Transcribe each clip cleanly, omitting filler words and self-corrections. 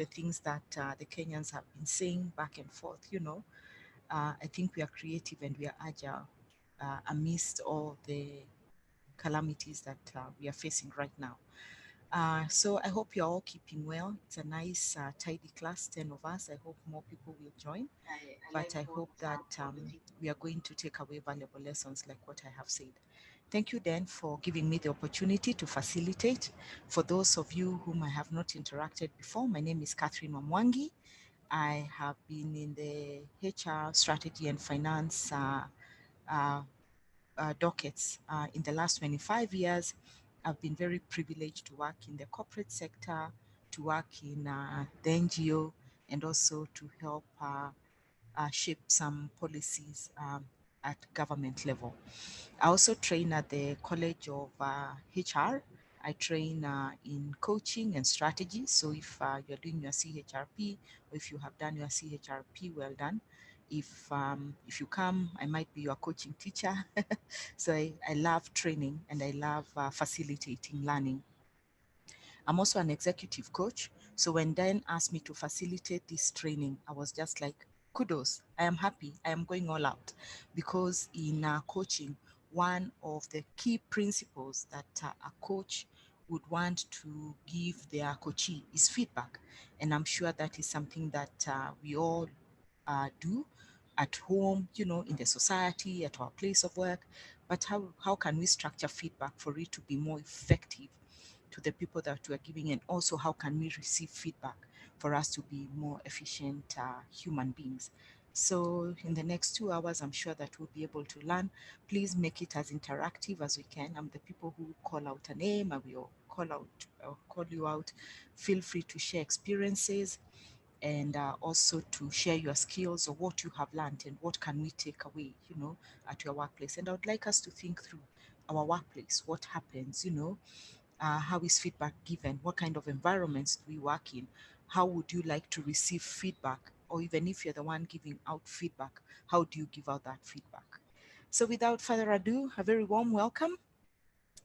the things that the Kenyans have been saying back and forth, I think we are creative and we are agile amidst all the calamities that we are facing right now. So I hope you're all keeping well. It's a nice, tidy class, 10 of us. I hope more people will join. But I hope that we are going to take away valuable lessons like what I have said. Thank you, Dan, for giving me the opportunity to facilitate. For those of you whom I have not interacted before, my name is Catherine Wamwangi. I have been in the HR strategy and finance uh, dockets in the last 25 years. I've been very privileged to work in the corporate sector, to work in the NGO, and also to help shape some policies at government level. I also train at the College of HR. I train in coaching and strategy. So if you're doing your CHRP or if you have done your CHRP, well done. If you come, I might be your coaching teacher. So I love training and I love facilitating learning. I'm also an executive coach. So when Dan asked me to facilitate this training, I was just like, kudos. I am happy. I am going all out because in coaching, one of the key principles that a coach would want to give their coachee is feedback. And I'm sure that is something that we all do at home, in the society, at our place of work. But how can we structure feedback for it to be more effective to the people that we're giving, and also how can we receive feedback for us to be more efficient human beings. So in the next 2 hours, I'm sure that we'll be able to learn. Please make it as interactive as we can. I'm the people who call out a name, I will call you out. Feel free to share experiences and also to share your skills or what you have learned and what can we take away, at your workplace. And I would like us to think through our workplace, what happens, how is feedback given? What kind of environments do we work in? How would you like to receive feedback? Or even if you're the one giving out feedback, how do you give out that feedback? So without further ado, a very warm welcome.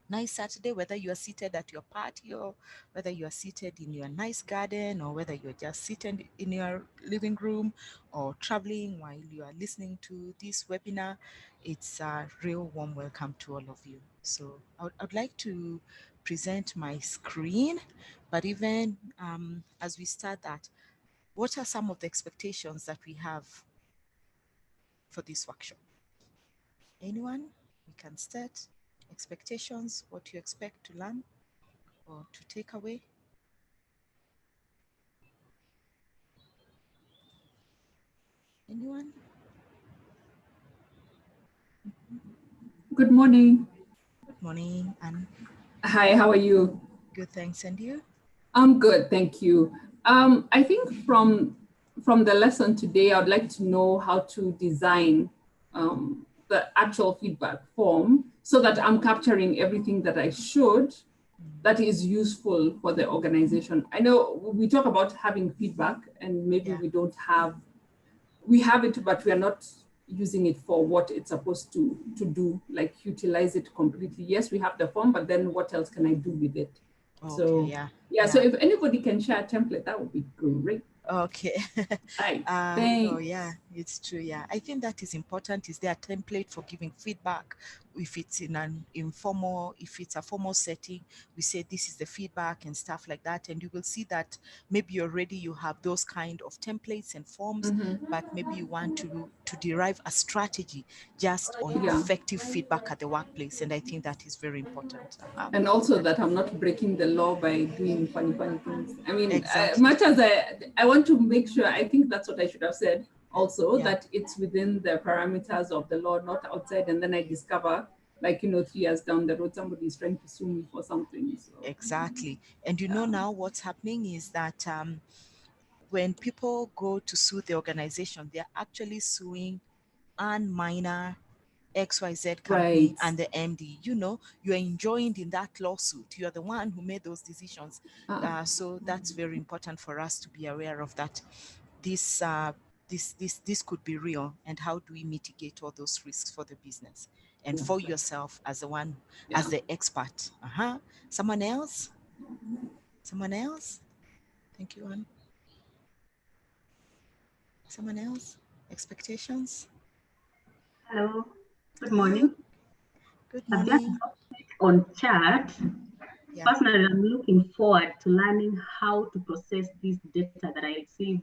Nice Saturday, whether you are seated at your party or whether you are seated in your nice garden or whether you're just seated in your living room or traveling while you are listening to this webinar. It's a real warm welcome to all of you. So I'd like to present my screen, but even as we start that, what are some of the expectations that we have for this workshop? Anyone? We can start. Expectations, what you expect to learn or to take away? Anyone? Good morning. Good morning, and Hi, how are you? good, thanks. And you? I'm good, thank you. I think from the lesson today, I'd like to know how to design the actual feedback form so that I'm capturing everything that I should that is useful for the organization. I know we talk about having feedback and maybe Yeah, we have it, but we are not using it for what it's supposed to do, like utilize it completely. Yes, we have the form, but then what else can I do with it? okay, So yeah, yeah, so yeah. if anybody can share a template, that would be great. Okay. Hi, Oh, yeah, thanks. it's true. Yeah, I think that is important. Is there a template for giving feedback? If it's in an informal, if it's a formal setting, we say this is the feedback and stuff like that. And you will see that maybe already you have those kind of templates and forms, but maybe you want to derive a strategy just on Yeah, effective feedback at the workplace. And I think that is very important. and also that I'm not breaking the law by doing funny things. I mean, Exactly. much as I want to make sure, I think that's what I should have said also, Yeah. that it's within the parameters of the law, not outside. And then I discover, like, 3 years down the road, somebody is trying to sue me for something. So Exactly. And yeah. now what's happening is that when people go to sue the organization, they're actually suing an minor XYZ company Right. and the MD. You're enjoined in that lawsuit. You're the one who made those decisions. Uh, So that's very important for us to be aware of that. This could be real, and how do we mitigate all those risks for the business and for exactly. yourself as the one, Yeah. as the expert? Someone else? Someone else? Thank you, Anne. Someone else? Expectations? Hello, good Hello. morning. Good I've just morning. dropped it on chat. Yeah. Personally, I'm looking forward to learning how to process this data that I receive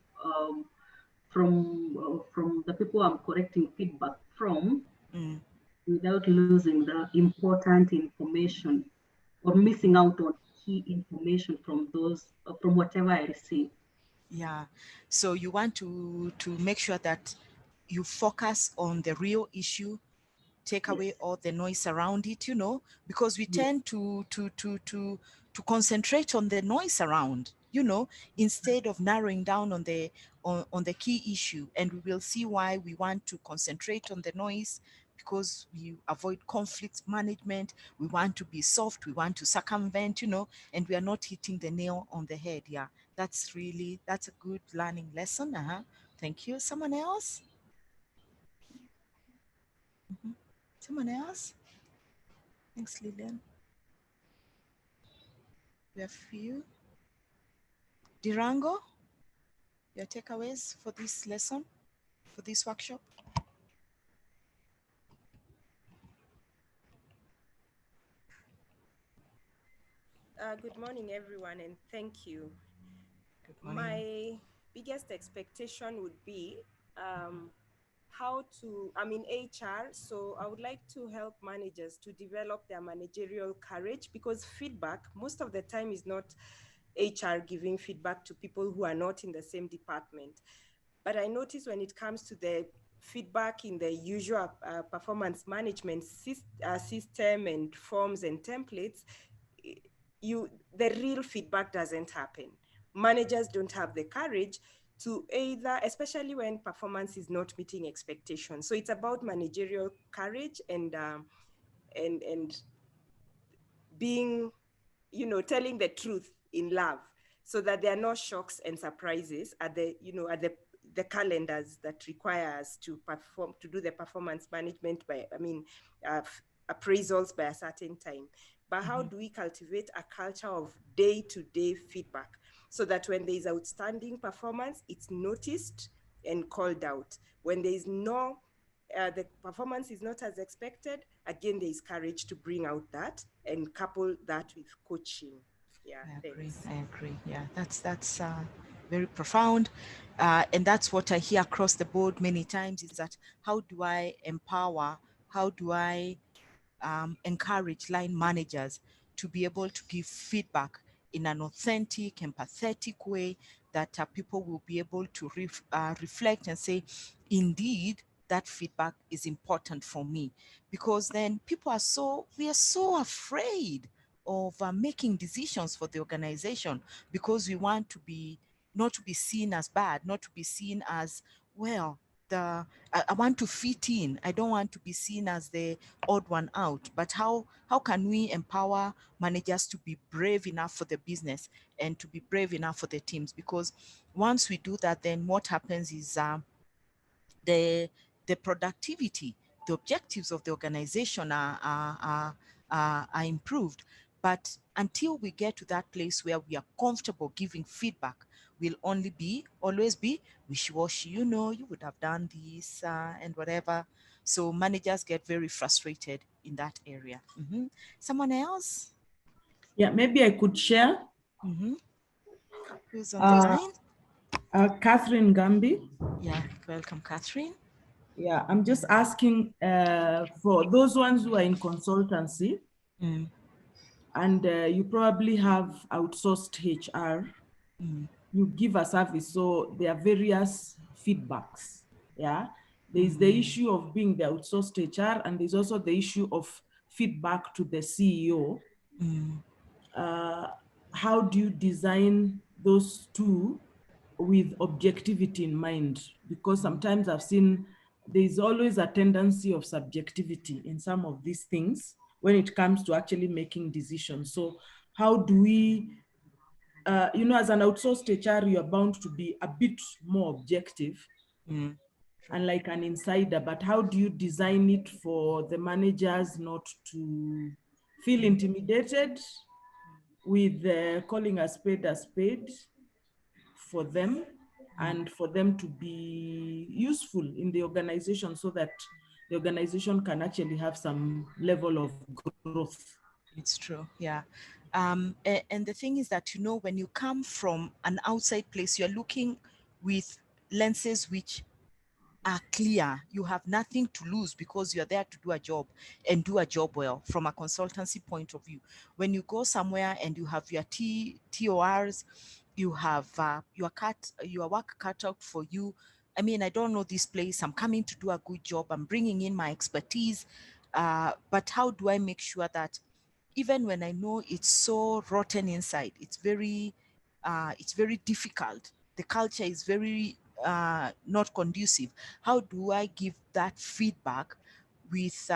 from the people I'm collecting feedback from Mm, without losing the important information or missing out on key information from those from whatever I receive. yeah. So you want to make sure that you focus on the real issue, take away Yes, all the noise around it, because we yes, tend to concentrate on the noise around, instead of narrowing down on the key issue. And we will see why we want to concentrate on the noise, because we avoid conflict management. We want to be soft, we want to circumvent, and we are not hitting the nail on the head. Yeah, that's a good learning lesson. Thank you. Someone else? Mhm. Someone else? Thanks, Lillian. We have few. Dirango, your takeaways for this lesson, for this workshop? Good morning, everyone, and thank you. Good morning. My biggest expectation would be how to, I'm in HR, so I would like to help managers to develop their managerial courage, because feedback most of the time is not HR giving feedback to people who are not in the same department. But I notice when it comes to the feedback in the usual performance management system and forms and templates, the real feedback doesn't happen. Managers don't have the courage to either, especially when performance is not meeting expectations. So it's about managerial courage and being, telling the truth in love, so that there are no shocks and surprises at the calendars that require us to do the performance management appraisals by a certain time. But how Mhm. do we cultivate a culture of day-to-day feedback, so that when there is outstanding performance, it's noticed and called out? When there is no the performance is not as expected, again, there is courage to bring out that and couple that with coaching. Yeah, I agree. thanks. I agree. Yeah, that's very profound, and that's what I hear across the board many times. Is that how do I empower? How do I encourage line managers to be able to give feedback in an authentic, empathetic way that people will be able to reflect and say, indeed, that feedback is important for me. Because then we are so afraid of making decisions for the organization, because we want to be not to be seen as bad, not to be seen as, well, I want to fit in. I don't want to be seen as the odd one out. But how can we empower managers to be brave enough for the business and to be brave enough for the teams? Because once we do that, then what happens is the the productivity, the objectives of the organization are improved. But until we get to that place where we are comfortable giving feedback, we'll always be wishy-washy. You would have done this and whatever. So managers get very frustrated in that area. Someone else? Yeah, maybe I could share. hmm Who's on the Uh, line? Catherine Gambi. Yeah, welcome, Catherine. Yeah, I'm just asking for those ones who are in consultancy Mm, and you probably have outsourced HR, mm, you give a service. So there are various feedbacks. Yeah, there is the mm, issue of being the outsourced HR, and there's also the issue of feedback to the CEO. mm, uh, how do you design those two with objectivity in mind? Because sometimes I've seen there's always a tendency of subjectivity in some of these things when it comes to actually making decisions. So how do we, as an outsourced HR, you're bound to be a bit more objective mm. True. and like an insider, but how do you design it for the managers not to feel Mm, intimidated with calling a spade for them, and for them to be useful in the organization so that the organization can actually have some level of growth. It's true, yeah. And the thing is that, you know, when you come from an outside place, you're looking with lenses which are clear. You have nothing to lose because you're there to do a job and do a job well from a consultancy point of view. When you go somewhere and you have your TORs, you have your work cut out for you. I mean, I don't know this place. I'm coming to do a good job. I'm bringing in my expertise. But how do I make sure that even when I know it's so rotten inside, it's very difficult. The culture is very not conducive. How do I give that feedback with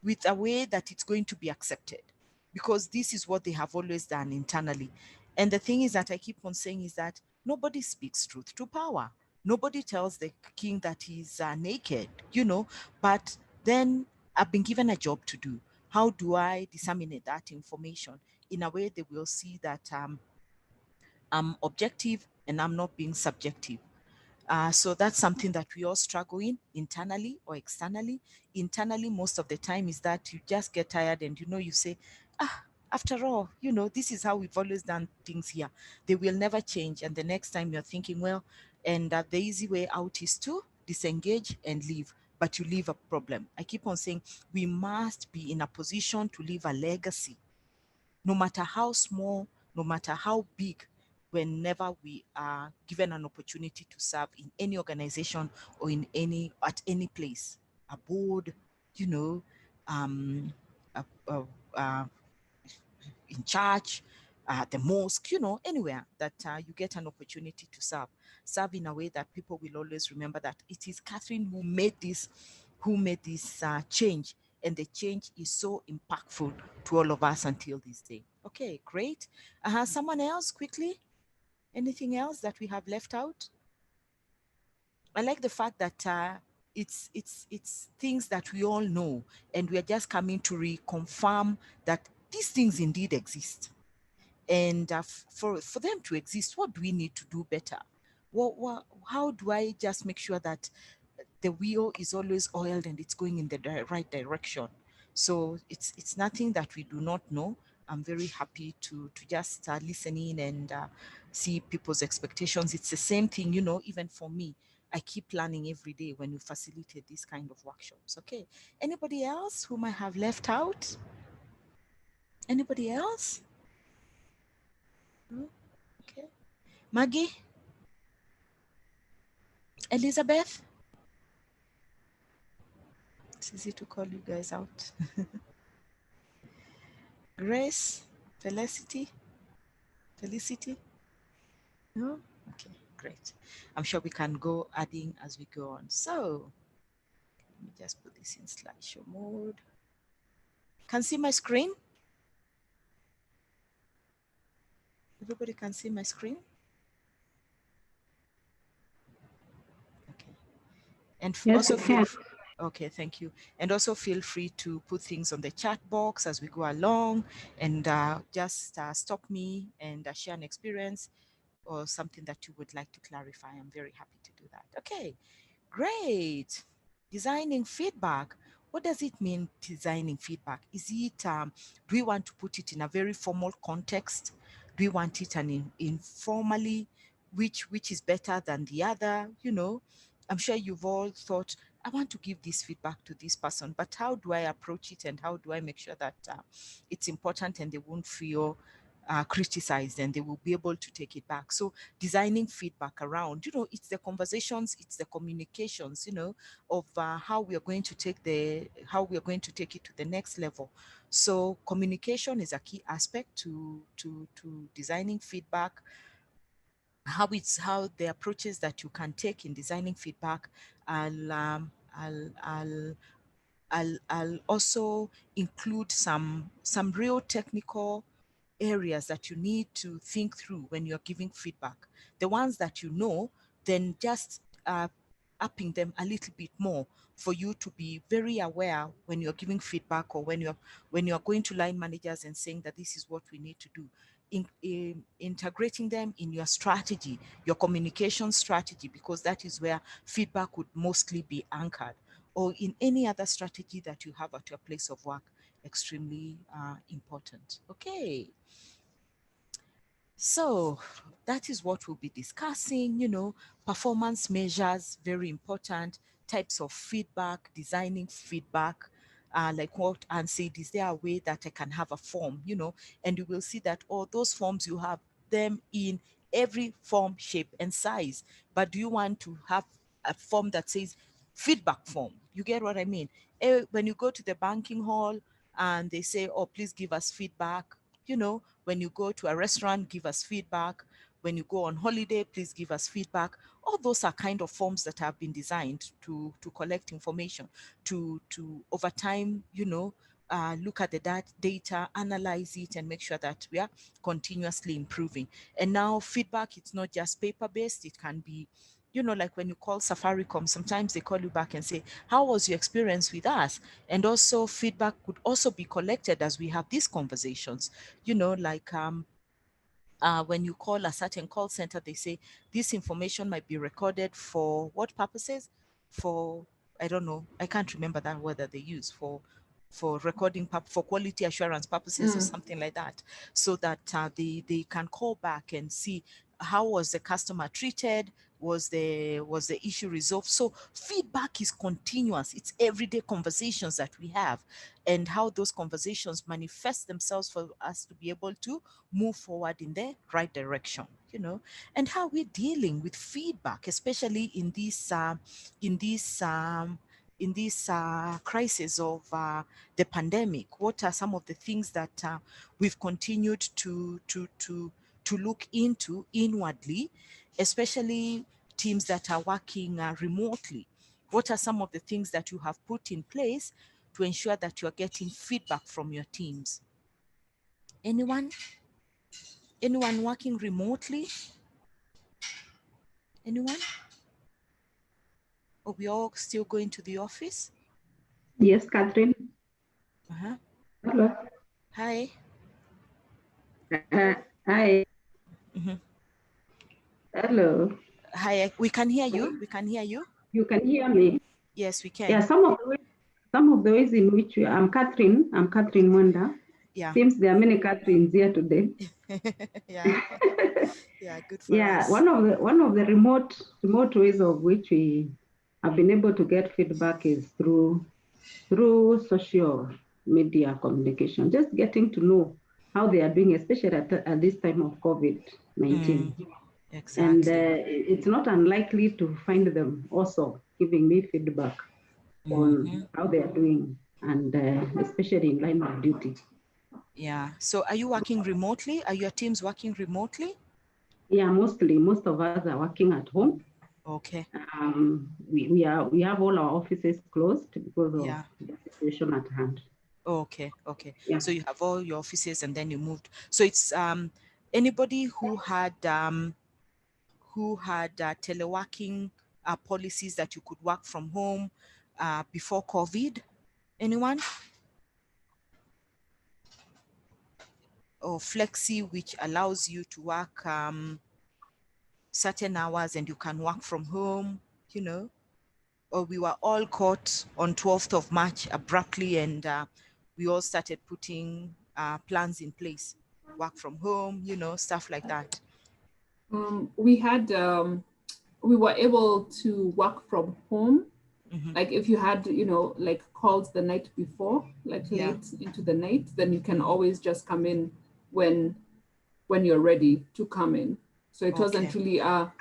with a way that it's going to be accepted? Because this is what they have always done internally. And the thing is that I keep on saying is that nobody speaks truth to power. Nobody tells the king that he's naked, you know, but then I've been given a job to do. How do I disseminate that information in a way they will see that I'm objective and I'm not being subjective? So that's something that we all struggle in internally or externally. Internally, most of the time is that you just get tired and you say, after all, this is how we've always done things here. They will never change. And the next time you're thinking, well, and the easy way out is to disengage and leave. But you leave a problem. I keep on saying we must be in a position to leave a legacy, no matter how small, no matter how big, whenever we are given an opportunity to serve in any organization or at any place, a board, you know, um, uh, uh, uh, in church, the mosque, anywhere that you get an opportunity to serve in a way that people will always remember that it is Catherine who made this change, and the change is so impactful to all of us until this day. Okay, great. Someone else quickly? Anything else that we have left out? I like the fact that it's things that we all know, and we are just coming to reconfirm that these things indeed exist. And for them to exist, what do we need to do better? How do I just make sure that the wheel is always oiled and it's going in the right direction? So it's nothing that we do not know. I'm very happy to just start listening and see people's expectations. It's the same thing, even for me. I keep learning every day when you facilitate these kind of workshops. Okay. Anybody else whom I have left out? Anybody else? No? Okay. Maggie? Elizabeth? It's easy to call you guys out. Grace? Felicity? Felicity? No? Okay, great. I'm sure we can go adding as we go on. So let me just put this in slideshow mode. Can see my screen? Everybody can see my screen? Okay. And Yes, also we feel can. okay, thank you. And also feel free to put things on the chat box as we go along, and just stop me and share an experience or something that you would like to clarify. I'm very happy to do that. Okay, great. Designing feedback. What does it mean, designing feedback? Is it, do we want to put it in a very formal context? Do we want it informally? Which is better than the other? I'm sure you've all thought, I want to give this feedback to this person, but how do I approach it, and how do I make sure that it's important and they won't feel criticized and they will be able to take it back? So designing feedback around, it's the conversations, it's the communications, of how we are going to take it to the next level. So communication is a key aspect to designing feedback. How the approaches that you can take in designing feedback. I'll um, I'll also include some real technical areas that you need to think through when you're giving feedback. The ones that then just upping them a little bit more for you to be very aware when you're giving feedback, or when you're going to line managers and saying that this is what we need to do. integrating them in your strategy, your communication strategy, because that is where feedback would mostly be anchored, or in any other strategy that you have at your place of work. Extremely important. Okay. So that is what we'll be discussing, performance measures, very important, types of feedback, designing feedback. Like what Anne said, is there a way that I can have a form, and you will see that all those forms, you have them in every form, shape, and size. But do you want to have a form that says feedback form? You get what I mean? When you go to the banking hall and they say, oh, please give us feedback, when you go to a restaurant, give us feedback. When you go on holiday, please give us feedback. All those are kind of forms that have been designed to collect information, to over time, look at the data, analyze it, and make sure that we are continuously improving. And now feedback, it's not just paper-based. It can be, like when you call Safaricom, sometimes they call you back and say, how was your experience with us? And also feedback could also be collected as we have these conversations, like when you call a certain call center, they say this information might be recorded for what purposes? For, I don't know, I can't remember that word that they use for recording, for quality assurance purposes or something like that, so that they can call back and see how was the customer treated, was the issue resolved. So feedback is continuous. It's everyday conversations that we have, and how those conversations manifest themselves for us to be able to move forward in the right direction, and how we're dealing with feedback, especially in this crisis of the pandemic. What are some of the things that we've continued to look into inwardly, especially teams that are working remotely? What are some of the things that you have put in place to ensure that you're getting feedback from your teams? Anyone? Anyone working remotely? Anyone? Or we all still going to the office? Yes, Catherine. Uh-huh. Hello. Hi. Hi. Mhm. Hello. Hi. We can hear you. We can hear you. You can hear me? Yes, we Yeah, can. some of the ways in which I'm Catherine. I'm Catherine Mwenda. Yeah. Seems there are many Catherines here today. Yeah. Yeah. Good for Yeah, us. one of the remote ways of which we have been able to get feedback is through social media communication. Just getting to know how they are doing, especially at this time of COVID-19. And Exactly. it's not unlikely to find them also giving me feedback on how they are doing, and especially in line of duty. Yeah. So are you working remotely? Are your teams working remotely? Yeah, most of us are working at home. Okay. We have all our offices closed because of Yeah. the situation at hand. Okay. Okay. Yeah. So you have all your offices and then you moved. So it's anybody who had teleworking policies that you could work from home before COVID? Anyone? Or flexi, which allows you to work certain hours and you can work from home, or we were all caught on 12th of March abruptly, and we all started putting plans in place, work from home, stuff like that. We were able to work from home. Mm-hmm. Like if you had, like calls the night before, like Yeah. late into the night, then you can always just come in when you're ready to come in. So it wasn't Okay. really a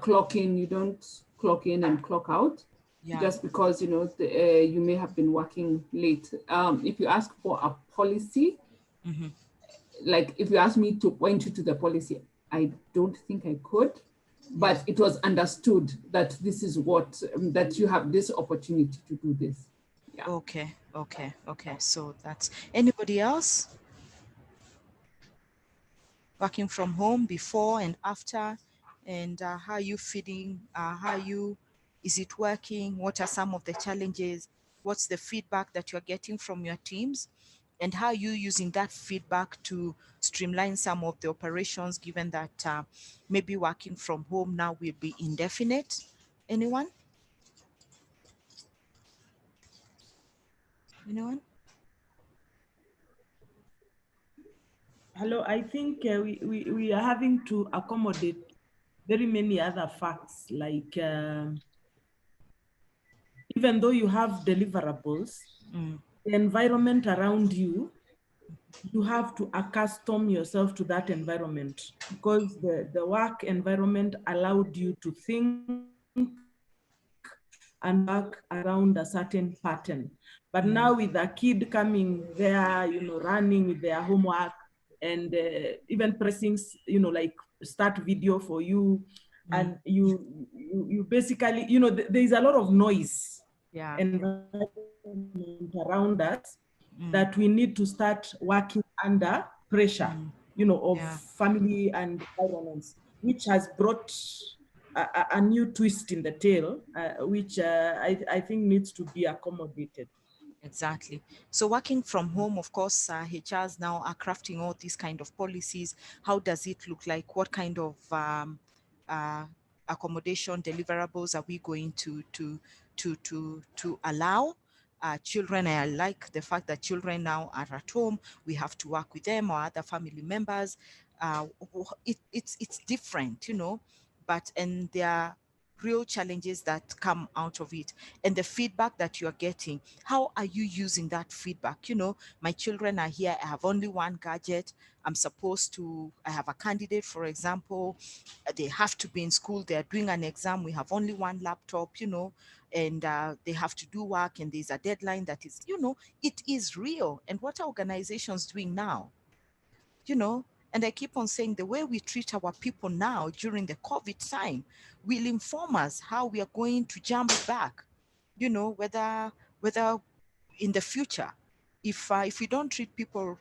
clock in. You don't clock in and clock out, Yeah. just because you may have been working late. If you ask for a policy, Mm-hmm. like if you ask me to point you to the policy, I don't think I could. But Yeah. it was understood that this is what that you have this opportunity to do this. Yeah. Okay. So that's anybody else working from home before and after, and how are you feeling? Is it working? What are some of the challenges? What's the feedback that you're getting from your teams? And how are you using that feedback to streamline some of the operations, given that maybe working from home now will be indefinite? Anyone? Anyone? Hello, I think we are having to accommodate very many other facts, like even though you have deliverables, the environment around you, you have to accustom yourself to that environment, because the work environment allowed you to think and work around a certain pattern. But now with a kid coming there, running with their homework, and even pressing, like start video for you, and you basically, there is a lot of noise Yeah. environment around us that we need to start working under pressure, of Yeah. family and environments, which has brought a new twist in the tale, which I think needs to be accommodated. Exactly. So working from home, of course, HRs now are crafting all these kind of policies. How does it look like? What kind of uh, accommodation deliverables are we going to allow? Children, I like the fact that children now are at home. We have to work with them or other family members. It's different, but and there are real challenges that come out of it, and the feedback that you are getting, how are you using that feedback? My children are here, I have only one gadget. I have a candidate, for example, they have to be in school, they're doing an exam, we have only one laptop, and they have to do work, and there's a deadline that is, it is real. And what are organizations doing now? you know and I keep on saying, the way we treat our people now during the COVID time will inform us how we are going to jump back, whether in the future, if we don't treat people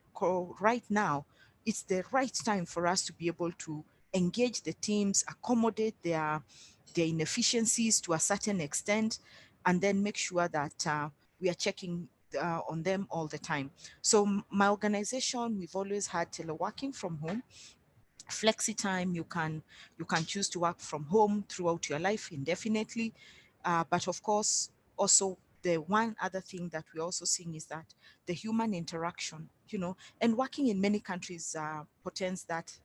right now, it's the right time for us to be able to engage the teams, accommodate their inefficiencies to a certain extent, and then make sure that we are checking on them all the time. So my organization, we've always had teleworking from home, flexi time. You can choose to work from home throughout your life indefinitely, but of course, also the one other thing that we're also seeing is that the human interaction, and working in many countries portends that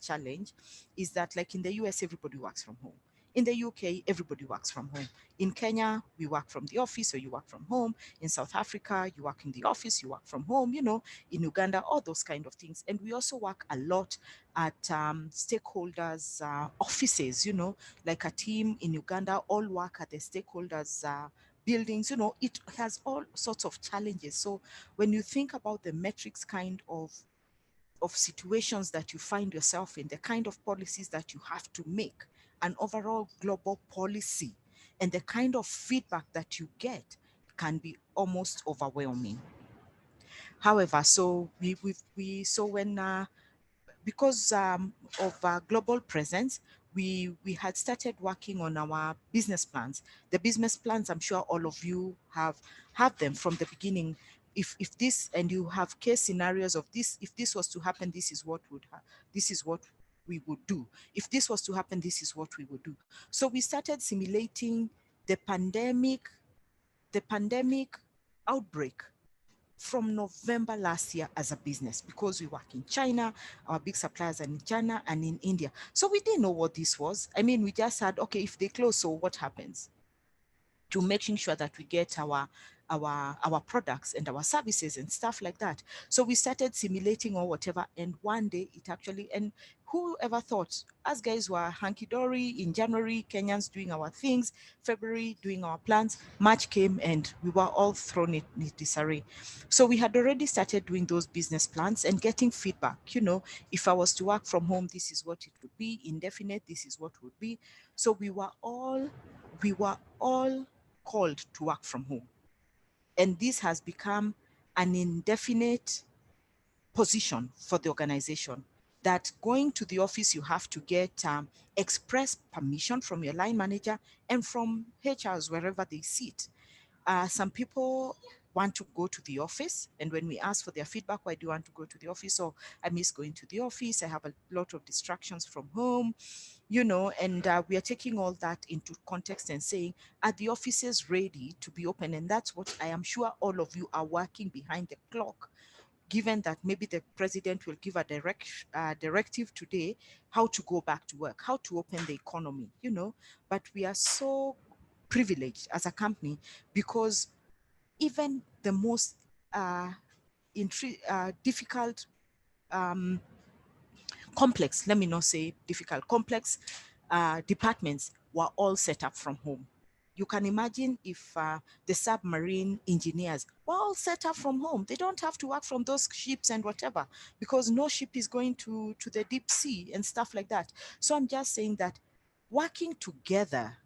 challenge, is that, like in the US, everybody works from home. In the UK, everybody works from home. In Kenya, we work from the office, or you work from home. In South Africa, you work in the office, you work from home. In Uganda, all those kind of things. And we also work a lot at stakeholders' offices, like a team in Uganda all work at the stakeholders' buildings. It has all sorts of challenges. So when you think about the metrics kind of situations that you find yourself in, the kind of policies that you have to make, an overall global policy, and the kind of feedback that you get can be almost overwhelming. However, so so when because of our global presence, we had started working on our business plans. The business plans, I'm sure all of you have them from the beginning. If this, and you have case scenarios of this, if this was to happen, this is what we would do. If this was to happen, this is what we would do. So we started simulating the pandemic outbreak from November last year as a business, because we work in China, our big suppliers are in China and in India. So we didn't know what this was. I mean, we just had, okay, if they close, so what happens? To making sure that we get our products and our services and stuff like that. So we started simulating or whatever, and one day it actually, and who ever thought, us guys were hunky-dory in January, Kenyans doing our things, February doing our plans, March came and we were all thrown in disarray. So we had already started doing those business plans and getting feedback. If I was to work from home, this is what it would be. Indefinite, this is what would be. So we were all called to work from home. And this has become an indefinite position for the organization, that going to the office, you have to get express permission from your line manager and from HRs wherever they sit. Some people want to go to the office. And when we ask for their feedback, why do you want to go to the office? Or I miss going to the office. I have a lot of distractions from home, and we are taking all that into context and saying, are the offices ready to be open? And that's what I am sure all of you are working behind the clock, given that maybe the president will give a directive today how to go back to work, how to open the economy, but we are so privileged as a company because even the most difficult, complex, let me not say difficult, complex departments were all set up from home. You can imagine if the submarine engineers were all set up from home. They don't have to work from those ships and whatever, because no ship is going to the deep sea and stuff like that. So I'm just saying that working together,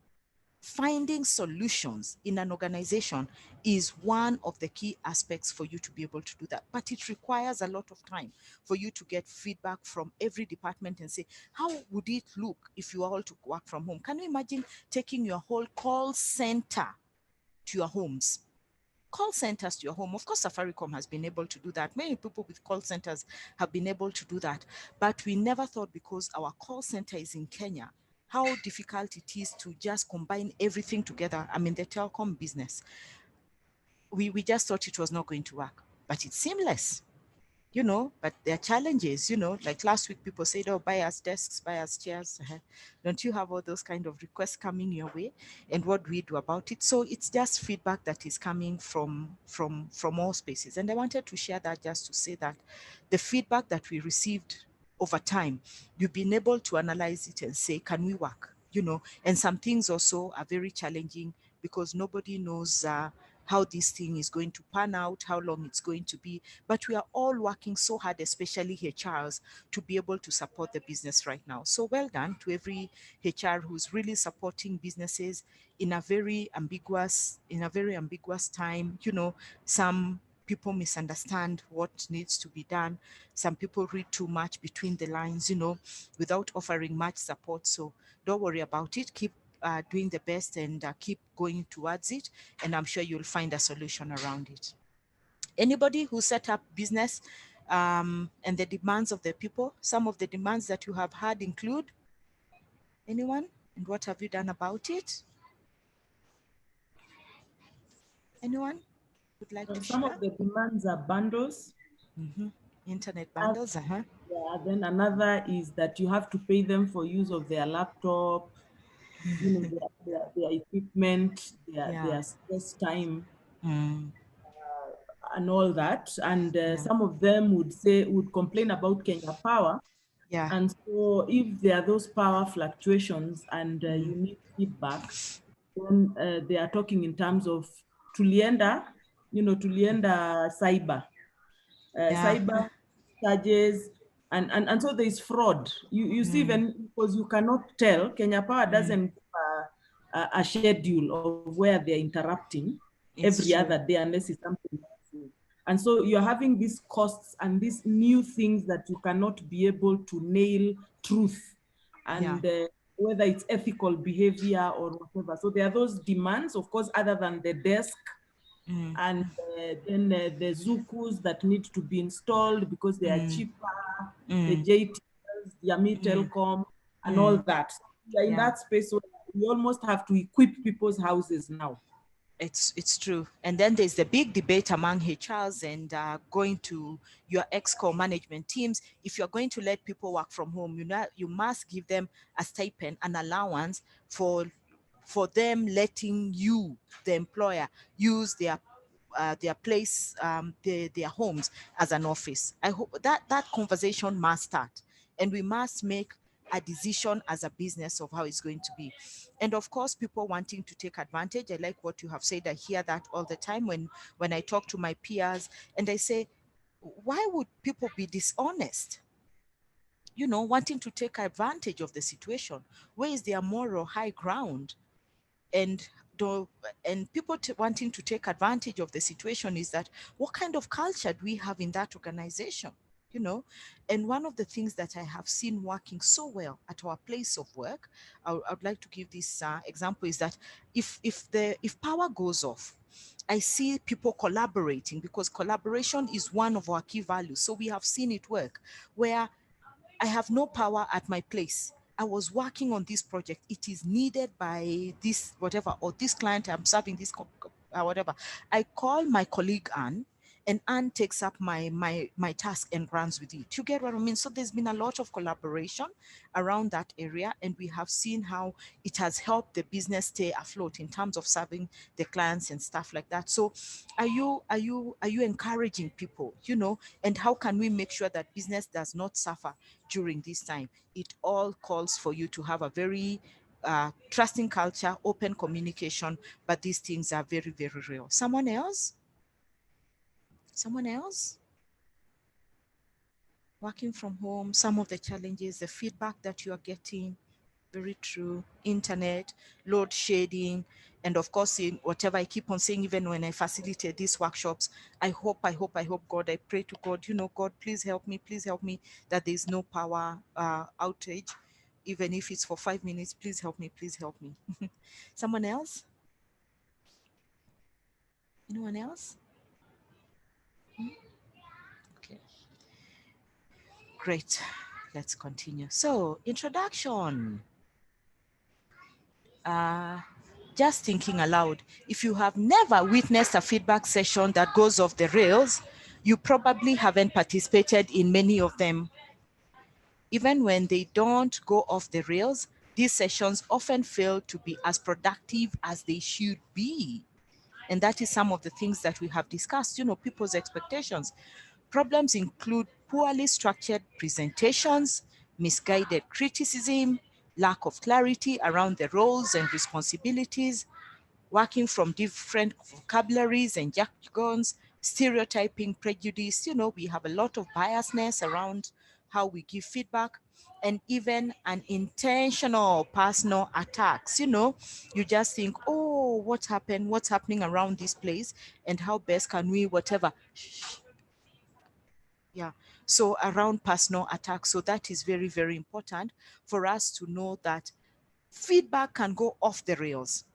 finding solutions in an organization is one of the key aspects for you to be able to do that. But it requires a lot of time for you to get feedback from every department and say, how would it look if you are all to work from home? Can you imagine taking your whole call center to your homes? Call centers to your home. Of course, Safaricom has been able to do that. Many people with call centers have been able to do that. But we never thought, because our call center is in Kenya, how difficult it is to just combine everything together. I'm in the telecom business. We just thought it was not going to work, but it's seamless. But there are challenges, like last week people said, oh, buy us desks, buy us chairs. Don't you have all those kind of requests coming your way? And what do we do about it? So it's just feedback that is coming from all spaces. And I wanted to share that just to say that the feedback that we received over time, you've been able to analyze it and say, can we work? And some things also are very challenging because nobody knows how this thing is going to pan out, how long it's going to be. But we are all working so hard, especially HRs, to be able to support the business right now. So well done to every HR who's really supporting businesses in a very ambiguous time. Some people misunderstand what needs to be done. Some people read too much between the lines, without offering much support. So don't worry about it. Keep doing the best and keep going towards it. And I'm sure you'll find a solution around it. Anybody who set up business and the demands of the people, some of the demands that you have had include, anyone? And what have you done about it? Anyone would like to Some share? of the demands are bundles. Internet bundles, Yeah, then another is that you have to pay them for use of their laptop, their equipment, their stress time, and all that. And some of them would complain about Kenya Power. Yeah. And so if there are those power fluctuations and you need feedback, then they are talking in terms of tulienda cyber. Cyber charges, and so there is fraud. You see, even because you cannot tell, Kenya Power doesn't give a schedule of where they're interrupting every other day unless it's something massive. And so you're having these costs and these new things that you cannot be able to nail truth and whether it's ethical behavior or whatever. So there are those demands, of course, other than the desk. And then the Zukus that need to be installed because they are cheaper, the JTLs, Yami Telcom, and all that. So we are in that space, so we almost have to equip people's houses now. It's true. And then there's the big debate among HRs and going to your ex-core management teams. If you're going to let people work from home, you must give them a stipend, an allowance for them letting you, the employer, use their place, their homes as an office. I hope that conversation must start, and we must make a decision as a business of how it's going to be. And of course, people wanting to take advantage. I like what you have said. I hear that all the time when I talk to my peers, and I say, why would people be dishonest? Wanting to take advantage of the situation. Where is their moral high ground? And people wanting to take advantage of the situation is that what kind of culture do we have in that organization? you know. And one of the things that I have seen working so well at our place of work, I would like to give this example, is that if power goes off, I see people collaborating, because collaboration is one of our key values. So we have seen it work where I have no power at my place. I was working on this project. It is needed by this whatever, or this client I'm serving this whatever. I call my colleague Anne, and Anne takes up my task and runs with it. You get what I mean? So there's been a lot of collaboration around that area, and we have seen how it has helped the business stay afloat in terms of serving the clients and stuff like that. So are you encouraging people, you know, and how can we make sure that business does not suffer during this time? It all calls for you to have a very trusting culture, open communication, but these things are very, very real. Someone else? Someone else? Working from home, some of the challenges, the feedback that you are getting, very true. Internet, load shedding, and of course, in whatever I keep on saying, even when I facilitate these workshops, I hope, God, I pray to God, you know, God, please help me that there's no power outage, even if it's for 5 minutes. Please help me, please help me. Someone else? Anyone else? Okay, great. Let's continue. So, introduction. Just thinking aloud, if you have never witnessed a feedback session that goes off the rails, you probably haven't participated in many of them. Even when they don't go off the rails, these sessions often fail to be as productive as they should be. And that is some of the things that we have discussed, you know, people's expectations. Problems include poorly structured presentations, misguided criticism, lack of clarity around the roles and responsibilities, working from different vocabularies and jargons, stereotyping, prejudice. You know, we have a lot of biasness around how we give feedback, and even unintentional personal attacks. You know, you just think, oh, what happened? What's happening around this place? And how best can we, whatever. Yeah. So around personal attacks. So that is very, very important for us to know that feedback can go off the rails.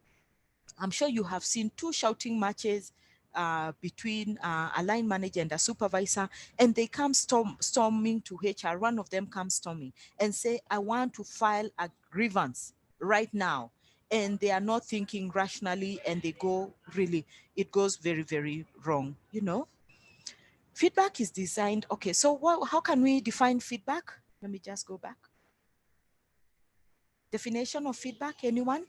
I'm sure you have seen two shouting matches between a line manager and a supervisor, and they come storming to HR. One of them comes storming and say, I want to file a grievance right now. And they are not thinking rationally, and they go really, it goes very, very wrong, you know. Feedback is designed. Okay, so how can we define feedback? Let me just go back. Definition of feedback, anyone?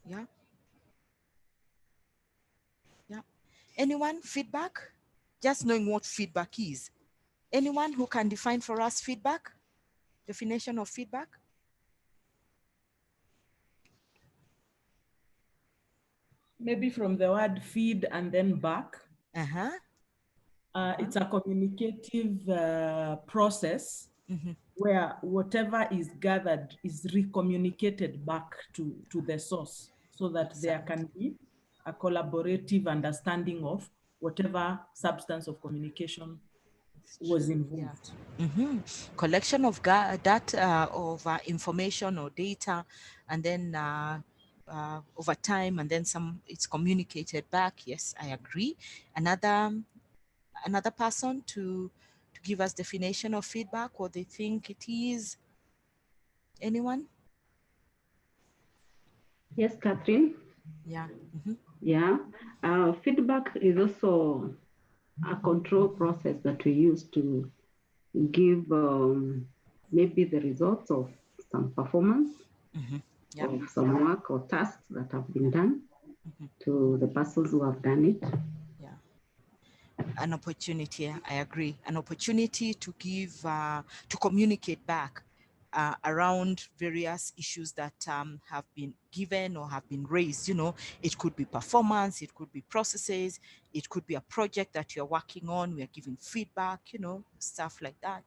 Yeah. Yeah. Anyone? Feedback? Just knowing what feedback is. Anyone who can define for us feedback? Definition of feedback? Maybe from the word feed and then back. Uh-huh. It's a communicative process where whatever is gathered is recommunicated back to the source, so that there can be a collaborative understanding of whatever substance of communication was involved. Yeah. Collection of data of information or data, and then over time, and then it's communicated back. Yes, I agree. Another person to give us definition of feedback, what they think it is. Anyone? Yes, Catherine. Yeah. Yeah. Feedback is also a control process that we use to give maybe the results of some performance Yeah. of some work or tasks that have been done to the persons who have done it. Yeah. An opportunity, I agree. An opportunity to give, to communicate back around various issues that have been given or have been raised. You know, it could be performance, it could be processes, it could be a project that you're working on. We are giving feedback, you know, stuff like that.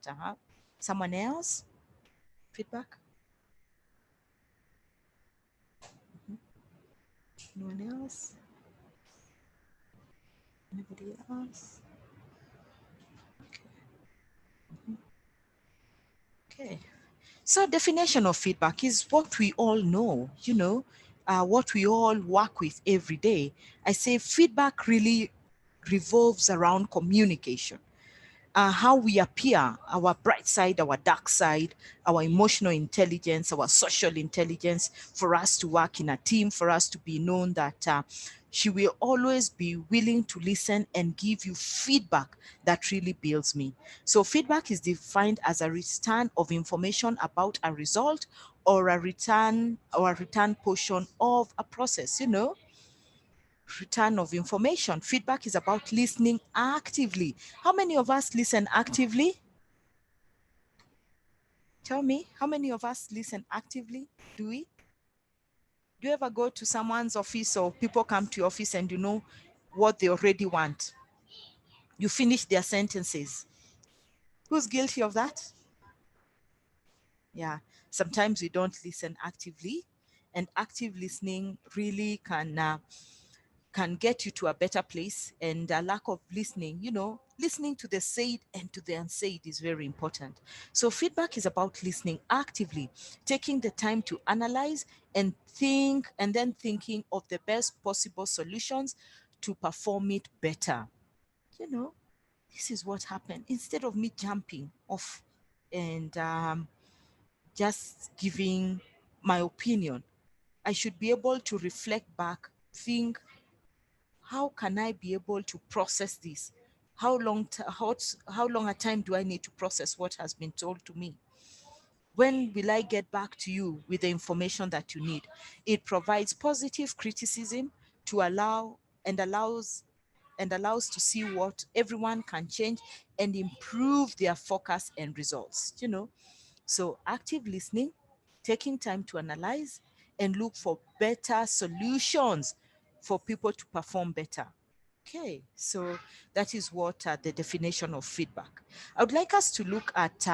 Someone else? Feedback? No one else? Anybody else? Okay. So definition of feedback is what we all know, what we all work with every day. I say feedback really revolves around communication. How we appear, our bright side, our dark side, our emotional intelligence, our social intelligence, for us to work in a team, for us to be known that she will always be willing to listen and give you feedback that really builds me. So feedback is defined as a return of information about a result or a return portion of a process, return of information. Feedback is about listening actively. How many of us listen actively? Tell me, how many of us listen actively? Do we? Do you ever go to someone's office or people come to your office and you know what they already want? You finish their sentences. Who's guilty of that? Yeah. Sometimes we don't listen actively, and active listening really can get you to a better place. And a lack of listening, listening to the said and to the unsaid is very important. So feedback is about listening actively, taking the time to analyze and think, and then thinking of the best possible solutions to perform it better. you know this is what happened. Instead of me jumping off and just giving my opinion, I should be able to reflect back, think, how can I be able to process this? How long a time do I need to process what has been told to me? When will I get back to you with the information that you need? It provides positive criticism to allows to see what everyone can change and improve their focus and results. So active listening, taking time to analyze and look for better solutions for people to perform better. Okay, so that is what the definition of feedback. I would like us to look at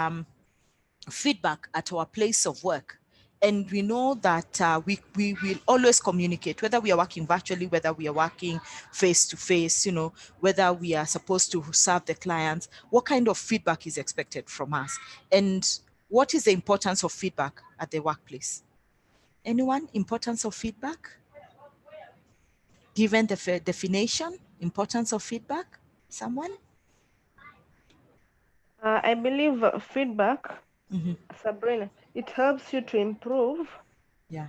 feedback at our place of work. And we know that we will always communicate, whether we are working virtually, whether we are working face to face, whether we are supposed to serve the clients, what kind of feedback is expected from us? And what is the importance of feedback at the workplace? Anyone? Importance of feedback? Given the definition, importance of feedback? Someone? I believe feedback, Mm-hmm. Sabrina, it helps you to improve Yeah.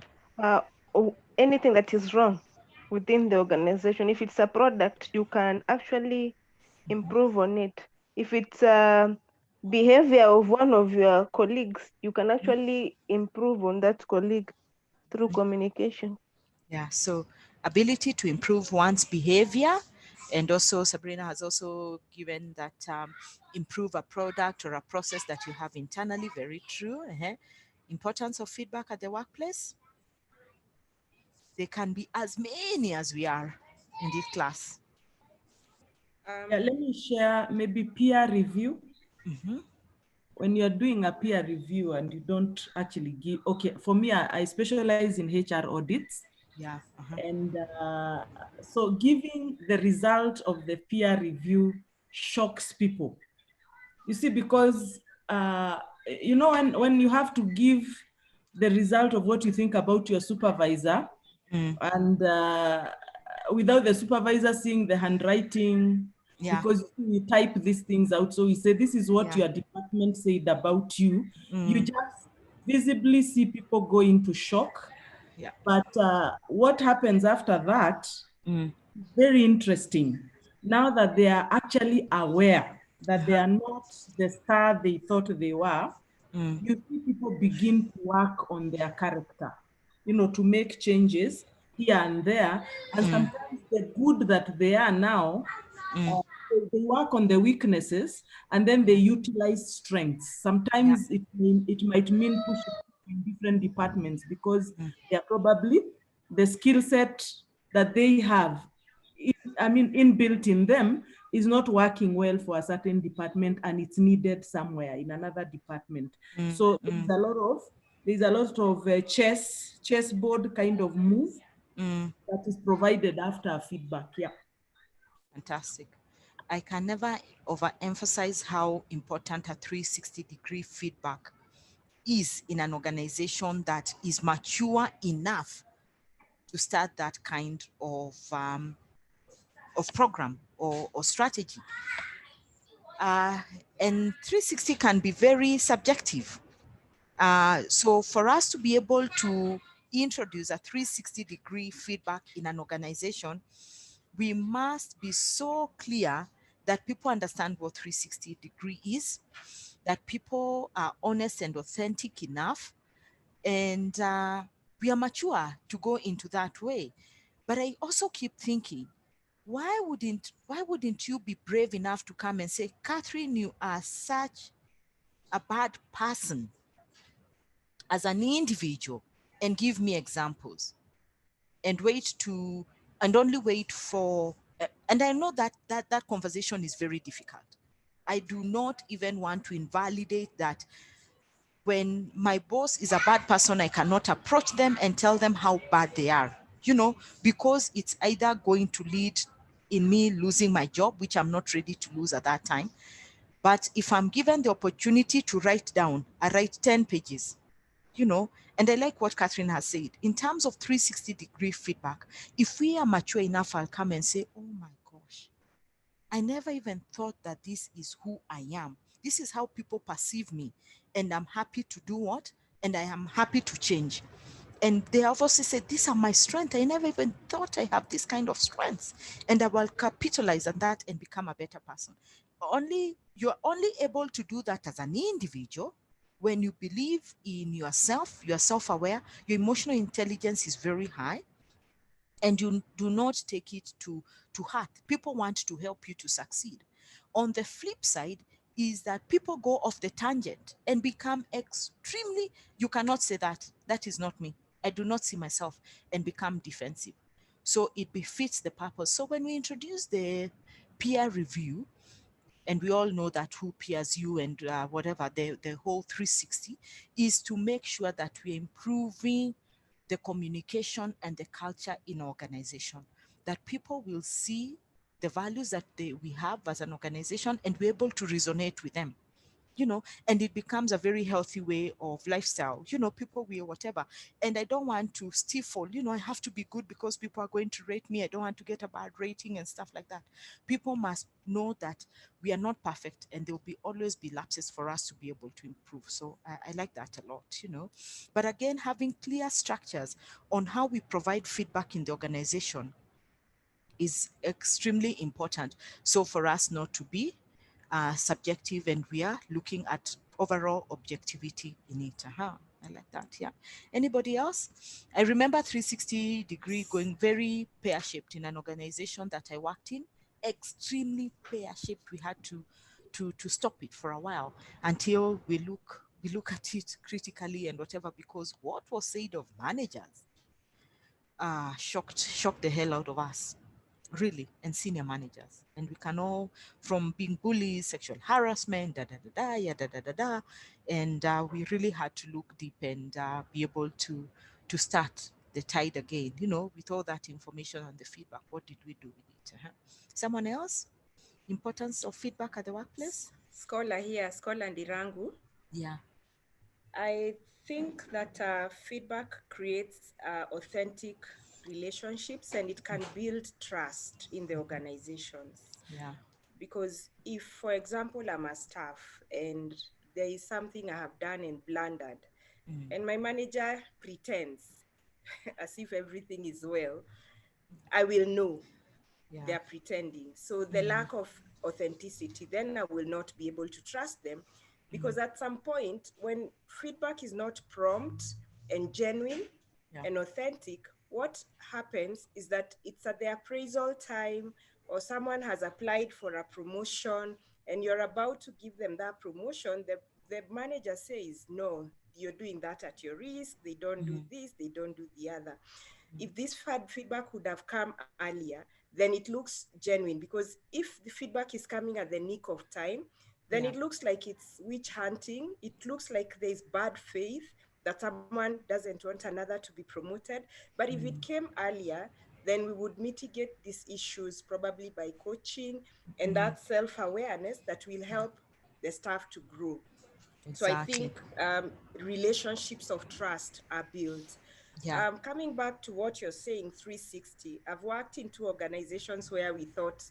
anything that is wrong within the organization. If it's a product, you can actually improve on it. If it's a behavior of one of your colleagues, you can actually improve on that colleague through communication. Yeah, so ability to improve one's behavior. And also, Sabrina has also given that improve a product or a process that you have internally. Very true. Importance of feedback at the workplace. They can be as many as we are in this class. Yeah, let me share maybe peer review. Mm-hmm. When you're doing a peer review and you don't actually give, okay, for me, I specialize in HR audits. Yeah. Uh-huh. And so giving the result of the peer review shocks people. You see, because, when you have to give the result of what you think about your supervisor, and without the supervisor seeing the handwriting, Yeah. because we type these things out. So we say, this is what Yeah. your department said about you. You just visibly see people go into shock. Yeah. But what happens after that, very interesting. Now that they are actually aware that they are not the star they thought they were, you see people begin to work on their character, to make changes here and there. And sometimes the good that they are now, they work on the weaknesses and then they utilize strengths. Yeah. Sometimes it might mean pushing in different departments because they're probably the skill set that they have, inbuilt in them is not working well for a certain department and it's needed somewhere in another department. So there's a lot of chessboard kind of move that is provided after feedback. Yeah. Fantastic. I can never overemphasize how important a 360-degree feedback is in an organization that is mature enough to start that kind of program or strategy. Uh, and 360 can be very subjective. So for us to be able to introduce a 360-degree feedback in an organization, we must be so clear that people understand what 360-degree is, that people are honest and authentic enough, and we are mature to go into that way. But I also keep thinking, why wouldn't you be brave enough to come and say, Catherine, you are such a bad person as an individual, and give me examples, and only wait for and I know that conversation is very difficult. I do not even want to invalidate that. When my boss is a bad person, I cannot approach them and tell them how bad they are, because it's either going to lead in me losing my job, which I'm not ready to lose at that time. But if I'm given the opportunity to write down, I write 10 pages, and I like what Catherine has said in terms of 360-degree feedback. If we are mature enough, I'll come and say, oh my gosh, I never even thought that this is who I am. This is how people perceive me. And I'm happy to do what? And I am happy to change. And they have also said, these are my strengths. I never even thought I have this kind of strengths. And I will capitalize on that and become a better person. You're only able to do that as an individual when you believe in yourself, you are self-aware, your emotional intelligence is very high, and you do not take it to heart. People want to help you to succeed. On the flip side is that people go off the tangent and become extremely, you cannot say that is not me, I do not see myself, and become defensive. So it befits the purpose. So when we introduce the peer review, and we all know that who peers you, and whatever, the whole 360 is to make sure that we're improving the communication and the culture in our organization, that people will see the values that we have as an organization and be able to resonate with them, and it becomes a very healthy way of lifestyle. People will whatever. And I don't want to stifle, I have to be good because people are going to rate me. I don't want to get a bad rating and stuff like that. People must know that we are not perfect, and there will be always be lapses for us to be able to improve. So I like that a lot. But again, having clear structures on how we provide feedback in the organization is extremely important. So for us not to be subjective, and we are looking at overall objectivity in it. I like that. Yeah. Anybody else? I remember 360-degree going very pear-shaped in an organization that I worked in. Extremely pear-shaped. We had to stop it for a while until we look at it critically and whatever, because what was said of managers shocked the hell out of us, really, and senior managers. And we can all, from being bullies, sexual harassment, da da da da, yeah, da da da da, and we really had to look deep and be able to start the tide again. With all that information and the feedback, what did we do with it? Someone else? Importance of feedback at the workplace? Scholar here, Scholar Ndirangu. Yeah. I think that feedback creates authentic relationships, and it can build trust in the organizations. Yeah. Because if, for example, I'm a staff and there is something I have done and blundered, and my manager pretends as if everything is well, I will know Yeah. they're pretending. So the lack of authenticity, then I will not be able to trust them, because at some point when feedback is not prompt and genuine Yeah. and authentic, what happens is that it's at the appraisal time, or someone has applied for a promotion and you're about to give them that promotion. The manager says, no, you're doing that at your risk, they don't do this, they don't do the other. If this feedback would have come earlier, then it looks genuine, because if the feedback is coming at the nick of time, then Yeah. it looks like it's witch hunting. It looks like there's bad faith that someone doesn't want another to be promoted. But if it came earlier, then we would mitigate these issues probably by coaching and that self-awareness that will help the staff to grow. So I Exactly. think relationships of trust are built. Yeah. Coming back to what you're saying, 360, I've worked in two organizations where we thought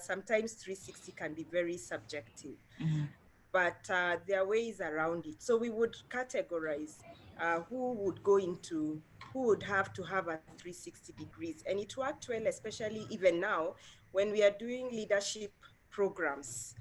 sometimes 360 can be very subjective, but there are ways around it. So we would categorize who would go into, who would have to have a 360 degrees. And it worked well, especially even now when we are doing leadership programs.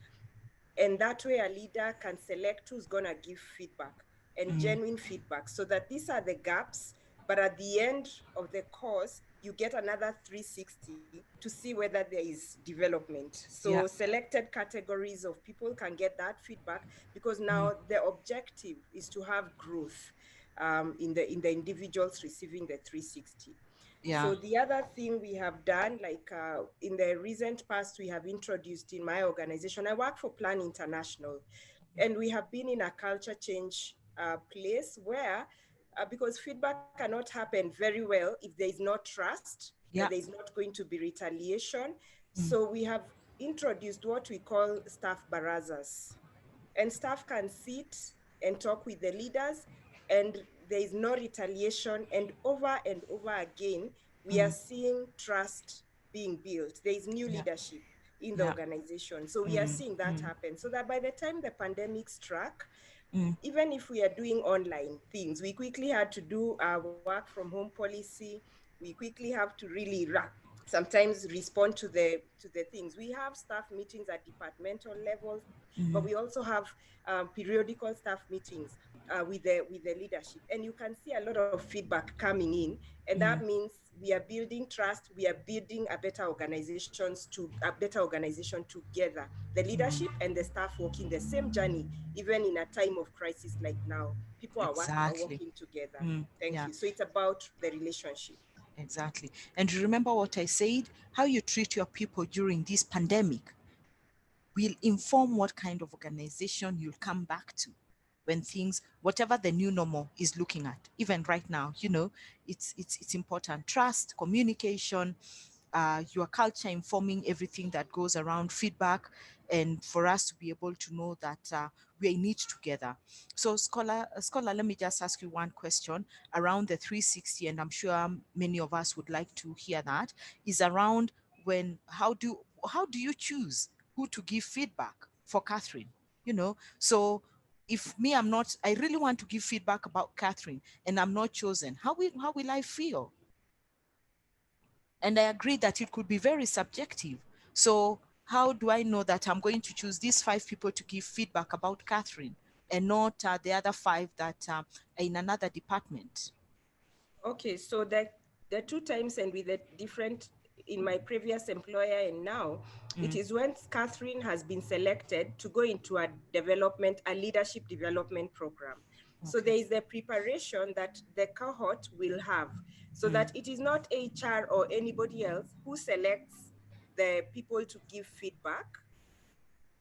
And that way a leader can select who's going to give feedback and genuine feedback, so that these are the gaps, but at the end of the course you get another 360 to see whether there is development. So Yeah. selected categories of people can get that feedback, because now the objective is to have growth in the individuals receiving the 360. Yeah. So the other thing we have done, like in the recent past, we have introduced in my organization, I work for Plan International, and we have been in a culture change place where, because feedback cannot happen very well if there is no trust, that Yeah. there is not going to be retaliation. So we have introduced what we call staff barazas, and staff can sit and talk with the leaders, and there is no retaliation, and over again we are seeing trust being built. There is new Yeah. leadership in the Yeah. organization, so we are seeing that happen, so that by the time the pandemic struck, even if we are doing online things, we quickly had to do our work from home policy. We quickly have to really sometimes respond to the things. We have staff meetings at departmental levels, but we also have periodical staff meetings with the leadership, and you can see a lot of feedback coming in, and that means we are building trust, we are building a better organization together, the leadership and the staff walking the same journey, even in a time of crisis like now. People are Exactly. working together. Thank Yeah. you. So it's about the relationship. Exactly. And remember what I said, how you treat your people during this pandemic will inform what kind of organization you'll come back to when things, whatever the new normal is looking at. Even right now, it's important. Trust, communication, your culture informing everything that goes around feedback, and for us to be able to know that we're in it together. So scholar, let me just ask you one question around the 360, and I'm sure many of us would like to hear that, is around when, how do you choose who to give feedback for Catherine? So if me, I really want to give feedback about Catherine and I'm not chosen, how will I feel? And I agree that it could be very subjective. So how do I know that I'm going to choose these 5 people to give feedback about Catherine and not the other 5 that are in another department? Okay, so the two times, and with the different, in my previous employer and now, it is when Catherine has been selected to go into a leadership development program. So Okay. there is the preparation that the cohort will have, so that it is not HR or anybody else who selects the people to give feedback.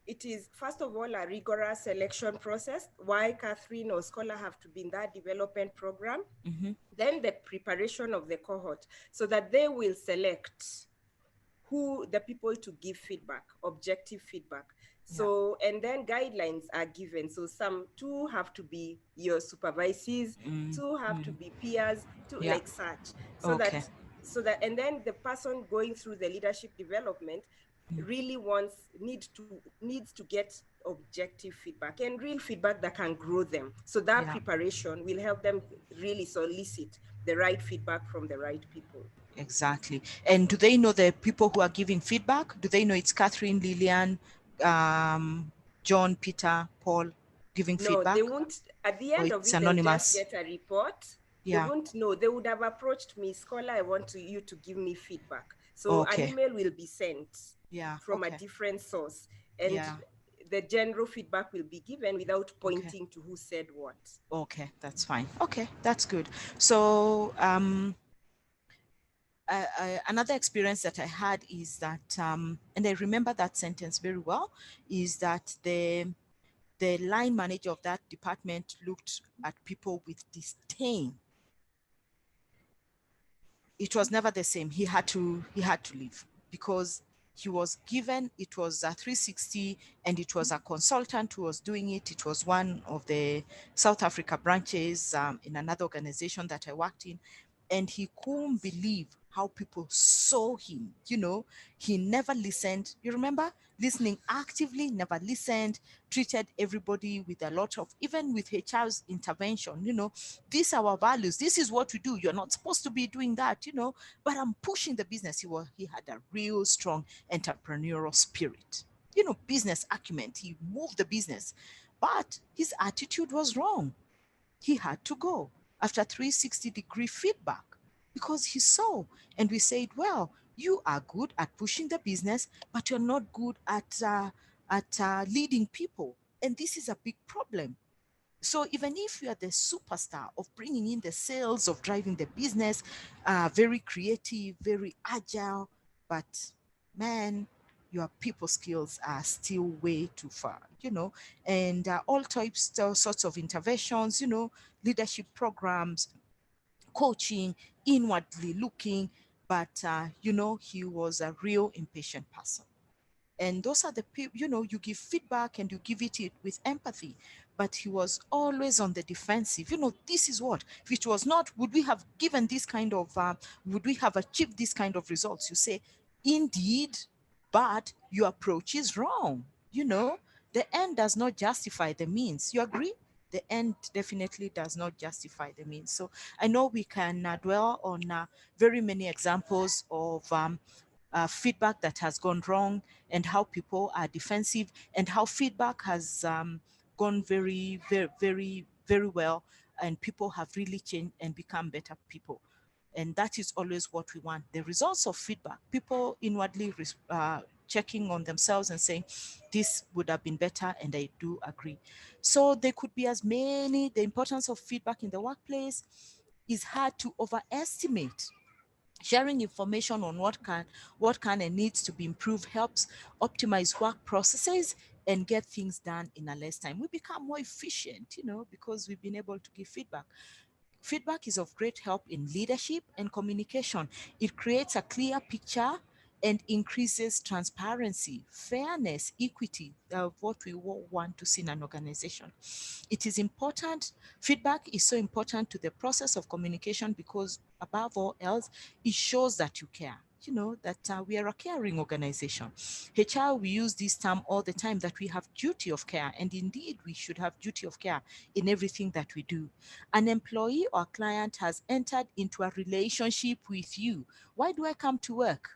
It is, first of all, a rigorous selection process. Why Catherine or Scholar have to be in that development program. Then the preparation of the cohort, so that they will select who the people to give feedback, objective feedback. Yeah. So, and then guidelines are given. So two have to be your supervisors, two have to be peers, two Yeah. like such. So Okay. that, and then the person going through the leadership development really needs to get objective feedback and real feedback that can grow them. So that Yeah. preparation will help them really solicit the right feedback from the right people. Exactly. And do they know the people who are giving feedback? Do they know it's Catherine, Lillian, John, Peter, Paul giving No, they feedback? won't. At the Or end of it's it, they'll just anonymous? get a report. They Yeah. won't know. They would have approached me, Scholar, I want you to give me feedback. So an Okay. email will be sent Yeah. from a Okay. different source, and Yeah. the general feedback will be given without Okay. pointing to who said what. Okay. That's fine. Okay. That's good. So, another experience that I had is that, and I remember that sentence very well, is that the line manager of that department looked at people with disdain. It was never the same. He had to leave because He was given, it was a 360, and it was a consultant who was doing it. It was one of the South Africa branches in another organization that I worked in. And he couldn't believe how people saw him. You know, he never listened. You remember listening actively, never listened, treated everybody with a lot of, even with HR's intervention, you know, these are our values. This is what we do. You're not supposed to be doing that, you know, but I'm pushing the business. He had a real strong entrepreneurial spirit, you know, business acumen. He moved the business, but his attitude was wrong. He had to go after 360-degree feedback because he saw, and we said, well, you are good at pushing the business, but you're not good at leading people, and this is a big problem. So even if you are the superstar of bringing in the sales, of driving the business, very creative, very agile, but man, your people skills are still way too far, you know, and all types, all sorts of interventions, you know, leadership programs, coaching, inwardly looking, but you know, he was a real impatient person. And those are the people, you know, you give feedback and you give it with empathy, but he was always on the defensive. You know, this is what, if it was not, would we have given this kind of would we have achieved this kind of results? You say, indeed, but your approach is wrong. You know, the end does not justify the means. You agree? The end definitely does not justify the means. So I know we can dwell on very many examples of feedback that has gone wrong, and how people are defensive, and how feedback has gone very, very, very, very well, and people have really changed and become better people. And that is always what we want, the results of feedback, people inwardly checking on themselves and saying, this would have been better, and I do agree. So there could be as many, the importance of feedback in the workplace is hard to overestimate. Sharing information on what can and needs to be improved helps optimize work processes and get things done in a less time. We become more efficient, you know, because we've been able to give feedback. Feedback is of great help in leadership and communication. It creates a clear picture and increases transparency, fairness, equity of what we want to see in an organization. It is important. Feedback is so important to the process of communication because, above all else, it shows that you care. You know, that we are a caring organization. HR, we use this term all the time, that we have duty of care. And indeed, we should have duty of care in everything that we do. An employee or client has entered into a relationship with you. Why do I come to work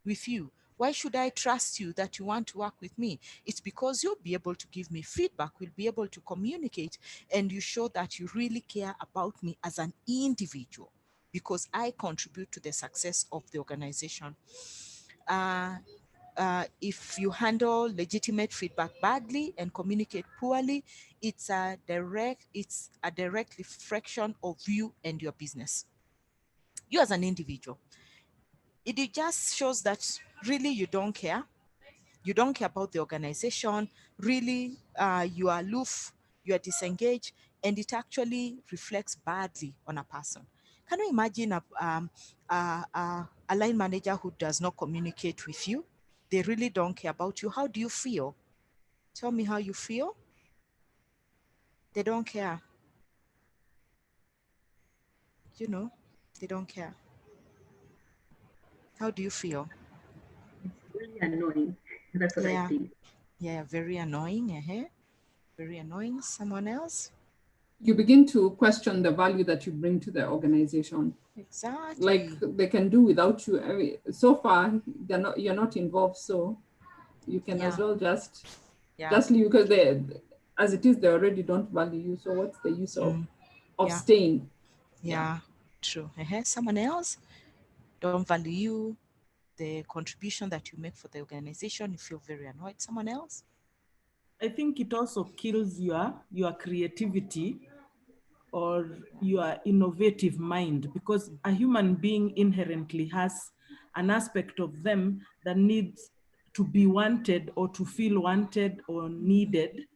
with you? Why should I trust you that you want to work with me? It's because you'll be able to give me feedback, we'll be able to communicate, and you show that you really care about me as an individual because I contribute to the success of the organization. If you handle legitimate feedback badly and communicate poorly, it's a direct reflection of you and your business. You as an individual, it just shows that really you don't care. You don't care about the organization. Really, you are aloof, you are disengaged, and it actually reflects badly on a person. Can you imagine a line manager who does not communicate with you? They really don't care about you. How do you feel? Tell me how you feel. They don't care. You know, they don't care. How do you feel? It's really annoying. That's what I Yeah, think. yeah, very annoying. Very annoying. Someone else? You begin to question the value that you bring to the organization. Like Exactly. they can do without you. I mean, so far you're not involved, so you can Yeah, as well yeah, just leave because they, as it is, they already don't value you. So what's the use of yeah, staying? Yeah. yeah. True. Someone else don't value you, the contribution that you make for the organization. You feel very annoyed. Someone else? I think it also kills your creativity or your innovative mind, because a human being inherently has an aspect of them that needs to be wanted or to feel wanted or needed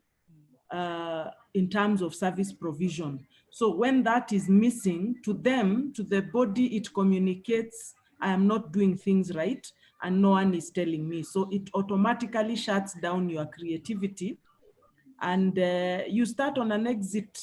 in terms of service provision. So when that is missing, to them, to the body, it communicates, I am not doing things right. and no one is telling me. So it automatically shuts down your creativity, and you start on an exit,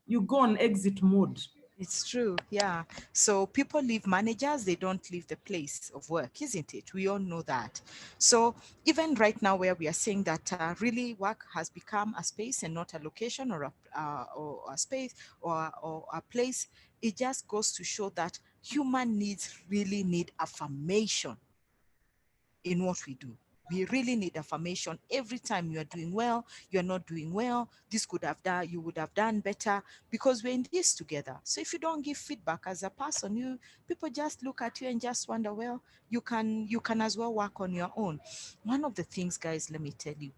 you go on exit mode. It's true, yeah. So people leave managers, they don't leave the place of work, isn't it? We all know that. So even right now where we are saying that really work has become a space and not a location or a space or a place, it just goes to show that human needs really need affirmation in what we do. We really need affirmation every time you are doing well, you're not doing well, this could have done, you would have done better, because we're in this together. So if you don't give feedback as a person, people just look at you and just wonder, well, you can as well work on your own. One of the things, guys, let me tell you,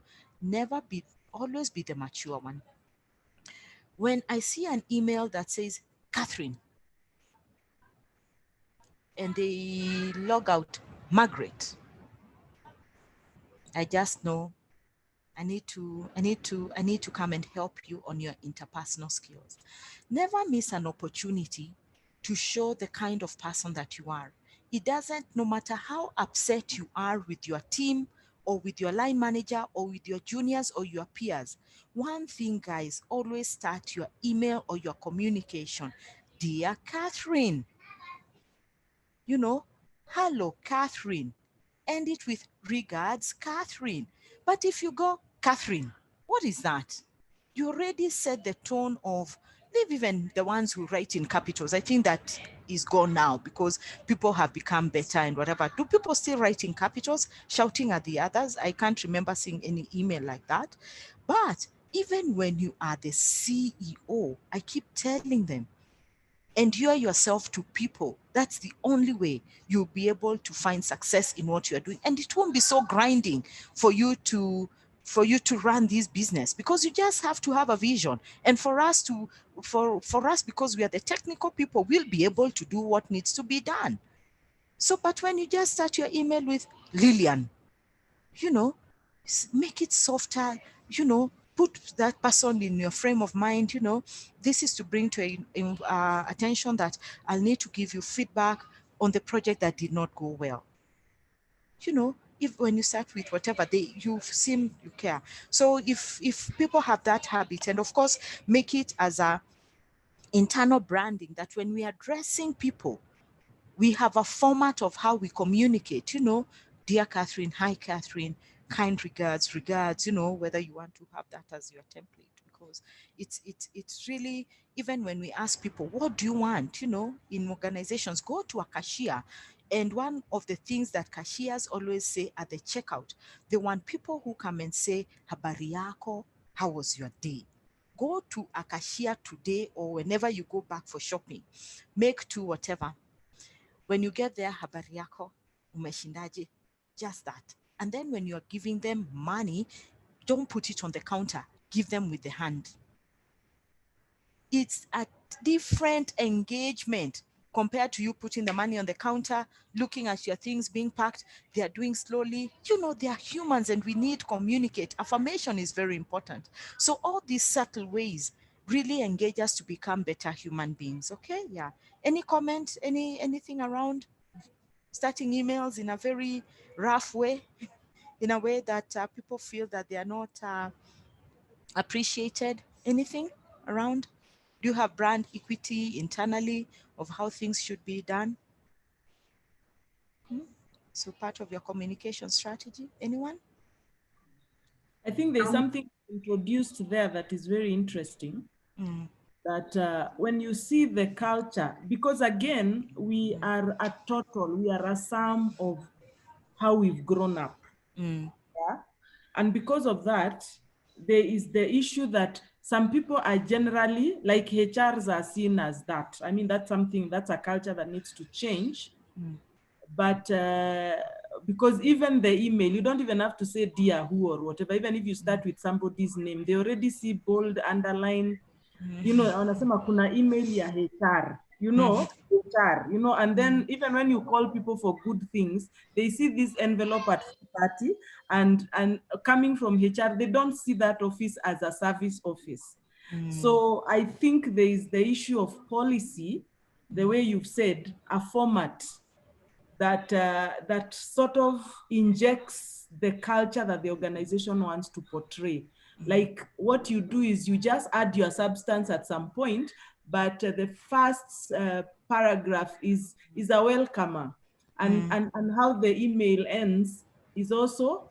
always be the mature one. When I see an email that says Catherine and they log out Margaret, I just know I need to come and help you on your interpersonal skills. Never miss an opportunity to show the kind of person that you are. It doesn't, no matter how upset you are with your team or with your line manager or with your juniors or your peers. One thing, guys, always start your email or your communication. Dear Catherine, hello, Catherine. End it with regards, Catherine. But if you go, Catherine, what is that? You already set the tone of, leave even the ones who write in capitals. I think that is gone now because people have become better and whatever. Do people still write in capitals, shouting at the others? I can't remember seeing any email like that. But even when you are the CEO, I keep telling them, endure yourself to people. That's the only way you'll be able to find success in what you're doing. And it won't be so grinding for you to run this business, because you just have to have a vision. And for us, because we are the technical people, we'll be able to do what needs to be done. So, but when you just start your email with Lillian, make it softer, put that person in your frame of mind. This is to bring to attention that I'll need to give you feedback on the project that did not go well. If when you start with whatever, you seem you care. So if people have that habit, and of course make it as a internal branding, that when we are addressing people, we have a format of how we communicate, dear Catherine, hi Catherine, kind regards, whether you want to have that as your template, because it's really, even when we ask people, what do you want, in organizations, go to a cashier. And one of the things that cashiers always say at the checkout, they want people who come and say, habari yako, how was your day? Go to a cashier today or whenever you go back for shopping, make two whatever. When you get there, habari yako, umeshindaje? Just that. And then when you're giving them money, don't put it on the counter. Give them with the hand. It's a different engagement compared to you putting the money on the counter, looking at your things being packed. They are doing slowly. They are humans and we need to communicate. Affirmation is very important. So all these subtle ways really engage us to become better human beings. Okay, yeah. Any comment, anything around starting emails in a very rough way, in a way that people feel that they are not appreciated? Anything around? Do you have brand equity internally of how things should be done? So part of your communication strategy, anyone? I think there's something introduced there that is very interesting. That when you see the culture, because again, we are a sum of how we've grown up. Yeah? And because of that, there is the issue that some people are generally, like HRs are seen as that. I mean, that's a culture that needs to change. But because even the email, you don't even have to say dear who or whatever. Even if you start with somebody's name, they already see bold, underline, wanasema kuna email ya HR, HR, and then even when you call people for good things, they see this envelope at 30, and coming from HR, they don't see that office as a service office. So I think there is the issue of policy, the way you've said, a format that sort of injects the culture that the organization wants to portray. Like what you do is you just add your substance at some point, but the first paragraph is a welcomer, and how the email ends is also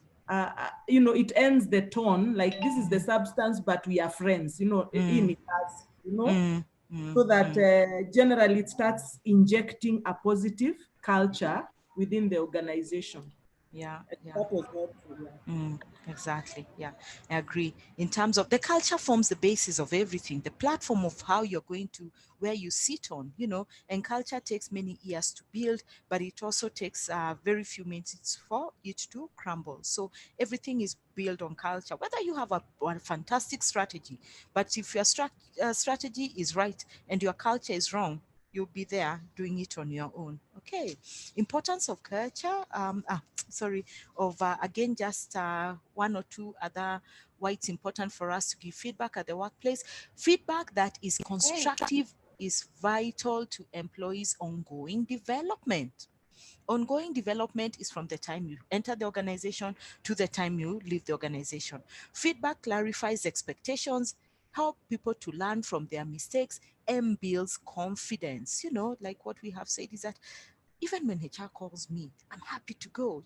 it ends the tone like this is the substance, but we are friends, in it has, so that generally it starts injecting a positive culture within the organization. Yeah, yeah. That was helpful, yeah. Exactly. Yeah, I agree. In terms of the culture forms the basis of everything, the platform of how you're going to, where you sit on, and culture takes many years to build, but it also takes very few minutes for it to crumble. So everything is built on culture, whether you have a fantastic strategy, but if your strategy is right and your culture is wrong, you'll be there doing it on your own. Okay. Importance of culture. Sorry, of again, just one or two other why it's important for us to give feedback at the workplace. Feedback that is constructive is vital to employees' ongoing development. Ongoing development is from the time you enter the organization to the time you leave the organization. Feedback clarifies expectations, help people to learn from their mistakes, and builds confidence. Like what we have said is that even when HR calls me, I'm happy to go,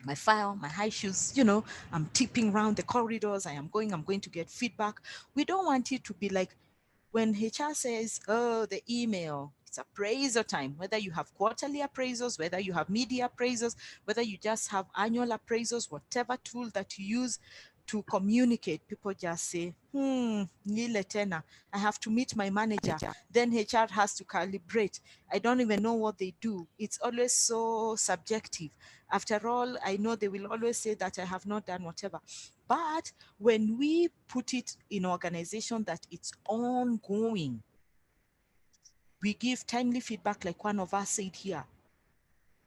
my file, my high shoes, I'm tipping around the corridors. I'm going to get feedback. We don't want it to be like when HR says, oh, the email, it's appraisal time, whether you have quarterly appraisals, whether you have media appraisals, whether you just have annual appraisals, whatever tool that you use to communicate, people just say, nile tena, I have to meet my manager. Then HR has to calibrate. I don't even know what they do. It's always so subjective. After all, I know they will always say that I have not done whatever. But when we put it in organization that it's ongoing, we give timely feedback like one of us said here.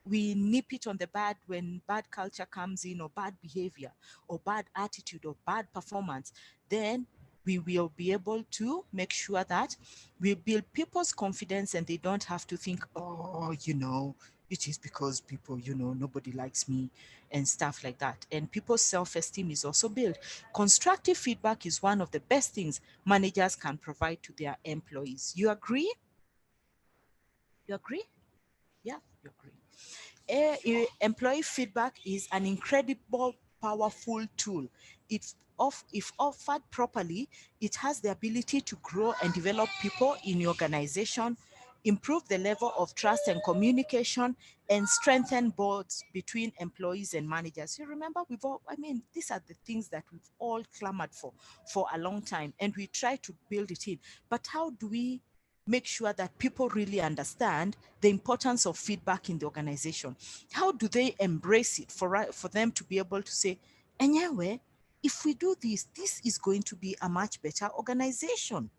We nip it on the bad when bad culture comes in, or bad behavior, or bad attitude, or bad performance. Then we will be able to make sure that we build people's confidence and they don't have to think, oh, it is because people, nobody likes me and stuff like that. And people's self-esteem is also built. Constructive feedback is one of the best things managers can provide to their employees. You agree? You agree? Yeah, you agree. Employee feedback is an incredible, powerful tool. If offered properly, it has the ability to grow and develop people in your organization, improve the level of trust and communication, and strengthen bonds between employees and managers. You remember, these are the things that we've all clamored for a long time, and we try to build it in. But how do we make sure that people really understand the importance of feedback in the organization? How do they embrace it for them to be able to say, anyway, if we do this, this is going to be a much better organization.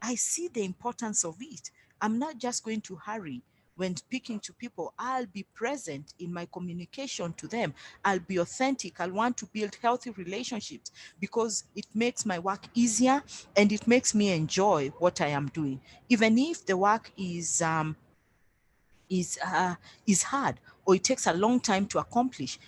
I see the importance of it. I'm not just going to hurry when speaking to people. I'll be present in my communication to them. I'll be authentic. I'll want to build healthy relationships because it makes my work easier and it makes me enjoy what I am doing. Even if the work is hard or it takes a long time to accomplish,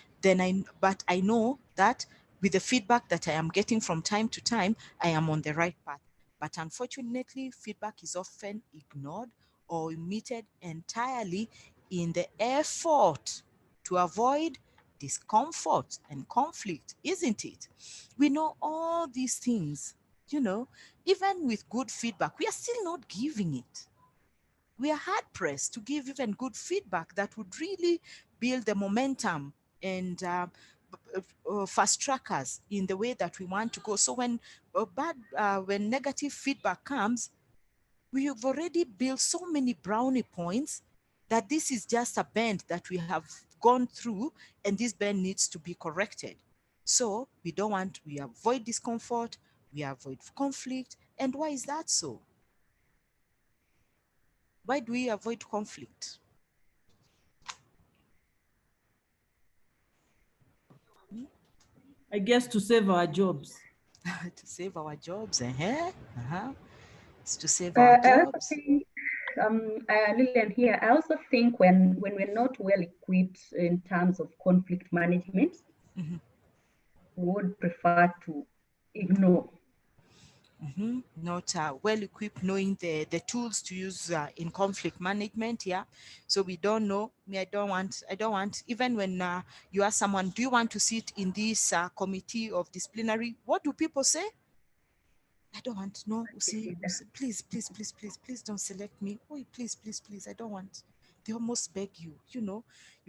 but I know that with the feedback that I am getting from time to time, I am on the right path. But unfortunately, feedback is often ignored or omitted entirely in the effort to avoid discomfort and conflict, isn't it? We know all these things, even with good feedback, we are still not giving it. We are hard pressed to give even good feedback that would really build the momentum and fast track us in the way that we want to go. So when negative feedback comes, we have already built so many brownie points that this is just a bend that we have gone through, and this bend needs to be corrected. So we avoid discomfort, we avoid conflict. And why is that so? Why do we avoid conflict? I guess to save our jobs. To save our jobs, It's to save our I also jobs. think Lillian here, I also think when we're not well equipped in terms of conflict management, Mm-hmm. we would prefer to ignore. Mm-hmm. Not well equipped, knowing the tools to use in conflict management. Yeah, so we don't know. Me, I don't want. Even when you ask someone, do you want to sit in this committee of disciplinary? What do people say? I don't want. No, please, please, please, please, please don't select me. Oh, please, please, please, I don't want. They almost beg you. You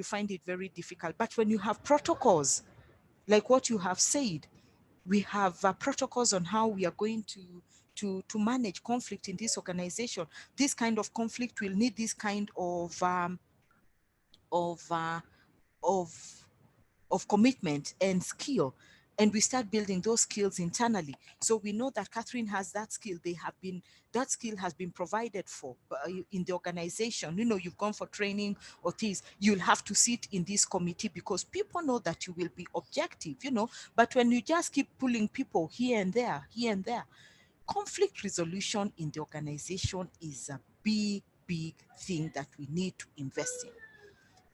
find it very difficult. But when you have protocols, like what you have said, we have protocols on how we are going to manage conflict in this organization. This kind of conflict will need this kind of of uh, of of commitment and skill, and we start building those skills internally. So we know that Catherine has that skill. That skill has been provided for in the organization. You've gone for training or things. You'll have to sit in this committee because people know that you will be objective. But when you just keep pulling people here and there, conflict resolution in the organization is a big thing that we need to invest in.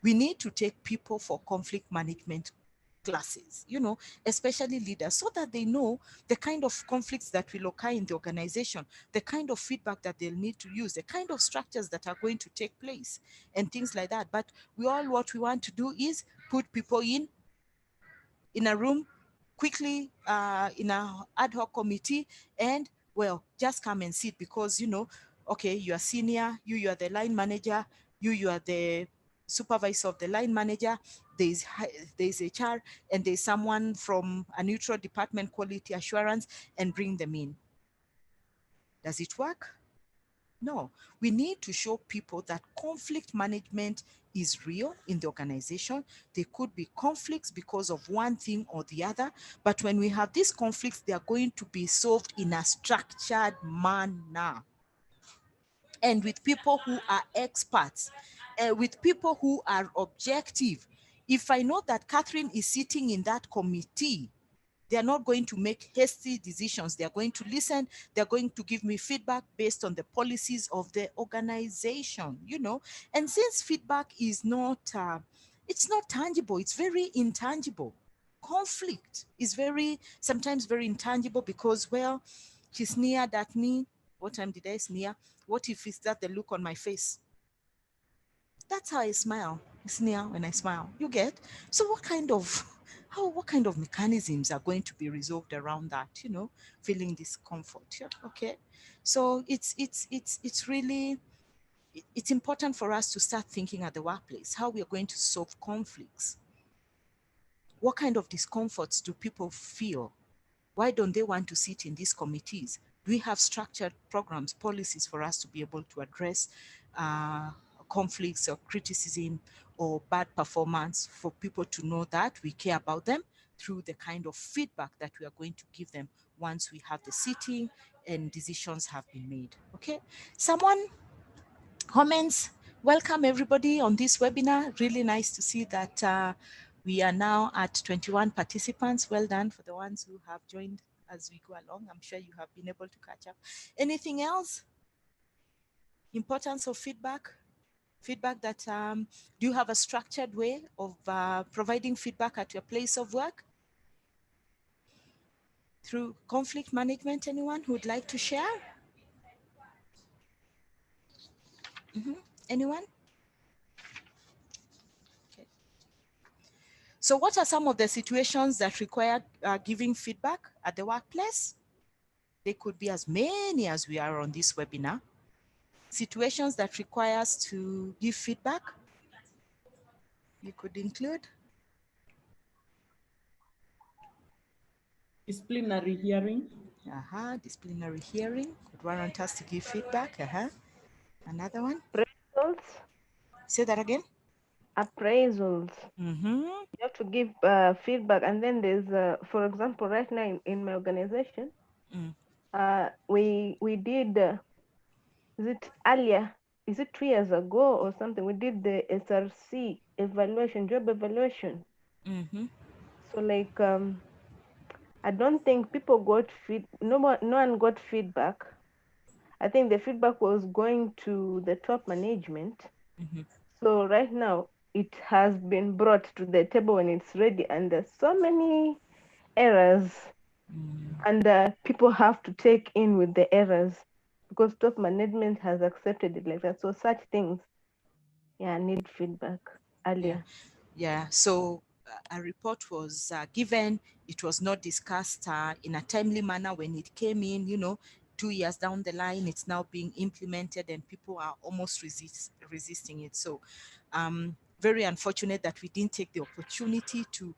We need to take people for conflict management classes, especially leaders, so that they know the kind of conflicts that will occur in the organization, the kind of feedback that they'll need to use, the kind of structures that are going to take place, and things like that. But what we want to do is put people in a room quickly, in a ad hoc committee, and just come and sit because okay, you are senior, you are the line manager, you are the supervisor of the line manager, there's HR, and there's someone from a neutral department, quality assurance, and bring them in. Does it work? No. We need to show people that conflict management is real in the organization. There could be conflicts because of one thing or the other, but when we have these conflicts, they are going to be solved in a structured manner, and with people who are experts, with people who are objective. If I know that Catherine is sitting in that committee, they are not going to make hasty decisions. They are going to listen. They're going to give me feedback based on the policies of the organization, And since feedback is not, it's not tangible, it's very intangible. Conflict is sometimes very intangible because, she sneered at me. What time did I sneer? What if it's that the look on my face? That's how I smile. I sneer when I smile. You get? So what kind of mechanisms are going to be resolved around that, feeling discomfort? Yeah, okay. So it's really it's important for us to start thinking at the workplace how we are going to solve conflicts. What kind of discomforts do people feel? Why don't they want to sit in these committees? Do we have structured programs, policies for us to be able to address conflicts or criticism or bad performance, for people to know that we care about them through the kind of feedback that we are going to give them once we have the sitting and decisions have been made? Okay, someone comments? Welcome everybody on this webinar. Really nice to see that we are now at 21 participants. Well done for the ones who have joined as we go along. I'm sure you have been able to catch up. Anything else? Importance of feedback? Feedback that, do you have a structured way of providing feedback at your place of work? Through conflict management, anyone who would like to share? Anyone? Okay. So what are some of the situations that require giving feedback at the workplace? They could be as many as we are on this webinar. Situations that require us to give feedback, you could include Disciplinary hearing. Disciplinary hearing could warrant us to give feedback. Another one. Appraisals. Say that again. Appraisals. Mm-hmm. You have to give feedback, and then there's, for example, right now in my organization, we did. Is it earlier? Is it 2 years ago or something? We did the SRC evaluation, job evaluation. Mm-hmm. So like, I don't think people got no one got feedback. I think the feedback was going to the top management. Mhm. So right now it has been brought to the table when it's ready, and there's so many errors, and people have to take in with the errors because top management has accepted it like that. So such things, yeah, need feedback earlier. Yeah, so a report was given. It was not discussed in a timely manner when it came in, 2 years down the line, it's now being implemented and people are almost resisting it. So very unfortunate that we didn't take the opportunity to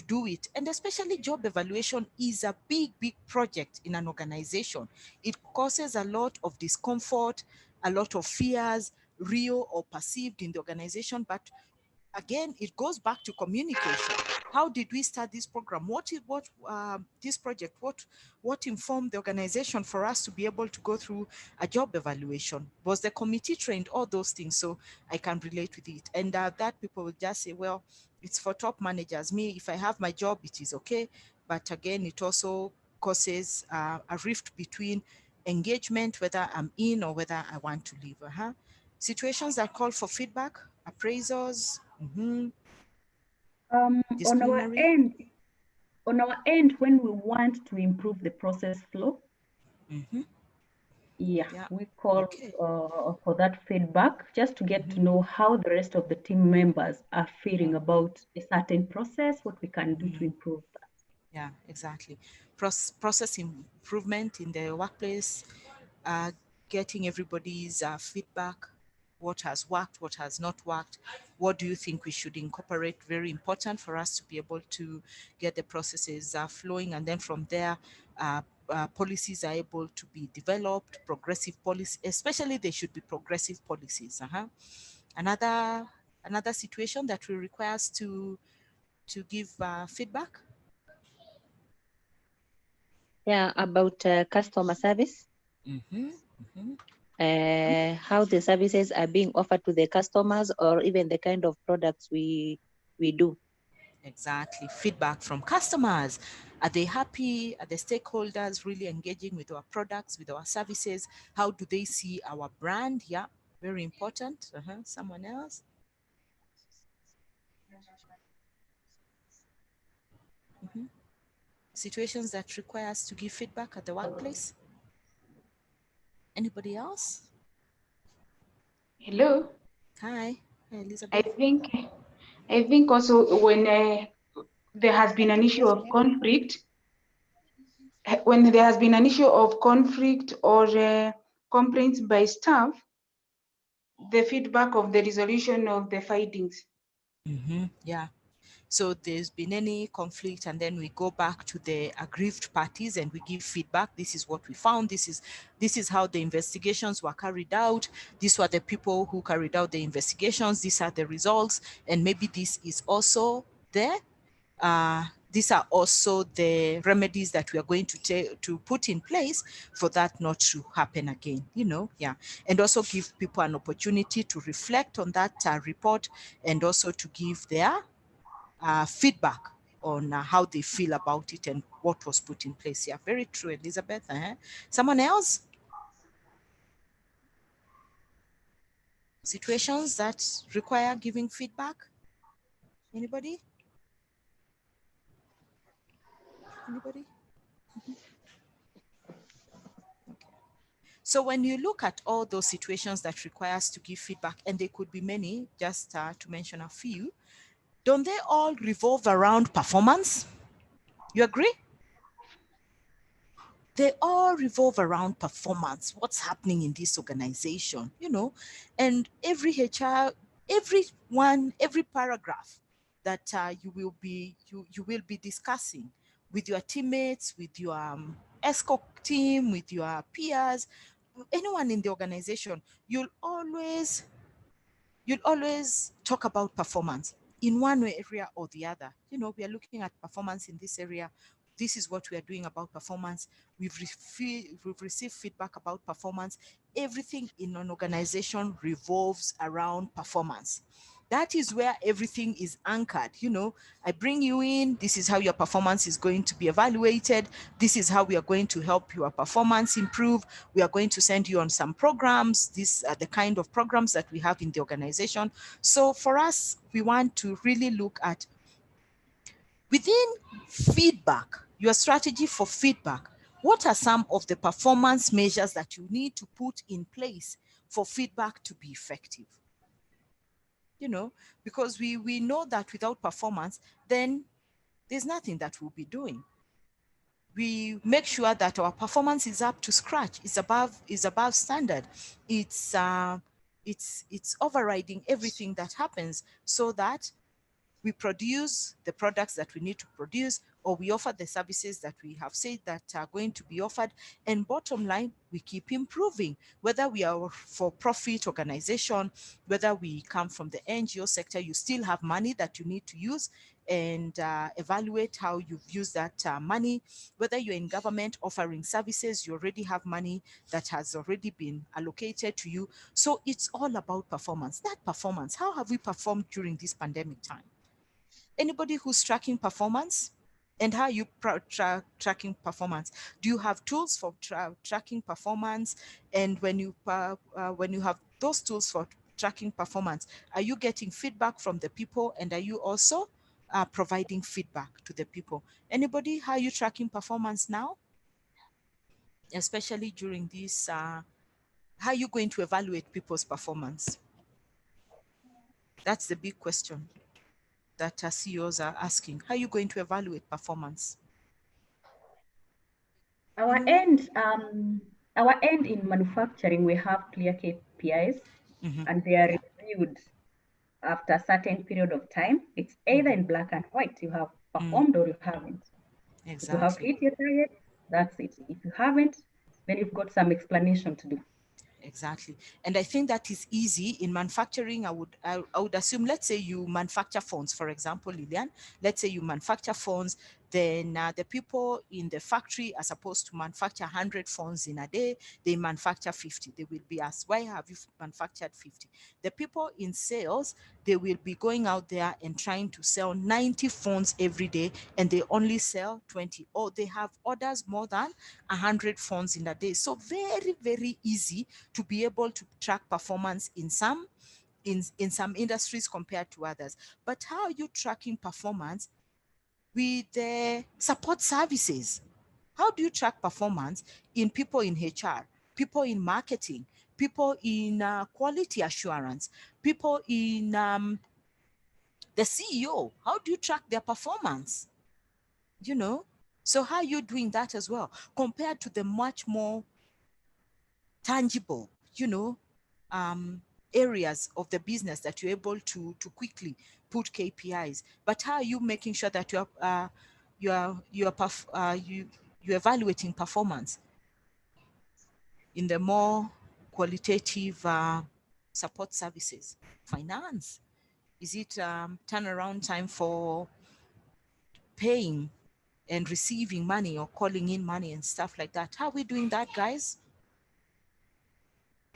do it. And especially job evaluation is a big project in an organization. It causes a lot of discomfort, a lot of fears, real or perceived in the organization. But again, it goes back to communication. How did we start this program? This project? What informed the organization for us to be able to go through a job evaluation? Was the committee trained? All those things. So I can relate with it. And that people will just say, well, it's for top managers. Me, if I have my job, it is okay. But again, it also causes a rift between engagement, whether I'm in or whether I want to leave. Situations that call for feedback, appraisals, On our disciplinary. end, when we want to improve the process flow, Yeah. we call Okay. for that feedback just to get to know how the rest of the team members are feeling about a certain process, what we can do to improve that. Yeah, exactly. Process improvement in the workplace, getting everybody's feedback, what has worked, what has not worked, what do you think we should incorporate? Very important for us to be able to get the processes flowing. And then from there, policies are able to be developed, progressive policy, especially they should be progressive policies. Another situation that will require us to give feedback. Yeah, about customer service, how the services are being offered to the customers, or even the kind of products we do. Exactly. Feedback from customers. Are they happy? Are the stakeholders really engaging with our products, with our services? How do they see our brand? Yeah, very important. Someone else? Situations that require us to give feedback at the workplace? Anybody else? Hello. Hi, I Elizabeth. think I think also when there has been an issue of conflict, when there has been an issue of conflict or complaints by staff, the feedback of the resolution of the findings. Yeah. So there's been any conflict, and then we go back to the aggrieved parties and we give feedback. This is what we found. This is how the investigations were carried out. These were the people who carried out the investigations. These are the results, and maybe this is also there. These are also the remedies that we are going to put in place for that not to happen again. Yeah, and also give people an opportunity to reflect on that report, and also to give their feedback on how they feel about it and what was put in place. Yeah, very true, Elizabeth. Someone else? Situations that require giving feedback? Anybody? Anybody? Okay. So when you look at all those situations that require us to give feedback, and there could be many, just to mention a few, don't they all revolve around performance? You agree? They all revolve around performance. What's happening in this organization, and every HR, every paragraph that you will be discussing with your teammates, with your ESCO team, with your peers, anyone in the organization, you'll always talk about performance in one area or the other. We are looking at performance in this area. This is what we are doing about performance. We've received feedback about performance. Everything in an organization revolves around performance. That is where everything is anchored. You know, I bring you in, this is how your performance is going to be evaluated. This is how we are going to help your performance improve. We are going to send you on some programs. These are the kind of programs that we have in the organization. So for us, we want to really look at within feedback, your strategy for feedback. What are some of the performance measures that you need to put in place for feedback to be effective? You know, because we know that without performance, then there's nothing that we'll be doing. We make sure that our performance is up to scratch, is above standard. It's overriding everything that happens, so that we produce the products that we need to produce, or we offer the services that we have said that are going to be offered. And bottom line, we keep improving, whether we are a for-profit organization, whether we come from the NGO sector, you still have money that you need to use and evaluate how you've used that money. Whether you're in government offering services, you already have money that has already been allocated to you. So it's all about performance. That performance, how have we performed during this pandemic time? Anybody who's tracking performance? And how are you tracking performance? Do you have tools for tracking performance? And when you have those tools for tracking performance, are you getting feedback from the people? And are you also providing feedback to the people? Anybody, how are you tracking performance now? Especially during this, how are you going to evaluate people's performance? That's the big question that CEOs are asking. How are you going to evaluate performance? Our end, in manufacturing, we have clear KPIs, and they are reviewed after a certain period of time. It's either in black and white, you have performed or you haven't. If you have Exactly. hit your target, that's it. If you haven't, then you've got some explanation to do. Exactly. And I think that is easy in manufacturing. I would assume, let's say you manufacture phones, for example, Lillian. Let's say you manufacture phones, then the people in the factory are supposed to manufacture 100 phones in a day. They manufacture 50. They will be asked, why have you manufactured 50? The people in sales, they will be going out there and trying to sell 90 phones every day, and they only sell 20, or they have orders more than 100 phones in a day. So very, very easy to be able to track performance in some industries compared to others. But how are you tracking performance with the support services? How do you track performance in people in HR, people in marketing, people in quality assurance, people in the CEO? How do you track their performance? You know, so how are you doing that as well compared to the much more tangible, areas of the business that you're able to quickly put KPIs? But how are you making sure that you're evaluating performance in the more qualitative support services? Finance, is it turnaround time for paying and receiving money or calling in money and stuff like that? How are we doing that, guys?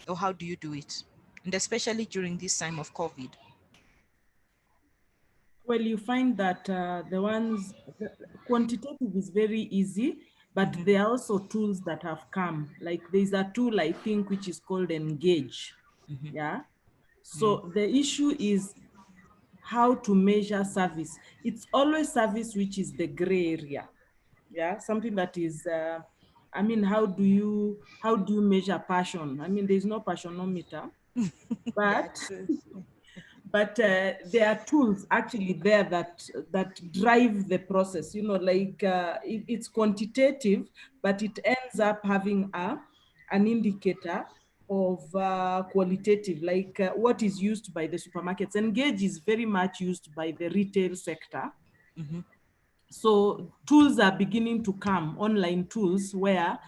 Or how do you do it? And especially during this time of COVID. Well, you find that the quantitative is very easy, but there are also tools that have come. Like there's a tool, I think, which is called Engage. Yeah. So the issue is how to measure service. It's always service, which is the gray area. Yeah. Something that is, how do you measure passion? I mean, there's no passionometer, Yeah, but true. but there are tools actually there that drive the process. Like it's quantitative, but it ends up having an indicator of qualitative, like what is used by the supermarkets. Engage is very much used by the retail sector. So tools are beginning to come, online tools, where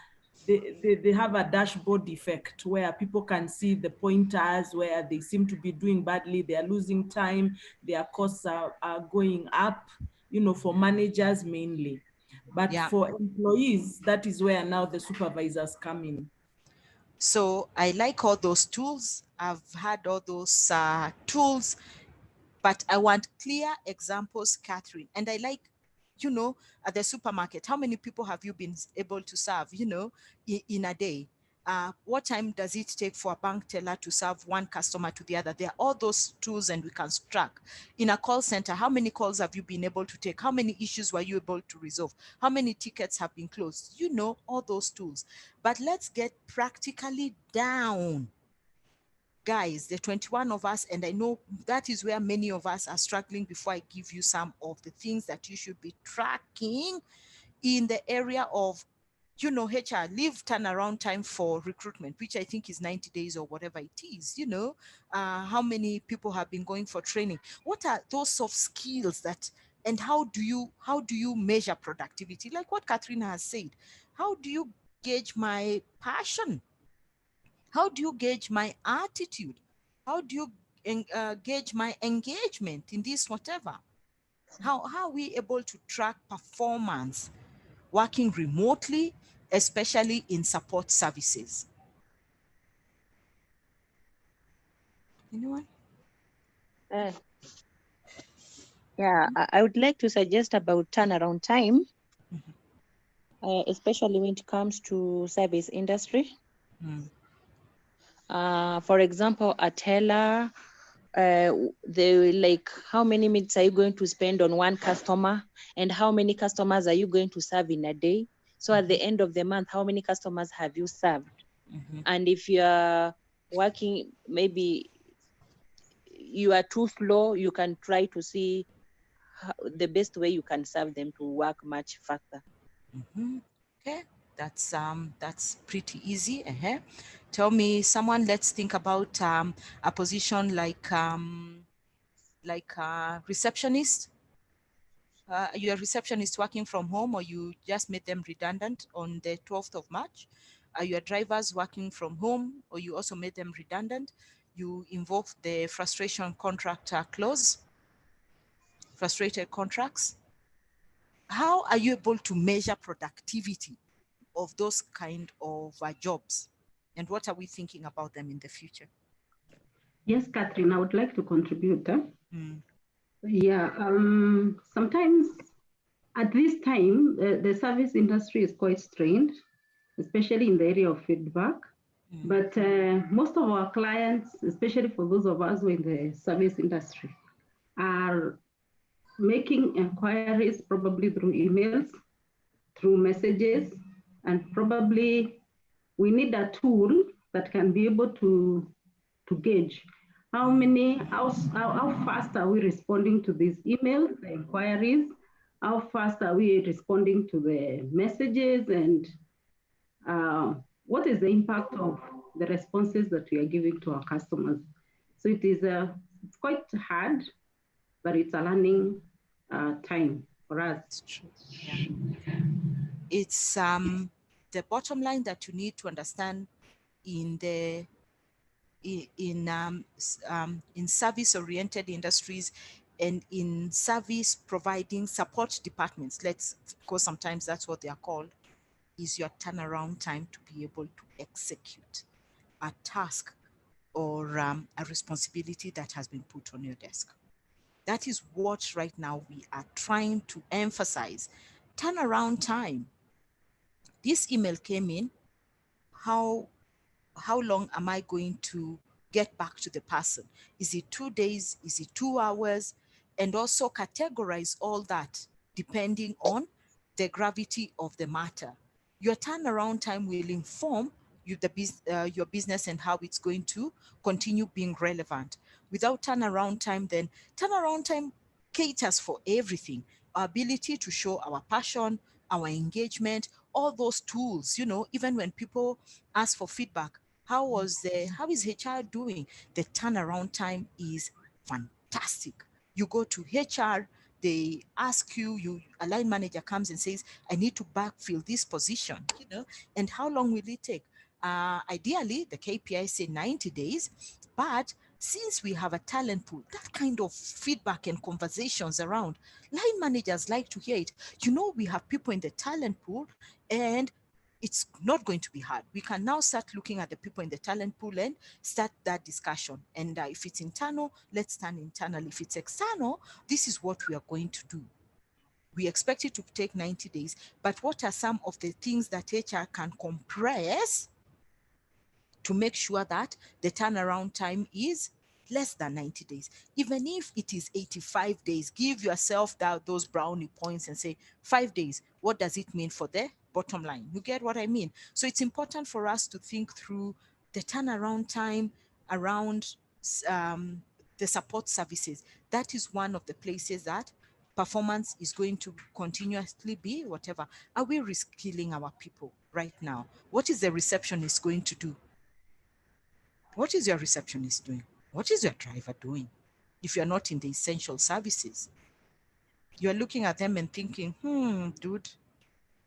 they have a dashboard effect where people can see the pointers where they seem to be doing badly, they are losing time, their costs are going up, for managers mainly. But Yeah. for employees, that is where now the supervisors come in. So I like all those tools. I've had all those tools But I want clear examples, Catherine. And I like, you know, at the supermarket, how many people have you been able to serve, you know, in a day? What time does it take for a bank teller to serve one customer to the other? There are all those tools and we can track. In a call center, how many calls have you been able to take? How many issues were you able to resolve? How many tickets have been closed? You know, all those tools. But let's get practically down. Guys, the 21 of us, and I know that is where many of us are struggling before I give you some of the things that you should be tracking in the area of, you know, HR, leave turnaround time for recruitment, which I think is 90 days or whatever it is, you know, how many people have been going for training? What are those soft skills that, and how do you measure productivity? Like what Catherine has said, how do you gauge my passion? How do you gauge my attitude? How do you gauge my engagement in this whatever? How are we able to track performance working remotely, especially in support services? Anyone? Yeah, I would like to suggest about turnaround time, especially when it comes to service industry. For example, a teller, they like, how many minutes are you going to spend on one customer, and how many customers are you going to serve in a day? So at the end of the month, how many customers have you served? And if you are working, maybe you are too slow, you can try to see the best way you can serve them to work much faster. Okay, that's pretty easy. Tell me, someone, let's think about a position like receptionist. You're a receptionist working from home, or you just made them redundant on the 12th of March. Are your drivers working from home, or you also made them redundant? You invoke the frustration contract clause, frustrated contracts. How are you able to measure productivity of those kind of jobs? And what are we thinking about them in the future? Yes, Catherine, I would like to contribute. Yeah, sometimes at this time, the service industry is quite strained, especially in the area of feedback. But most of our clients, especially for those of us who are in the service industry, are making inquiries probably through emails, through messages, and probably we need a tool that can be able to gauge how fast are we responding to these emails, the inquiries, how fast are we responding to the messages, and what is the impact of the responses that we are giving to our customers. So it's quite hard, but it's a learning time for us. It's true. Yeah. It's the bottom line that you need to understand in the in service-oriented industries and in service providing support departments, because sometimes that's what they are called, is your turnaround time to be able to execute a task or a responsibility that has been put on your desk. That is what right now we are trying to emphasize. Turnaround time. This email came in. How long am I going to get back to the person? Is it 2 days? Is it 2 hours? And also categorize all that depending on the gravity of the matter. Your turnaround time will inform you your business and how it's going to continue being relevant. Without turnaround time, then turnaround time caters for everything. Our ability to show our passion, our engagement, all those tools, you know, even when people ask for feedback, how is HR doing? The turnaround time is fantastic. You go to HR, they ask you, a line manager comes and says, I need to backfill this position, you know, and how long will it take? Ideally, the KPI say 90 days, but since we have a talent pool, that kind of feedback and conversations around, line managers like to hear it. You know, we have people in the talent pool, and it's not going to be hard. We can now start looking at the people in the talent pool and start that discussion. And if it's internal, let's stand internal. If it's external, this is what we are going to do. We expect it to take 90 days, but what are some of the things that HR can compress to make sure that the turnaround time is less than 90 days? Even if it is 85 days, give yourself those brownie points and say 5 days. What does it mean for the bottom line? You get what I mean? So it's important for us to think through the turnaround time around the support services. That is one of the places that performance is going to continuously be whatever. Are we reskilling our people right now? What is the receptionist going to do? What is your receptionist doing? What is your driver doing? If you're not in the essential services, you're looking at them and thinking, dude,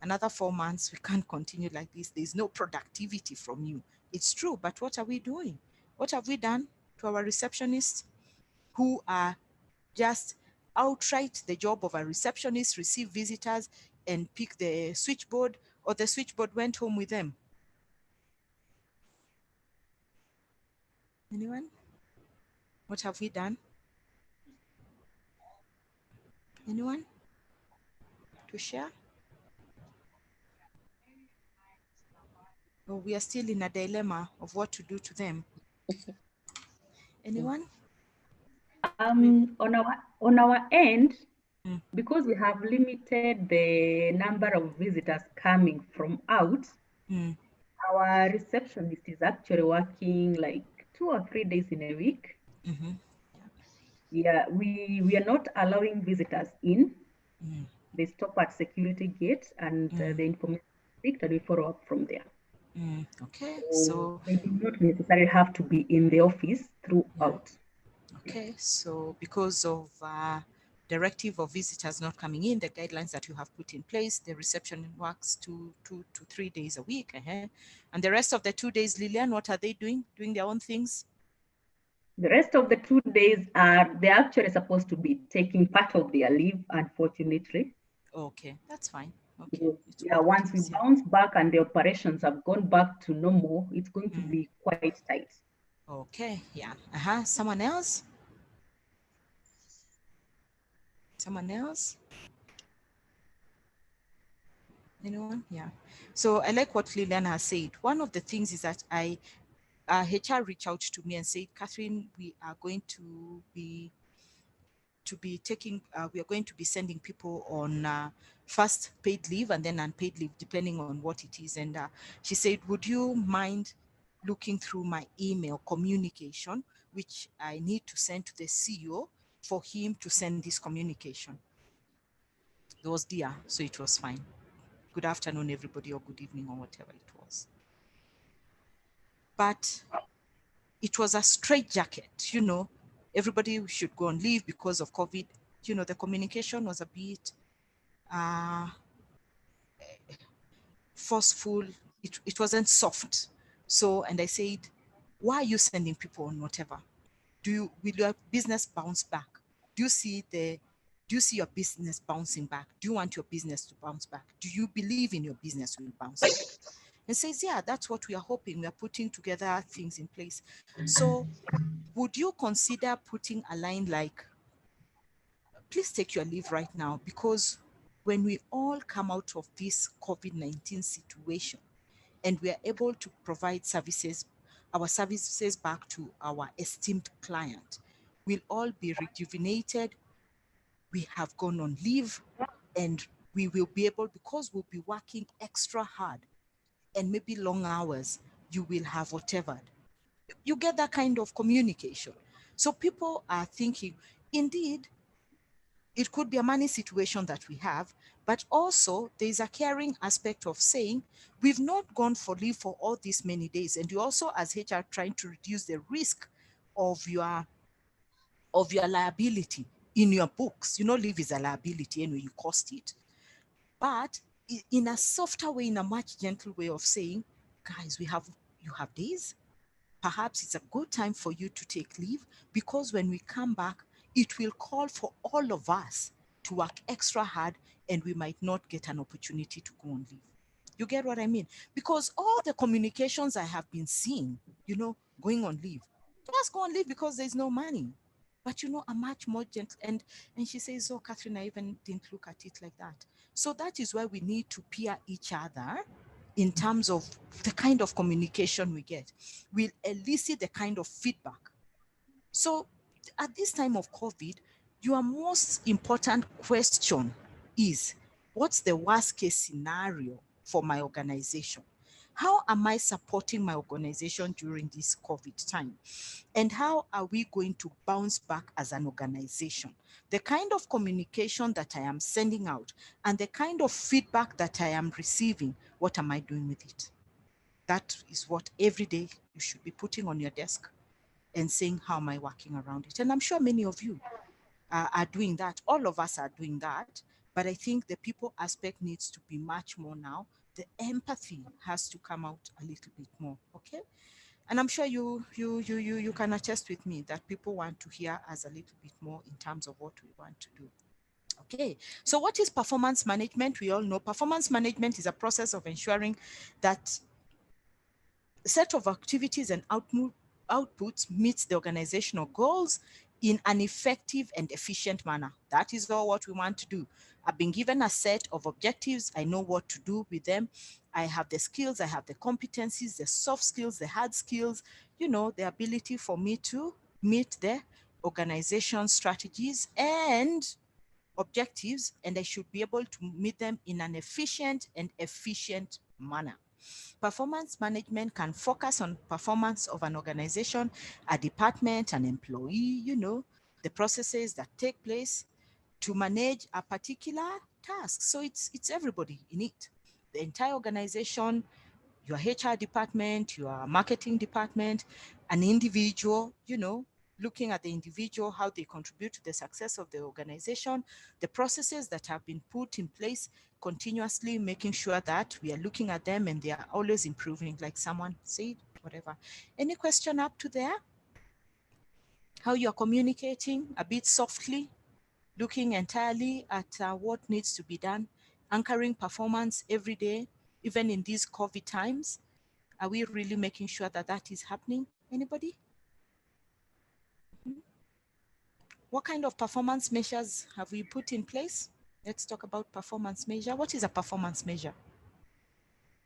another 4 months, we can't continue like this. There's no productivity from you. It's true, but what are we doing? What have we done to our receptionists who are just outright the job of a receptionist, receive visitors and pick the switchboard, or the switchboard went home with them? Anyone? What have we done? Anyone to share? Or we are still in a dilemma of what to do to them? Anyone? On our end, because we have limited the number of visitors coming from out, our receptionist is actually working like 2 or 3 days in a week. Yeah, we are not allowing visitors in. They stop at security gates, and the information is picked, and we follow up from there. Okay, so they do not necessarily have to be in the office throughout. Okay, so because of directive of visitors not coming in, the guidelines that you have put in place, the reception works 2 to 3 days a week. And the rest of the 2 days, Lillian, what are they doing? Doing their own things? The rest of the 2 days they're actually supposed to be taking part of their leave, unfortunately. Okay, that's fine. Okay. Yeah, once we bounce back and the operations have gone back to normal, it's going to be quite tight. Okay, yeah. Someone else? Someone else? Anyone? Yeah. So I like what Lillian has said. One of the things is that HR reached out to me and said, Catherine, we are going to be taking, we are going to be sending people on first paid leave and then unpaid leave, depending on what it is. And she said, would you mind looking through my email communication, which I need to send to the CEO for him to send this communication? It was dear, so it was fine. Good afternoon, everybody, or good evening, or whatever it was. But it was a straitjacket, everybody should go on leave because of COVID. The communication was a bit forceful. It wasn't soft. So, and I said, why are you sending people on whatever? Will your business bounce back? Do you see your business bouncing back? Do you want your business to bounce back? Do you believe in your business will bounce back? And says, yeah, that's what we are hoping. We are putting together things in place. So would you consider putting a line like, please take your leave right now, because when we all come out of this COVID-19 situation and we are able to provide our services back to our esteemed client, we'll all be rejuvenated. We have gone on leave and we will be able, because we'll be working extra hard and maybe long hours, you will have whatever. You get that kind of communication. So people are thinking, indeed, it could be a money situation that we have, but also there's a caring aspect of saying, we've not gone for leave for all these many days. And you also, as HR, trying to reduce the risk of your liability in your books. Leave is a liability anyway, you cost it. But in a softer way, in a much gentle way of saying, guys, you have days. Perhaps it's a good time for you to take leave, because when we come back, it will call for all of us to work extra hard and we might not get an opportunity to go on leave. You get what I mean? Because all the communications I have been seeing, going on leave, just go on leave because there's no money. But a much more gentle, and she says, oh, Catherine, I even didn't look at it like that. So that is why we need to peer each other in terms of the kind of communication we get. We'll elicit the kind of feedback. So at this time of COVID, your most important question is, what's the worst case scenario for my organization? How am I supporting my organization during this COVID time? And how are we going to bounce back as an organization? The kind of communication that I am sending out and the kind of feedback that I am receiving, what am I doing with it? That is what every day you should be putting on your desk and saying, how am I working around it? And I'm sure many of you are doing that. All of us are doing that. But I think the people aspect needs to be much more now. The empathy has to come out a little bit more, okay? And I'm sure you can attest with me that people want to hear us a little bit more in terms of what we want to do. Okay, so what is performance management? We all know performance management is a process of ensuring that a set of activities and outputs meets the organizational goals in an effective and efficient manner. That is all what we want to do. I've been given a set of objectives. I know what to do with them. I have the skills, I have the competencies, the soft skills, the hard skills, the ability for me to meet the organization strategies and objectives, and I should be able to meet them in an efficient manner. Performance management can focus on performance of an organization, a department, an employee, the processes that take place to manage a particular task. So it's everybody in it. The entire organization, your HR department, your marketing department, an individual, looking at the individual, how they contribute to the success of the organization, the processes that have been put in place continuously, making sure that we are looking at them and they are always improving, like someone said, whatever. Any question up to there? How you're communicating a bit softly, looking entirely at what needs to be done, anchoring performance every day, even in these COVID times. Are we really making sure that that is happening? Anybody? What kind of performance measures have we put in place? Let's talk about performance measure. What is a performance measure?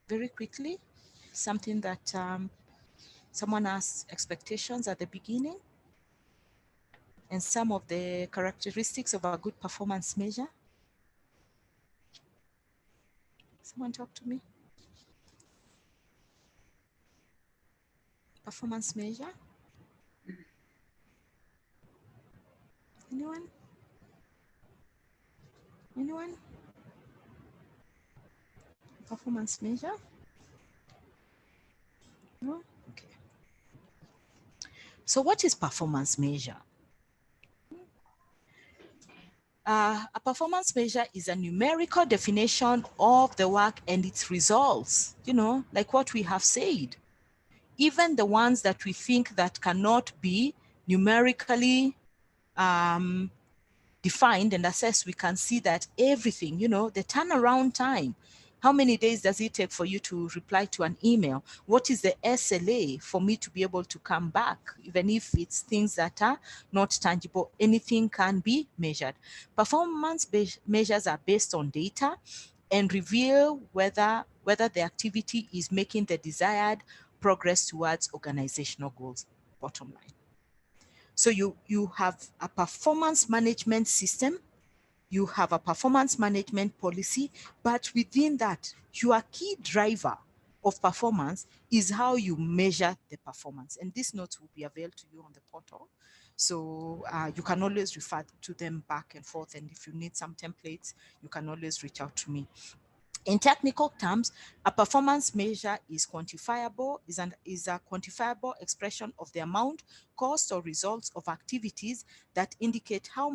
Very quickly, something that someone asked expectations at the beginning and some of the characteristics of a good performance measure. Someone talk to me. Performance measure. Anyone? Anyone? Performance measure? No? Okay. So what is performance measure? A performance measure is a numerical definition of the work and its results, like what we have said. Even the ones that we think that cannot be numerically defined and assessed, we can see that everything, the turnaround time, how many days does it take for you to reply to an email? What is the SLA for me to be able to come back? Even if it's things that are not tangible, anything can be measured. Performance measures are based on data and reveal whether the activity is making the desired progress towards organizational goals, bottom line. So you have a performance management system, you have a performance management policy, but within that, your key driver of performance is how you measure the performance. And these notes will be available to you on the portal. So you can always refer to them back and forth. And if you need some templates, you can always reach out to me. In technical terms, a performance measure is quantifiable, is a quantifiable expression of the amount, cost, or results of activities that indicate how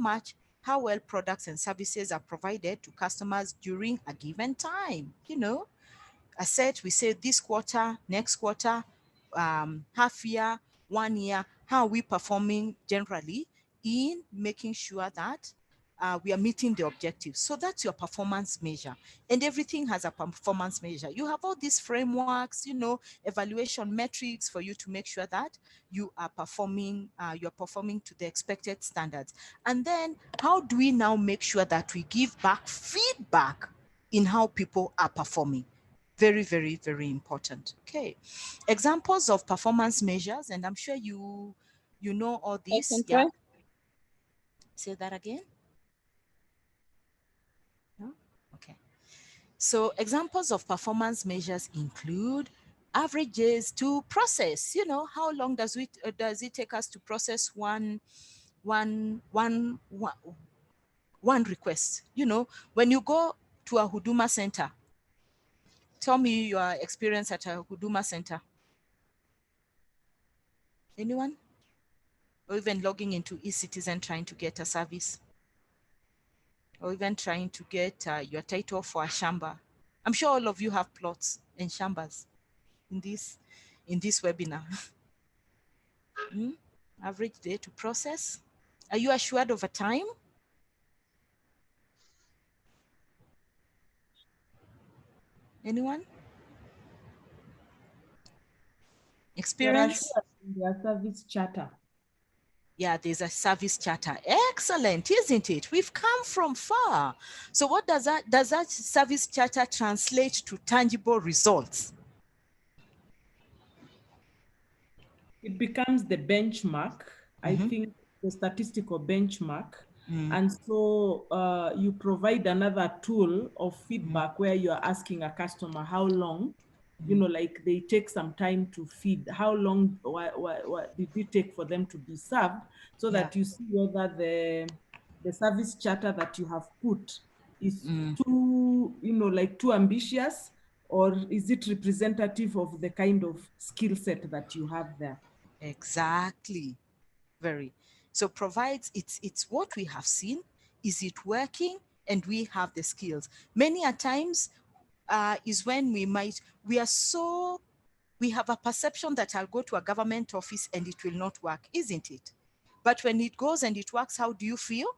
well products and services are provided to customers during a given time. I said, we say this quarter, next quarter, half year, 1 year, how are we performing generally in making sure that we are meeting the objectives. So that's your performance measure. And everything has a performance measure. You have all these frameworks, you know, evaluation metrics for you to make sure that you are you're performing to the expected standards. And then how do we now make sure that we give back feedback in how people are performing? Very, very, very important. Okay. Examples of performance measures, and I'm sure you know all I this. can Yeah. try. Say that again. No? Okay. So examples of performance measures include averages to process. You know, how long does it take us to process one request? You know, when you go to a Huduma center, tell me your experience at a Huduma center. Anyone? Or even logging into eCitizen trying to get a service, or even trying to get your title for a shamba. I'm sure all of you have plots and shambas in this webinar. Average day to process. Are you assured of a time? Anyone? Experience? Their service charter. Yeah, there's a service charter. Excellent, isn't it? We've come from far. So what does that service charter translate to tangible results? It becomes the benchmark, I think, the statistical benchmark. And so you provide another tool of feedback where you're asking a customer how long, you know, like they take some time to feed, how long what did it take for them to be served, so that you see whether the service charter that you have put is too, you know, like too ambitious, or is it representative of the kind of skill set that you have there? Exactly. Very. So provides it's what we have seen. Is it working? And we have the skills. Many a times is when we have a perception that I'll go to a government office and it will not work, isn't it? But when it goes and it works, how do you feel?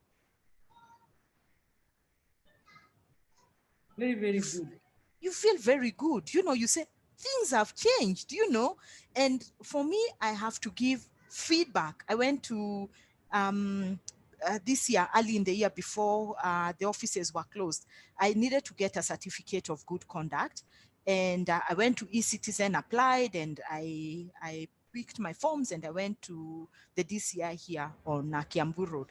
Very, very good. You feel very good. You know, you say, things have changed, you know. And for me, I have to give feedback. I went to this year, early in the year before the offices were closed, I needed to get a certificate of good conduct. And I went to eCitizen, applied, and I picked my forms and I went to the DCI here on Kiambu Road.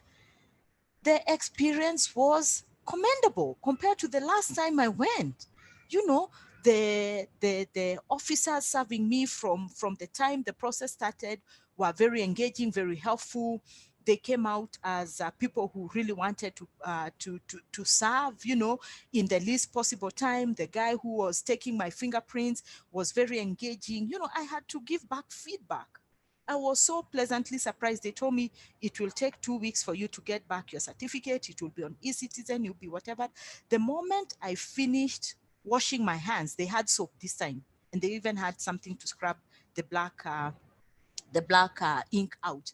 The experience was commendable compared to the last time I went. You know, the officers serving me from the time the process started were very engaging, very helpful. They came out as people who really wanted to serve, you know, in the least possible time. The guy who was taking my fingerprints was very engaging. You know, I had to give back feedback. I was so pleasantly surprised. They told me it will take 2 weeks for you to get back your certificate. It will be on eCitizen, you'll be whatever. The moment I finished washing my hands, they had soap this time, and they even had something to scrub the black ink out.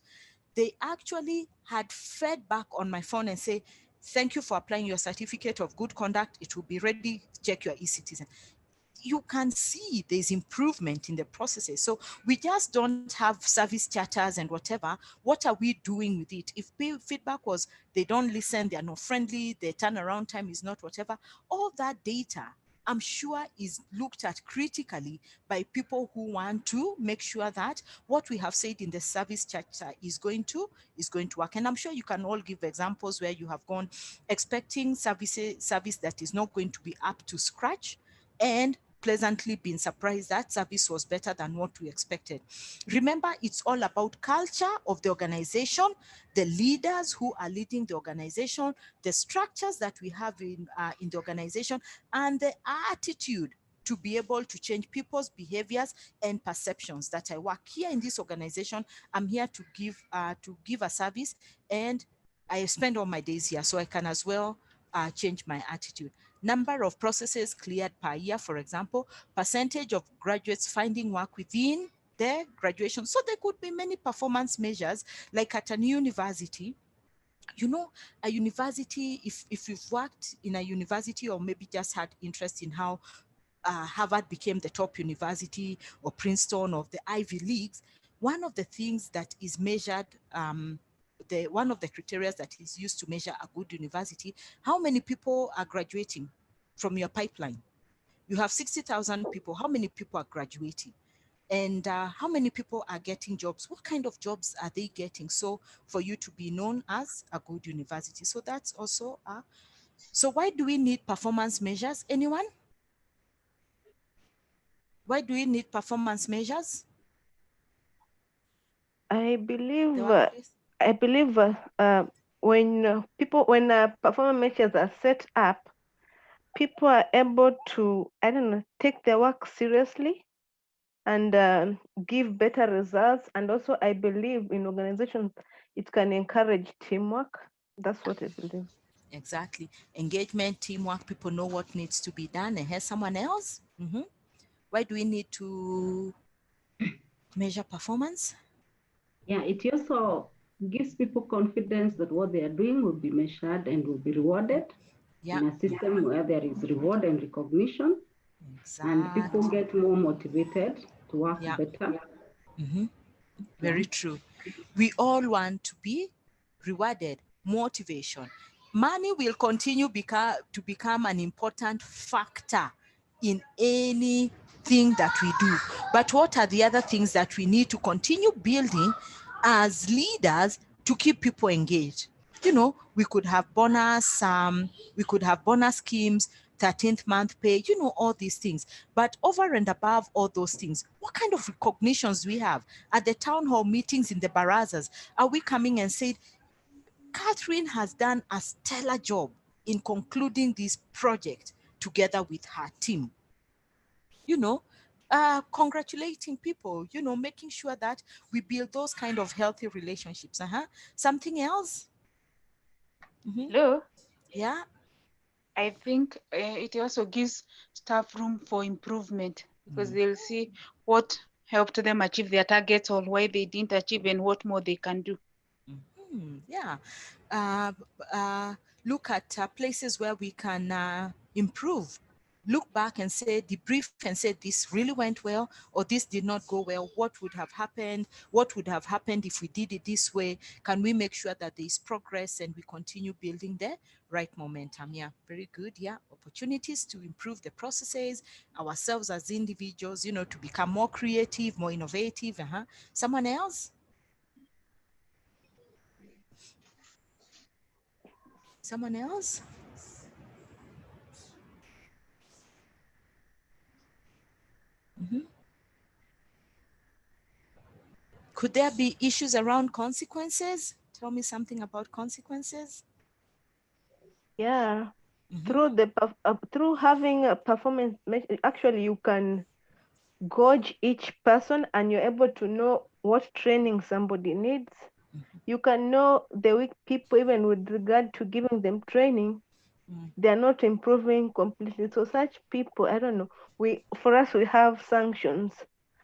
They actually had fed back on my phone and say, thank you for applying your certificate of good conduct. It will be ready. Check your eCitizen. You can see there's improvement in the processes. So we just don't have service charters and whatever. What are we doing with it? If feedback was they don't listen, they are not friendly, their turnaround time is not whatever, all that data, I'm sure, is looked at critically by people who want to make sure that what we have said in the service charter is going to work. And I'm sure you can all give examples where you have gone expecting service that is not going to be up to scratch, and pleasantly been surprised that service was better than what we expected. Remember, it's all about culture of the organization, the leaders who are leading the organization, the structures that we have in the organization, and the attitude to be able to change people's behaviors and perceptions. That I work here in this organization, I'm here to give a service, and I spend all my days here, so I can as well change my attitude. Number of processes cleared per year, for example, percentage of graduates finding work within their graduation. So there could be many performance measures, like at a university. You know, a university, if you've worked in a university or maybe just had interest in how Harvard became the top university, or Princeton, or the Ivy Leagues, one of the things that is measured, one of the criteria that is used to measure a good university, how many people are graduating from your pipeline? You have 60,000 people. How many people are graduating? And how many people are getting jobs? What kind of jobs are they getting? So for you to be known as a good university. So that's also, so why do we need performance measures? Anyone? Why do we need performance measures? I believe The workplace? when performance measures are set up, people are able to, I don't know, take their work seriously and give better results. And also, I believe in organizations, it can encourage teamwork. That's what I believe. Exactly. Engagement, teamwork, people know what needs to be done. And here's someone else. Why do we need to measure performance? Yeah, it also gives people confidence that what they are doing will be measured and will be rewarded in a system where there is reward and recognition. Exactly. And people get more motivated to work better. Very true. We all want to be rewarded, motivation. Money will continue to become an important factor in anything that we do. But what are the other things that we need to continue building as leaders to keep people engaged? You know, we could have bonus schemes, 13th month pay, you know, all these things. But over and above all those things, what kind of recognitions do we have? At the town hall meetings in the barazas, are we coming and saying, Catherine has done a stellar job in concluding this project together with her team? You know, congratulating people, you know, making sure that we build those kind of healthy relationships. Something else? Hello? Yeah. I think it also gives staff room for improvement because they'll see what helped them achieve their targets or why they didn't achieve and what more they can do. Yeah. Look at places where we can improve. Look back and say, debrief and say, this really went well, or this did not go well. What would have happened? What would have happened if we did it this way? Can we make sure that there is progress and we continue building the right momentum? Yeah, very good. Yeah, opportunities to improve the processes, ourselves as individuals, you know, to become more creative, more innovative. Someone else? Someone else? Could there be issues around consequences? Tell me something about consequences. Yeah, through having a performance, actually you can gauge each person and you're able to know what training somebody needs. You can know the weak people even with regard to giving them training. They're not improving completely. So such people, I don't know, for us we have sanctions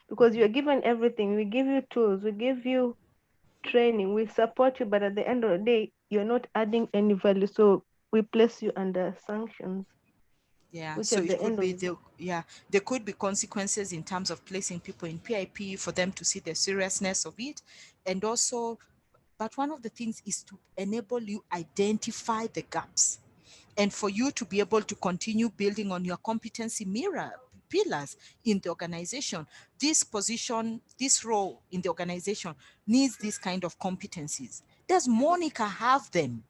because you're given everything. We give you tools, we give you training, we support you, but at the end of the day, you're not adding any value. So we place you under sanctions. Yeah, Which so at it the could end be of the there could be consequences in terms of placing people in PIP for them to see the seriousness of it. And also, but one of the things is to enable you identify the gaps and for you to be able to continue building on your competency pillars in the organization. This position, this role in the organization needs this kind of competencies. Does Monica have them?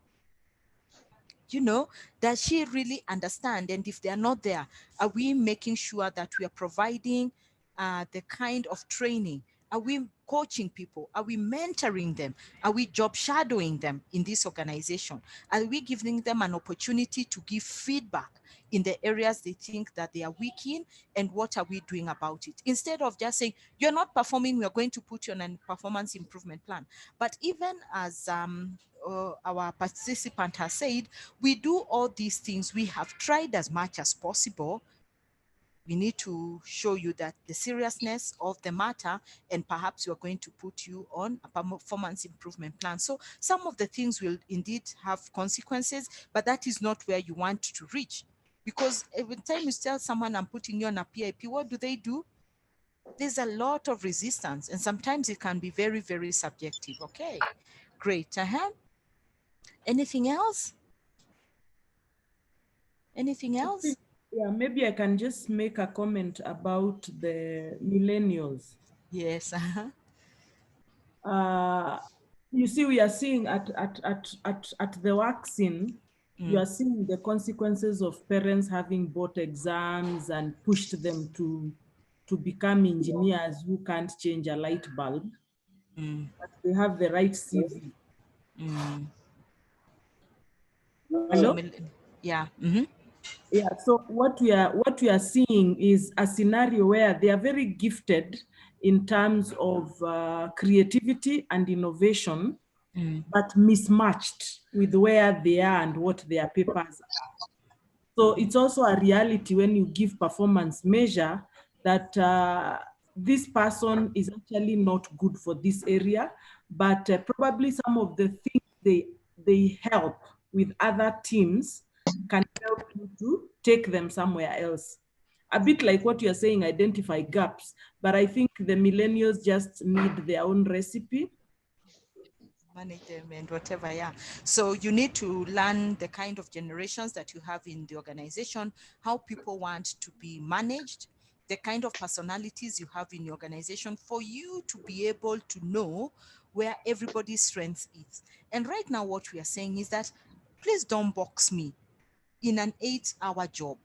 You know, does she really understand? And if they're not there, are we making sure that we are providing the kind of training? Are we coaching people? Are we mentoring them? Are we job shadowing them in this organization? Are we giving them an opportunity to give feedback in the areas they think that they are weak in, and what are we doing about it? Instead of just saying, you're not performing, we're going to put you on a performance improvement plan. But even as our participant has said, we do all these things. We have tried as much as possible, We need to show you that the seriousness of the matter, and perhaps we're going to put you on a performance improvement plan. So some of the things will indeed have consequences, but that is not where you want to reach. Because every time you tell someone I'm putting you on a PIP, what do? There's a lot of resistance, and sometimes it can be very, very subjective. Okay, great. Anything else? Anything else? Yeah, maybe I can just make a comment about the millennials. Yes. You see, we are seeing at the work scene, you are seeing the consequences of parents having bought exams and pushed them to become engineers who can't change a light bulb. But they have the right CV. Hello? Yeah. Yeah, so what we are seeing is a scenario where they are very gifted in terms of creativity and innovation, but mismatched with where they are and what their papers are. So it's also a reality when you give performance measure that this person is actually not good for this area, but probably some of the things they help with other teams can help you to take them somewhere else. A bit like what you're saying, identify gaps, but I think the millennials just need their own recipe. Manage them and whatever, yeah. So you need to learn the kind of generations that you have in the organization, how people want to be managed, the kind of personalities you have in your organization for you to be able to know where everybody's strength is. And right now what we are saying is that please don't box me in an 8-hour job.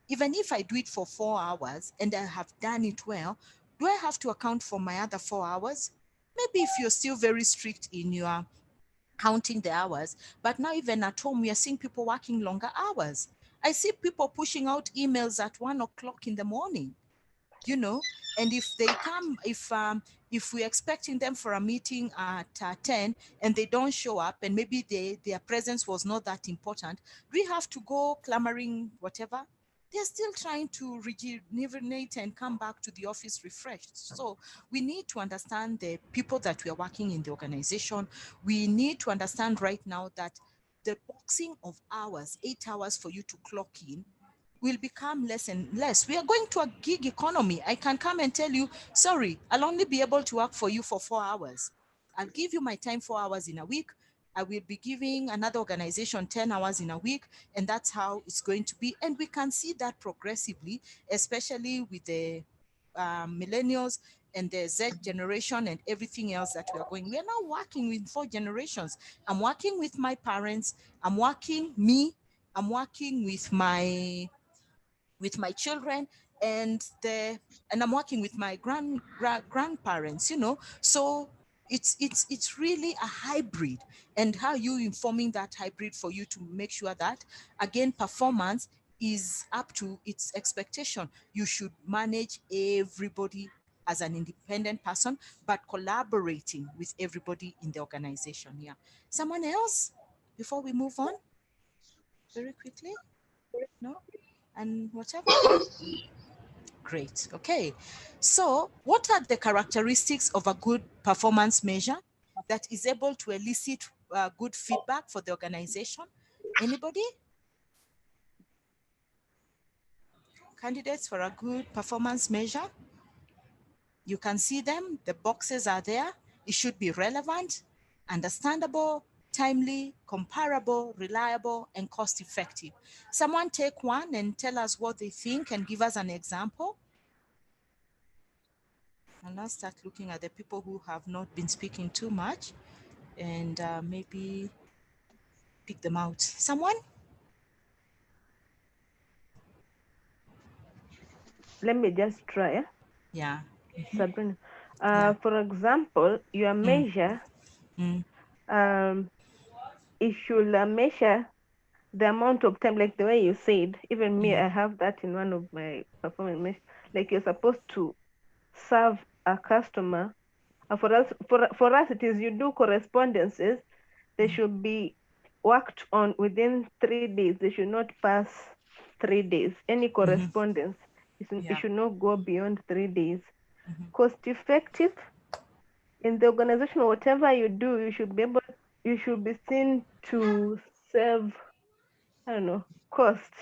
Even if I do it for 4 hours and I have done it well, do I have to account for my other 4 hours? Maybe if you're still very strict in your counting the hours, but now even at home, we are seeing people working longer hours. I see people pushing out emails at 1 o'clock in the morning, you know, and if they come, if we're expecting them for a meeting at 10 and they don't show up and maybe their presence was not that important, we have to go clamoring, whatever. They're still trying to rejuvenate and come back to the office refreshed. So we need to understand the people that we are working in the organization. We need to understand right now that the boxing of hours, 8 hours for you to clock in, will become less and less. We are going to a gig economy. I can come and tell you, sorry, I'll only be able to work for you for 4 hours. I'll give you my time 4 hours in a week. I will be giving another organization 10 hours in a week, and that's how it's going to be. And we can see that progressively, especially with the millennials and the Z generation and everything else that we are going. We are now working with 4 generations. I'm working with my parents. I'm working with my children, and I'm working with my grandparents, you know. So it's really a hybrid. And how you informing that hybrid for you to make sure that, again, performance is up to its expectation. You should manage everybody as an independent person, but collaborating with everybody in the organization. Yeah. Someone else before we move on very quickly? No? And whatever? Great. Okay. So, what are the characteristics of a good performance measure that is able to elicit good feedback for the organization? Anybody? Candidates for a good performance measure? You can see them. The boxes are there. It should be relevant, understandable, timely, comparable, reliable, and cost effective. Someone take one and tell us what they think and give us an example. I'll now start looking at the people who have not been speaking too much and maybe pick them out. Someone? Let me just try. Yeah. Sabrina. For example, your measure, it should measure the amount of time, like the way you said. Even me, I have that in one of my performance measures. Like you're supposed to serve a customer. For us, it is you do correspondences. They should be worked on within 3 days. They should not pass 3 days. Any correspondence, It should not go beyond 3 days. Cost effective in the organization, whatever you do, you should be seen to save, I don't know, costs.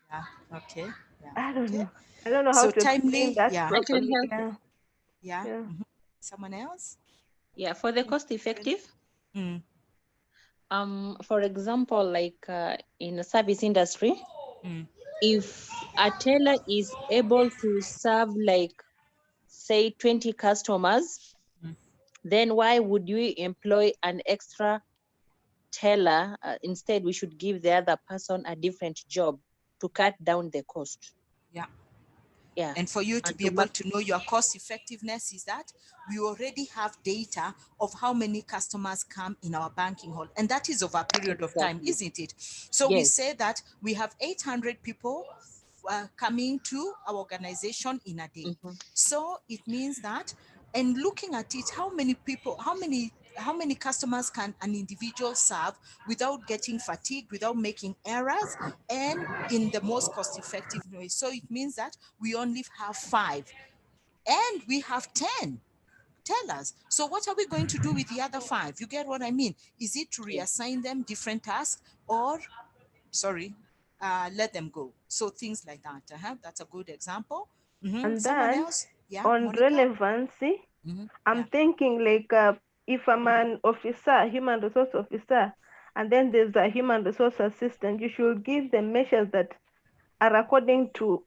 Yeah. Okay. Yeah. I don't Okay. know. I don't know how So to explain timely. that Yeah. I can properly. help. Yeah. Yeah. Yeah. Someone else? Yeah, for the cost effective, Mm. for example, like in the service industry, Mm. if a teller is able to serve like say 20 customers, then why would you employ an extra teller? Instead, we should give the other person a different job to cut down the cost. Yeah. Yeah. And for you to And be able to know your cost effectiveness is that we already have data of how many customers come in our banking hall. And that is over a period of time, Exactly. isn't it? So we Yes. say that we have 800 people coming to our organization in a day. So it means that, and looking at it, how many people, how many customers can an individual serve without getting fatigued, without making errors, and in the most cost-effective way. So it means that we only have 5, and we have 10 tellers. So what are we going to do with the other 5? You get what I mean? Is it to reassign them different tasks, or let them go? So things like that. That's a good example. And Someone then else? Yeah, on Monica? relevancy, I'm Yeah. thinking like if I'm an officer, human resource officer, and then there's a human resource assistant, you should give them measures that are according to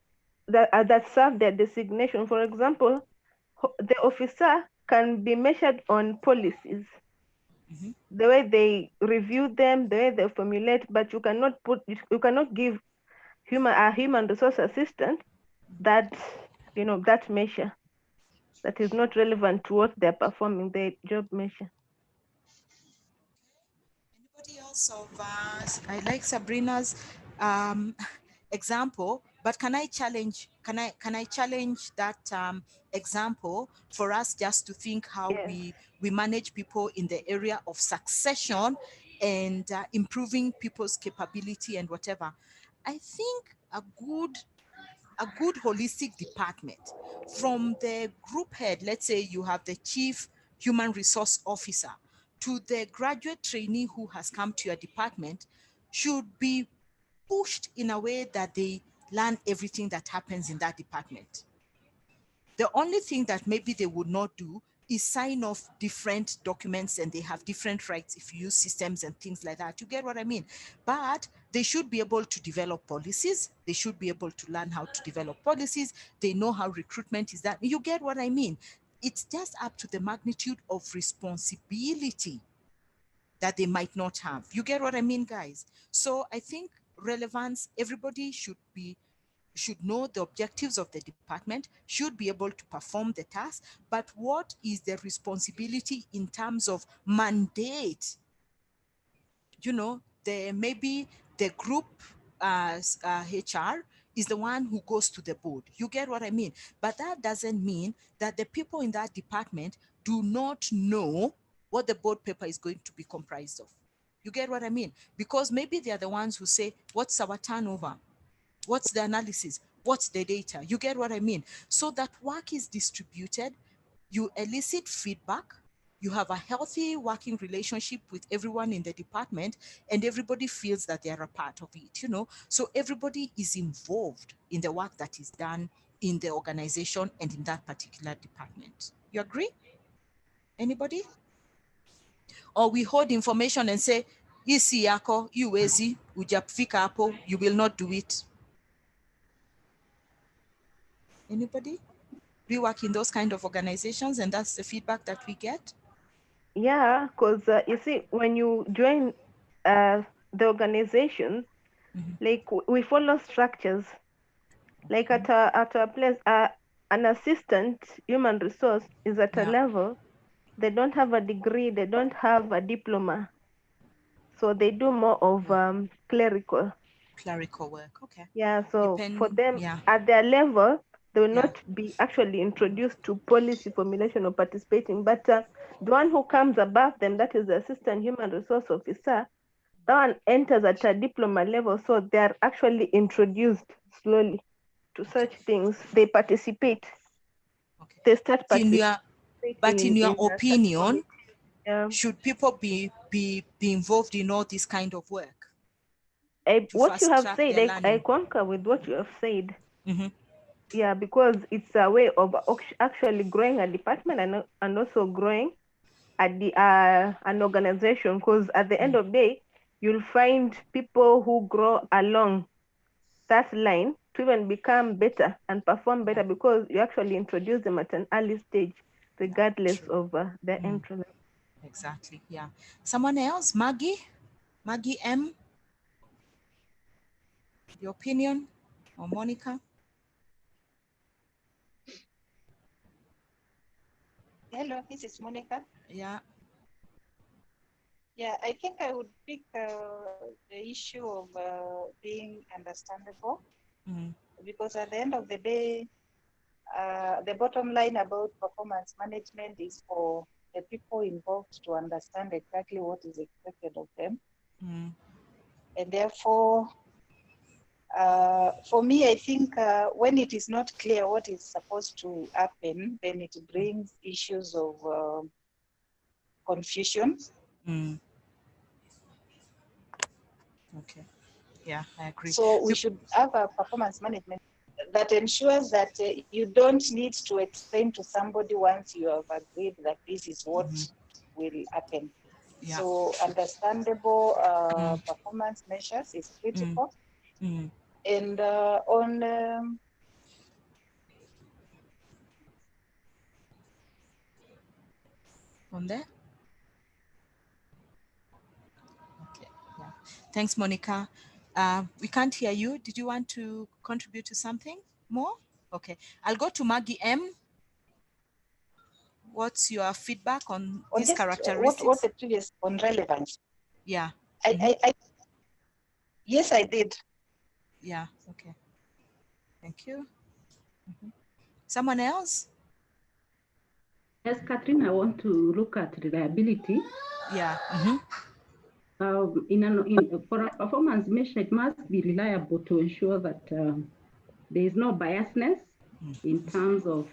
that serve their designation. For example, the officer can be measured on policies, the way they review them, the way they formulate, but you cannot give a human resource assistant that that measure that is not relevant to what they're performing, their job measure. Anybody else of us? I like Sabrina's um, example, but can I challenge? Can I challenge that example for us just to think how Yes. we manage people in the area of succession and improving people's capability and whatever? I think a good holistic department from the group head. Let's say you have the chief human resource officer to the graduate trainee who has come to your department, should be pushed in a way that they learn everything that happens in that department. The only thing that maybe they would not do is sign off different documents, and they have different rights if you use systems and things like that. You get what I mean? But they should be able to develop policies. They should be able to learn how to develop policies. They know how recruitment is done. You get what I mean? It's just up to the magnitude of responsibility that they might not have. You get what I mean, guys? So I think relevance, everybody should know the objectives of the department, should be able to perform the task, but what is the responsibility in terms of mandate? Maybe the group HR is the one who goes to the board. You get what I mean? But that doesn't mean that the people in that department do not know what the board paper is going to be comprised of. You get what I mean? Because maybe they are the ones who say, what's our turnover? What's the analysis? What's the data? You get what I mean? So that work is distributed, you elicit feedback, you have a healthy working relationship with everyone in the department, and everybody feels that they are a part of it. So everybody is involved in the work that is done in the organization and in that particular department. You agree? Anybody? Or we hold information and say, isi yako, iwezi, ujafika hapo, you will not do it. Anybody? We work in those kind of organizations, and that's the feedback that we get. Yeah, because you see, when you join the organizations, like we follow structures. Like at a place, an assistant human resource is at a level, they don't have a degree, they don't have a diploma, so they do more of clerical work. Okay. Yeah, so for them at their level, they will not be actually introduced to policy formulation or participating. But the one who comes above them, that is the assistant human resource officer, that one enters at a diploma level, so they are actually introduced slowly. to such things, they participate. Okay. They start In participating your such opinion, committees. should people be involved in all this kind of work? What you have fast-track said, their I learning? concur with what you have said. Mm-hmm. Yeah, because it's a way of actually growing a department and also growing at the an organization. Because at the end of the day, you'll find people who grow along that line to even become better and perform better because you actually introduce them at an early stage, regardless of their entry level. Exactly. Yeah. Someone else, Maggie M. Your opinion, or Monica? Hello, this is Monica. Yeah. Yeah, I think I would pick the issue of being understandable, because at the end of the day, the bottom line about performance management is for the people involved to understand exactly what is expected of them. And therefore, for me, I think when it is not clear what is supposed to happen, then it brings issues of confusion. Okay. Yeah, I agree. So we should have a performance management that ensures that you don't need to explain to somebody once you have agreed that this is what will happen. Yeah. So understandable performance measures is critical. And on there? Okay. Yeah. Thanks, Monica. We can't hear you. Did you want to contribute to something more? Okay. I'll go to Maggie M. What's your feedback on these characteristics? What the previous on relevance? Yeah. Yes, I did. Yeah. Okay. Thank you. Someone else? Yes, Catherine, I want to look at reliability. Yeah. For a performance measure, it must be reliable to ensure that there is no biasness in terms of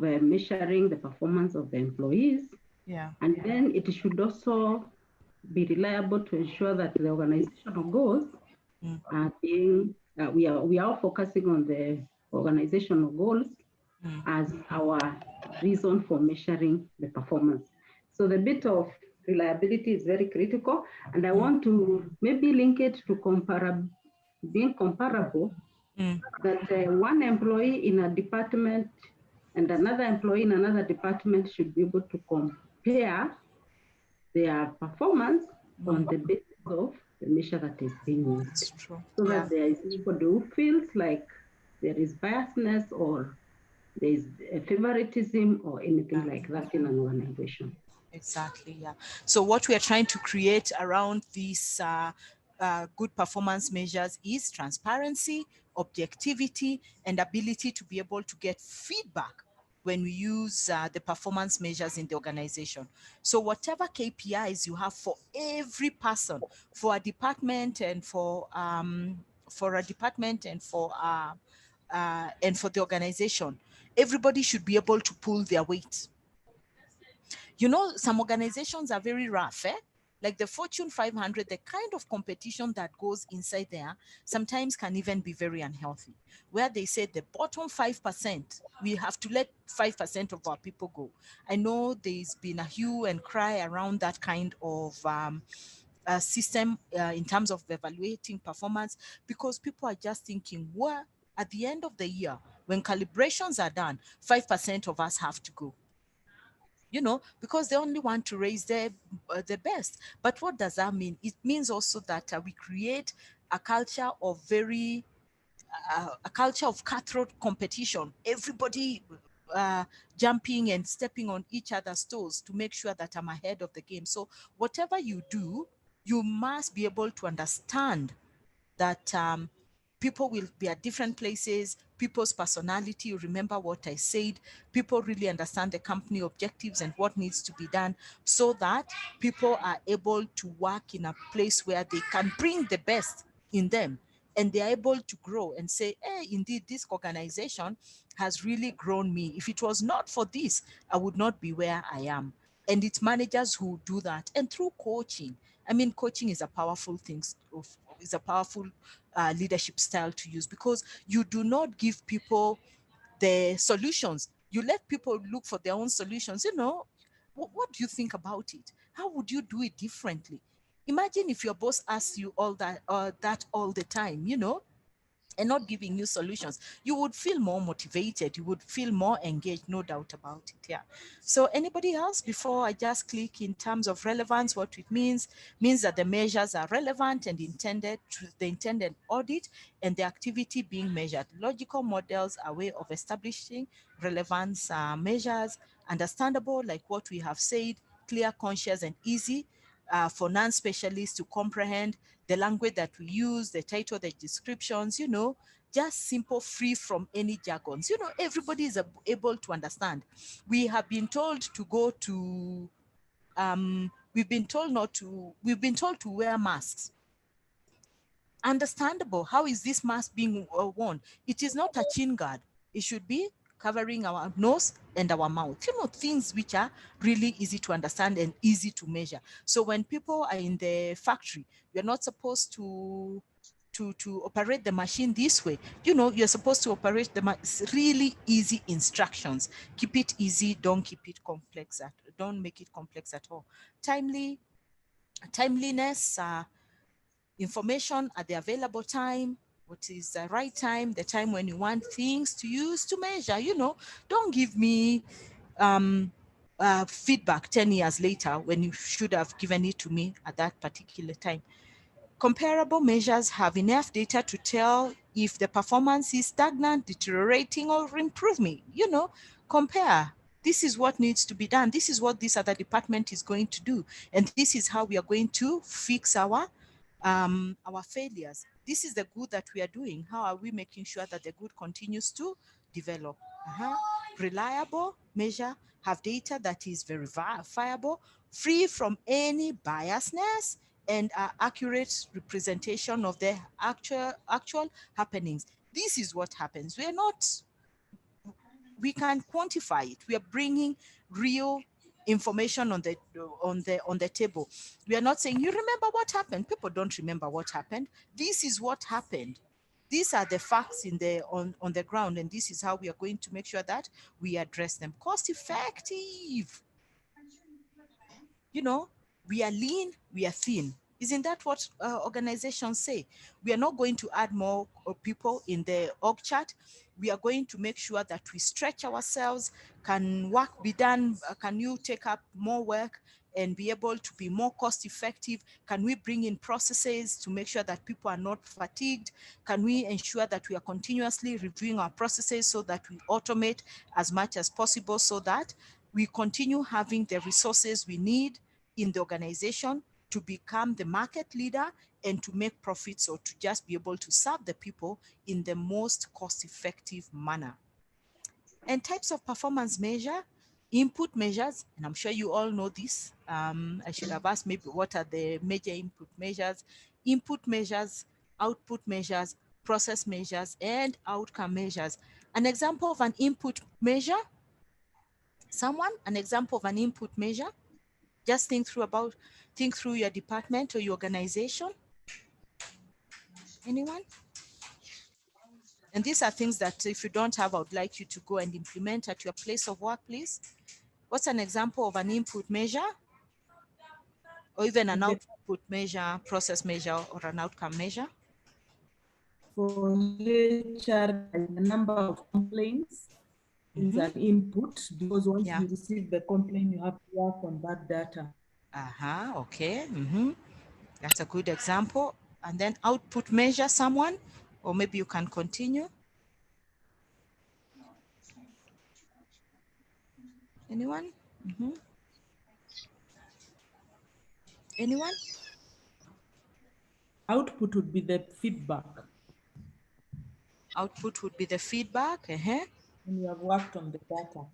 measuring the performance of the employees. Yeah. And then it should also be reliable to ensure that the organizational goals are being, we are all focusing on the organizational goals as our reason for measuring the performance. So the bit of reliability is very critical. And I want to maybe link it to being comparable, that one employee in a department and another employee in another department should be able to compare their performance on the basis of the measure that is being used. That's true. So that there is nobody who feels like there is biasness or there is a favoritism or anything like that in an organization. Exactly, yeah. So what we are trying to create around these good performance measures is transparency, objectivity, and ability to be able to get feedback when we use the performance measures in the organization. So whatever KPIs you have for every person, for a department and for the organization, everybody should be able to pull their weight. You know, some organizations are very rough, like the Fortune 500, the kind of competition that goes inside there sometimes can even be very unhealthy, where they say the bottom 5%, we have to let 5% of our people go. I know there's been a hue and cry around that kind of system in terms of evaluating performance, because people are just thinking, well, at the end of the year, when calibrations are done, 5% of us have to go, you know, because they only want to raise the best. But what does that mean? It means also that we create a culture of a culture of cutthroat competition. Everybody jumping and stepping on each other's toes to make sure that I'm ahead of the game. So whatever you do, you must be able to understand that people will be at different places, people's personality. Remember what I said, people really understand the company objectives and what needs to be done, so that people are able to work in a place where they can bring the best in them and they're able to grow and say, hey, indeed, this organization has really grown me. If it was not for this, I would not be where I am. And it's managers who do that. And through coaching, I mean, coaching is a powerful thing, is a powerful leadership style to use, because you do not give people the solutions. You let people look for their own solutions. You know, what do you think about it? How would you do it differently? Imagine if your boss asks you all that all the time, you know, and not giving you solutions. You would feel more motivated, you would feel more engaged, no doubt about it. Yeah. So anybody else, before I just click in terms of relevance, what it means that the measures are relevant and intended to the intended audit and the activity being measured. Logical models are a way of establishing relevance measures, understandable, like what we have said, clear, conscious, and easy for non-specialists to comprehend, the language that we use, the title, the descriptions, you know, just simple, free from any jargons. You know, everybody is able to understand. We have been told to go to, we've been told to wear masks. Understandable. How is this mask being worn? It is not a chin guard. It should be covering our nose and our mouth. You know, things which are really easy to understand and easy to measure. So when people are in the factory, you're not supposed to operate the machine this way. You know, you're supposed to operate it's really easy instructions. Keep it easy. Don't keep it complex. Don't make it complex at all. Timeliness. Information at the available time, what is the right time, the time when you want things to use to measure. You know, don't give me feedback 10 years later when you should have given it to me at that particular time. Comparable measures have enough data to tell if the performance is stagnant, deteriorating, or improving. You know, compare. This is what needs to be done. This is what this other department is going to do. And this is how we are going to fix our failures. This is the good that we are doing. How are we making sure that the good continues to develop? Reliable measure, have data that is verifiable, free from any biasness, and accurate representation of the actual happenings. This is what happens. We can quantify it. We are bringing real information on the table. We are not saying, you remember what happened. People don't remember what happened. This is what happened. These are the facts on the ground, and this is how we are going to make sure that we address them. Cost effective. You know, we are lean, we are thin. Isn't that what organizations say? We are not going to add more people in the org chart. We are going to make sure that we stretch ourselves. Can work be done? Can you take up more work and be able to be more cost effective? Can we bring in processes to make sure that people are not fatigued? Can we ensure that we are continuously reviewing our processes so that we automate as much as possible, so that we continue having the resources we need in the organization to become the market leader and to make profits, or to just be able to serve the people in the most cost-effective manner. And types of performance measure, input measures, and I'm sure you all know this. I should have asked maybe what are the major input measures, output measures, process measures, and outcome measures. An example of an input measure, an example of an input measure. Just think through your department or your organization. Anyone? And these are things that if you don't have, I would like you to go and implement at your place of work, please. What's an example of an input measure? Or even an output measure, process measure, or an outcome measure? For HR, the number of complaints is an input, because once you receive the complaint, you have to work on that data. Okay. That's a good example. And then output measure, someone, or maybe you can continue. Anyone? Anyone? Output would be the feedback. Output would be the feedback. And you have worked on the data.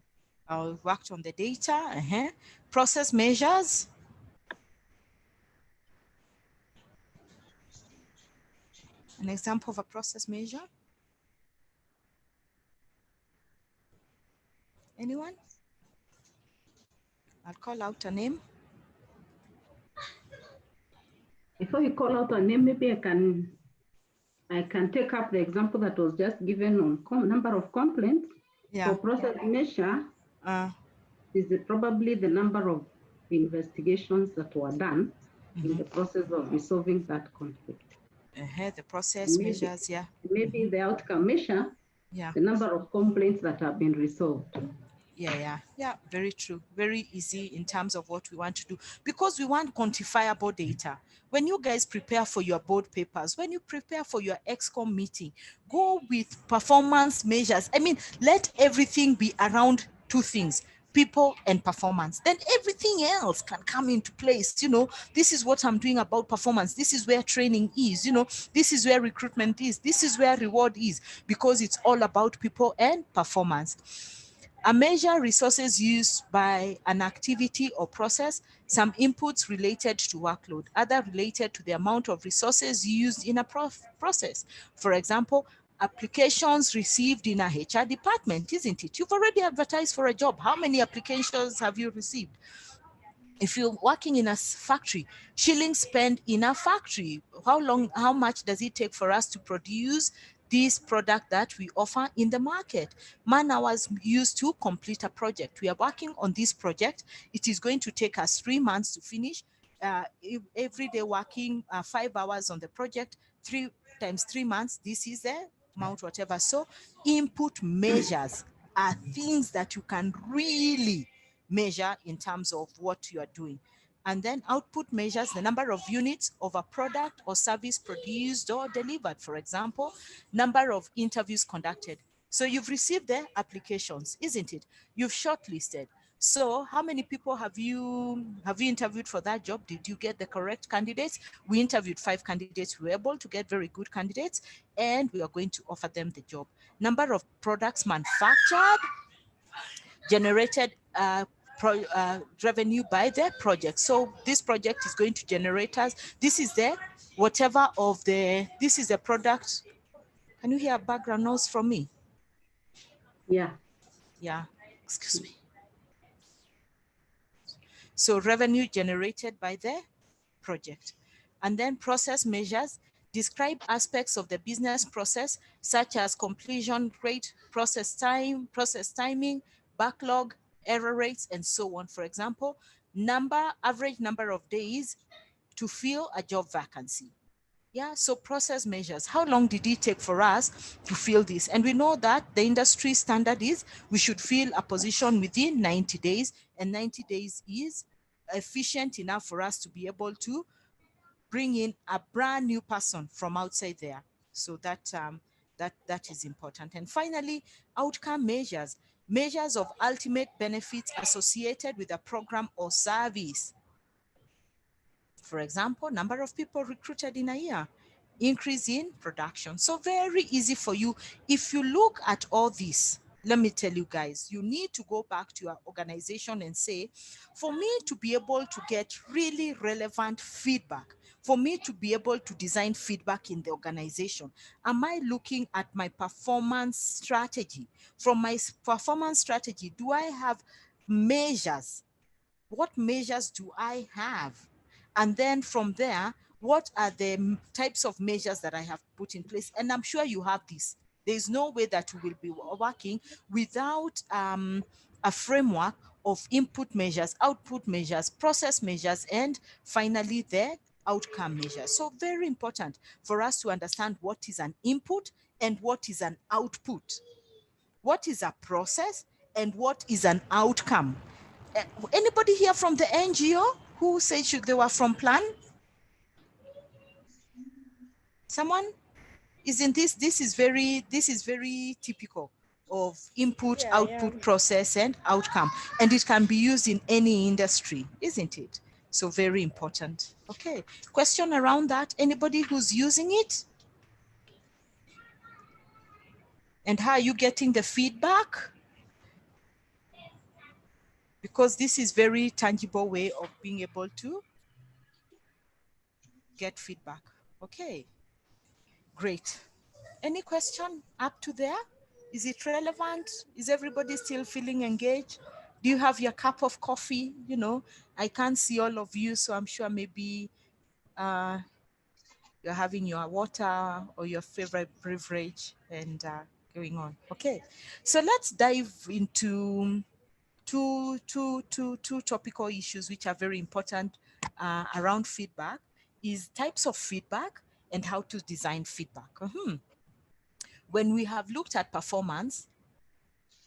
I've worked on the data. Process measures. An example of a process measure? Anyone? I'll call out a name. Before you call out a name, maybe I can take up the example that was just given on number of complaints. Yeah. For process measure, is probably the number of investigations that were done in the process of resolving that conflict. The process measures, yeah. Maybe the outcome measure, the number of complaints that have been resolved. Yeah, very true. Very easy in terms of what we want to do, because we want quantifiable data. When you guys prepare for your board papers, when you prepare for your ExCom meeting, go with performance measures. I mean, let everything be around two things: people and performance. Then everything else can come into place. You know, this is what I'm doing about performance. This is where training is, you know, this is where recruitment is, this is where reward is, because it's all about people and performance. A measure resources used by an activity or process, some inputs related to workload, other related to the amount of resources used in a process. For example, applications received in a HR department, isn't it? You've already advertised for a job. How many applications have you received? If you're working in a factory, shillings spent in a factory, how much does it take for us to produce this product that we offer in the market? Man hours used to complete a project. We are working on this project. It is going to take us 3 months to finish. Every day working 5 hours on the project, 3 times 3 months, this is the amount, whatever. So input measures are things that you can really measure in terms of what you are doing. And then output measures the number of units of a product or service produced or delivered. For example, number of interviews conducted. So you've received the applications, isn't it? You've shortlisted. So how many people have you interviewed for that job? Did you get the correct candidates? We interviewed 5 candidates. We were able to get very good candidates, and we are going to offer them the job. Number of products manufactured, generated revenue by the project. So this project is going to generate us. This is the whatever of the, this is the product. Can you hear background noise from me? Yeah. Yeah, excuse me. So revenue generated by the project. And then process measures describe aspects of the business process, such as completion rate, process time, process timing, backlog, error rates, and so on. For example, average number of days to fill a job vacancy. Yeah, so process measures. How long did it take for us to fill this? And we know that the industry standard is we should fill a position within 90 days, and 90 days is efficient enough for us to be able to bring in a brand new person from outside there. So that is important. And finally, outcome measures, measures of ultimate benefits associated with a program or service. For example, number of people recruited in a year, increase in production. So very easy for you. If you look at all this, let me tell you guys, you need to go back to your organization and say, for me to be able to get really relevant feedback, for me to be able to design feedback in the organization, am I looking at my performance strategy? From my performance strategy, do I have measures? What measures do I have? And then from there, what are the types of measures that I have put in place? And I'm sure you have this. There's no way that you will be working without a framework of input measures, output measures, process measures, and finally the outcome measures. So very important for us to understand what is an input and what is an output. What is a process and what is an outcome? Anybody here from the NGO who said they were from Plan? Someone? Isn't this is very typical of input, output, process, and outcome. And it can be used in any industry, isn't it? So very important. Okay, question around that? Anybody who's using it? And how are you getting the feedback? Because this is very tangible way of being able to get feedback. Okay. Great. Any question up to there? Is it relevant? Is everybody still feeling engaged? Do you have your cup of coffee? You know, I can't see all of you, so I'm sure maybe you're having your water or your favorite beverage and going on. Okay, so let's dive into two topical issues which are very important around feedback is types of feedback and how to design feedback. When we have looked at performance,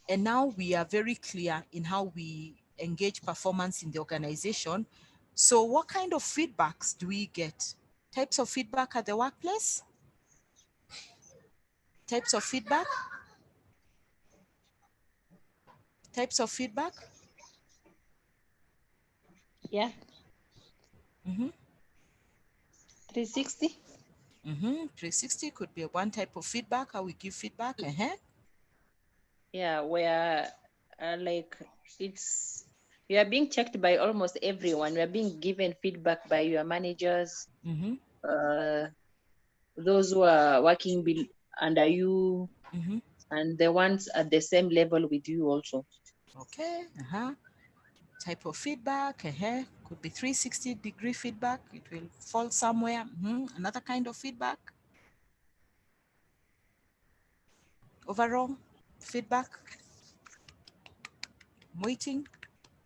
and now we are very clear in how we engage performance in the organization. So what kind of feedbacks do we get? Types of feedback at the workplace? Types of feedback? Types of feedback? Yeah. 360? 360 could be one type of feedback, how we give feedback. Yeah, where like you are being checked by almost everyone. You are being given feedback by your managers, those who are working under you, and the ones at the same level with you also. Okay. Type of feedback. Could be 360-degree feedback. It will fall somewhere. Another kind of feedback. Overall feedback. Waiting.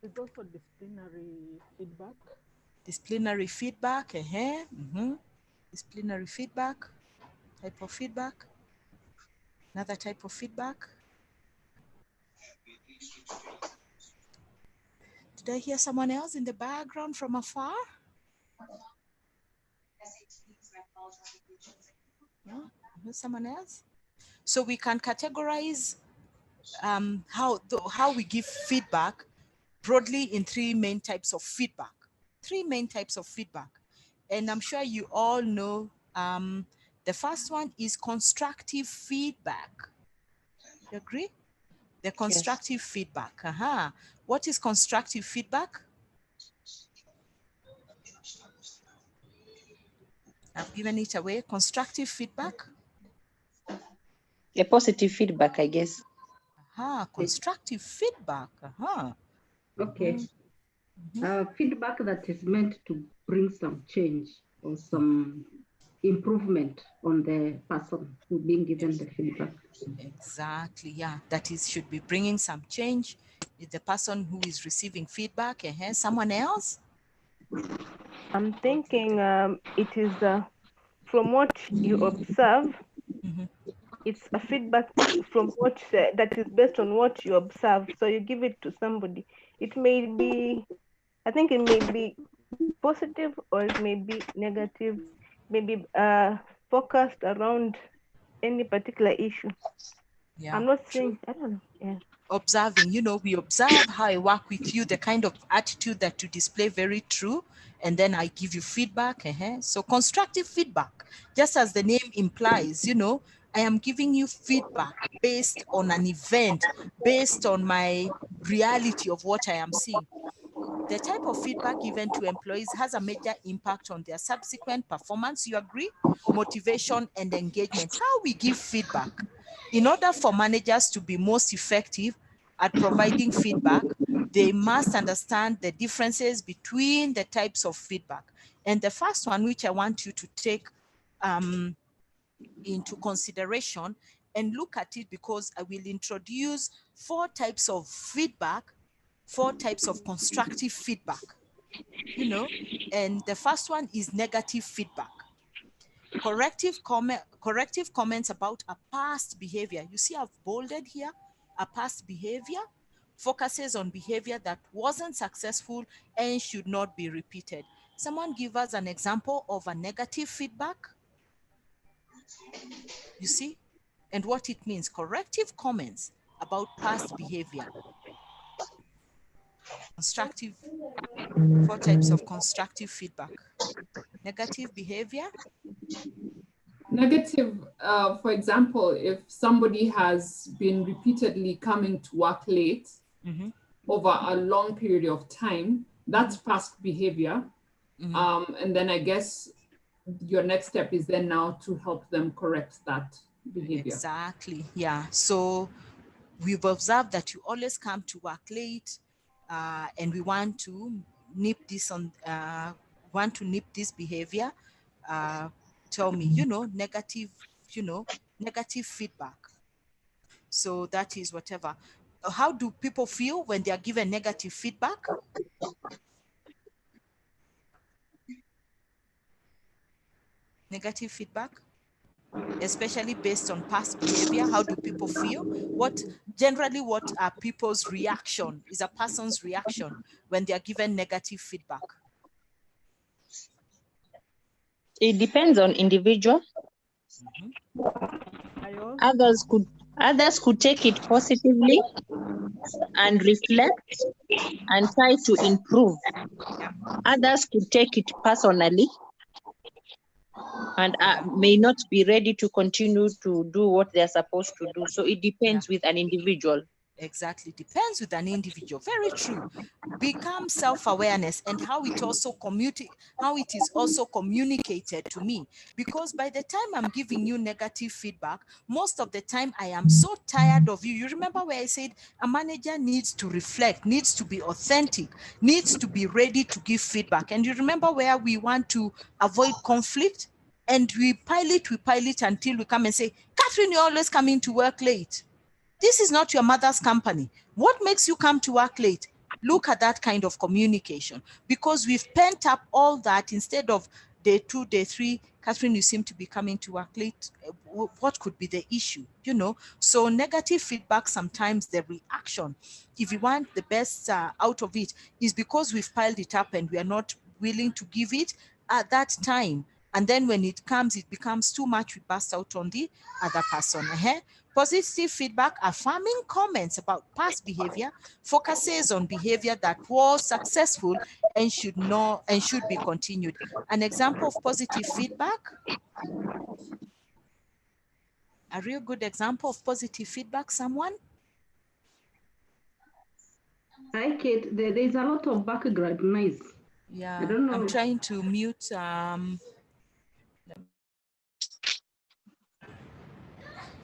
There's also disciplinary feedback. Disciplinary feedback. Disciplinary feedback. Type of feedback. Another type of feedback. Did I hear someone else in the background from afar? No? Someone else? So we can categorize how we give feedback broadly in three main types of feedback. Three main types of feedback. And I'm sure you all know the first one is constructive feedback. You agree? The constructive feedback. What is constructive feedback? I've given it away. Constructive feedback. A positive feedback, I guess. Constructive feedback. Okay. Feedback that is meant to bring some change or some improvement on the person who being given the feedback. Exactly, yeah. That is, should be bringing some change. Is the person who is receiving feedback. Someone else? I'm thinking it is from what you observe. It's a feedback from what that is based on what you observe. So you give it to somebody. It may be, I think it may be positive or it may be negative, maybe focused around any particular issue. Yeah. I'm not saying, I don't know. Yeah. Observing, we observe how I work with you, the kind of attitude that you display, very true. And then I give you feedback. So constructive feedback, just as the name implies, I am giving you feedback based on an event, based on my reality of what I am seeing. The type of feedback given to employees has a major impact on their subsequent performance. You agree? Motivation and engagement. How we give feedback. In order for managers to be most effective at providing feedback, they must understand the differences between the types of feedback. And the first one, which I want you to take into consideration and look at it, because I will introduce 4 types of feedback, 4 types of constructive feedback, and the first one is negative feedback. Corrective comments about a past behavior. You see, I've bolded here, a past behavior focuses on behavior that wasn't successful and should not be repeated. Someone give us an example of a negative feedback. You see, and what it means. Corrective comments about past behavior. Constructive, 4 types of constructive feedback. Negative behavior. Negative, for example, if somebody has been repeatedly coming to work late over a long period of time, that's past behavior. And then I guess your next step is then now to help them correct that behavior. Exactly. Yeah. So we've observed that you always come to work late, and we want to nip this behavior. Tell me, negative feedback. So that is whatever. How do people feel when they are given negative feedback? Negative feedback, especially based on past behavior. How do people feel? What are people's reaction? Is a person's reaction when they are given negative feedback? It depends on individual. Others could take it positively and reflect and try to improve. Others could take it personally and may not be ready to continue to do what they're supposed to do. So it depends with an individual. Exactly. Depends with an individual. Very true. Become self-awareness and how it is also communicated to me. Because by the time I'm giving you negative feedback, most of the time I am so tired of you. You remember where I said a manager needs to reflect, needs to be authentic, needs to be ready to give feedback. And you remember where we want to avoid conflict? And we pile it until we come and say, Catherine, you're always coming to work late. This is not your mother's company. What makes you come to work late? Look at that kind of communication, because we've pent up all that instead of day 2, day 3. Catherine, you seem to be coming to work late. What could be the issue? So negative feedback, sometimes the reaction, if you want the best out of it, is because we've piled it up and we are not willing to give it at that time. And then when it comes, it becomes too much, we burst out on the other person. Positive feedback, affirming comments about past behavior, focuses on behavior that was successful and should be continued. An example of positive feedback, a real good example of positive feedback, someone? Hi, Kate. There's a lot of background noise. Yeah, I don't know. I'm trying to mute.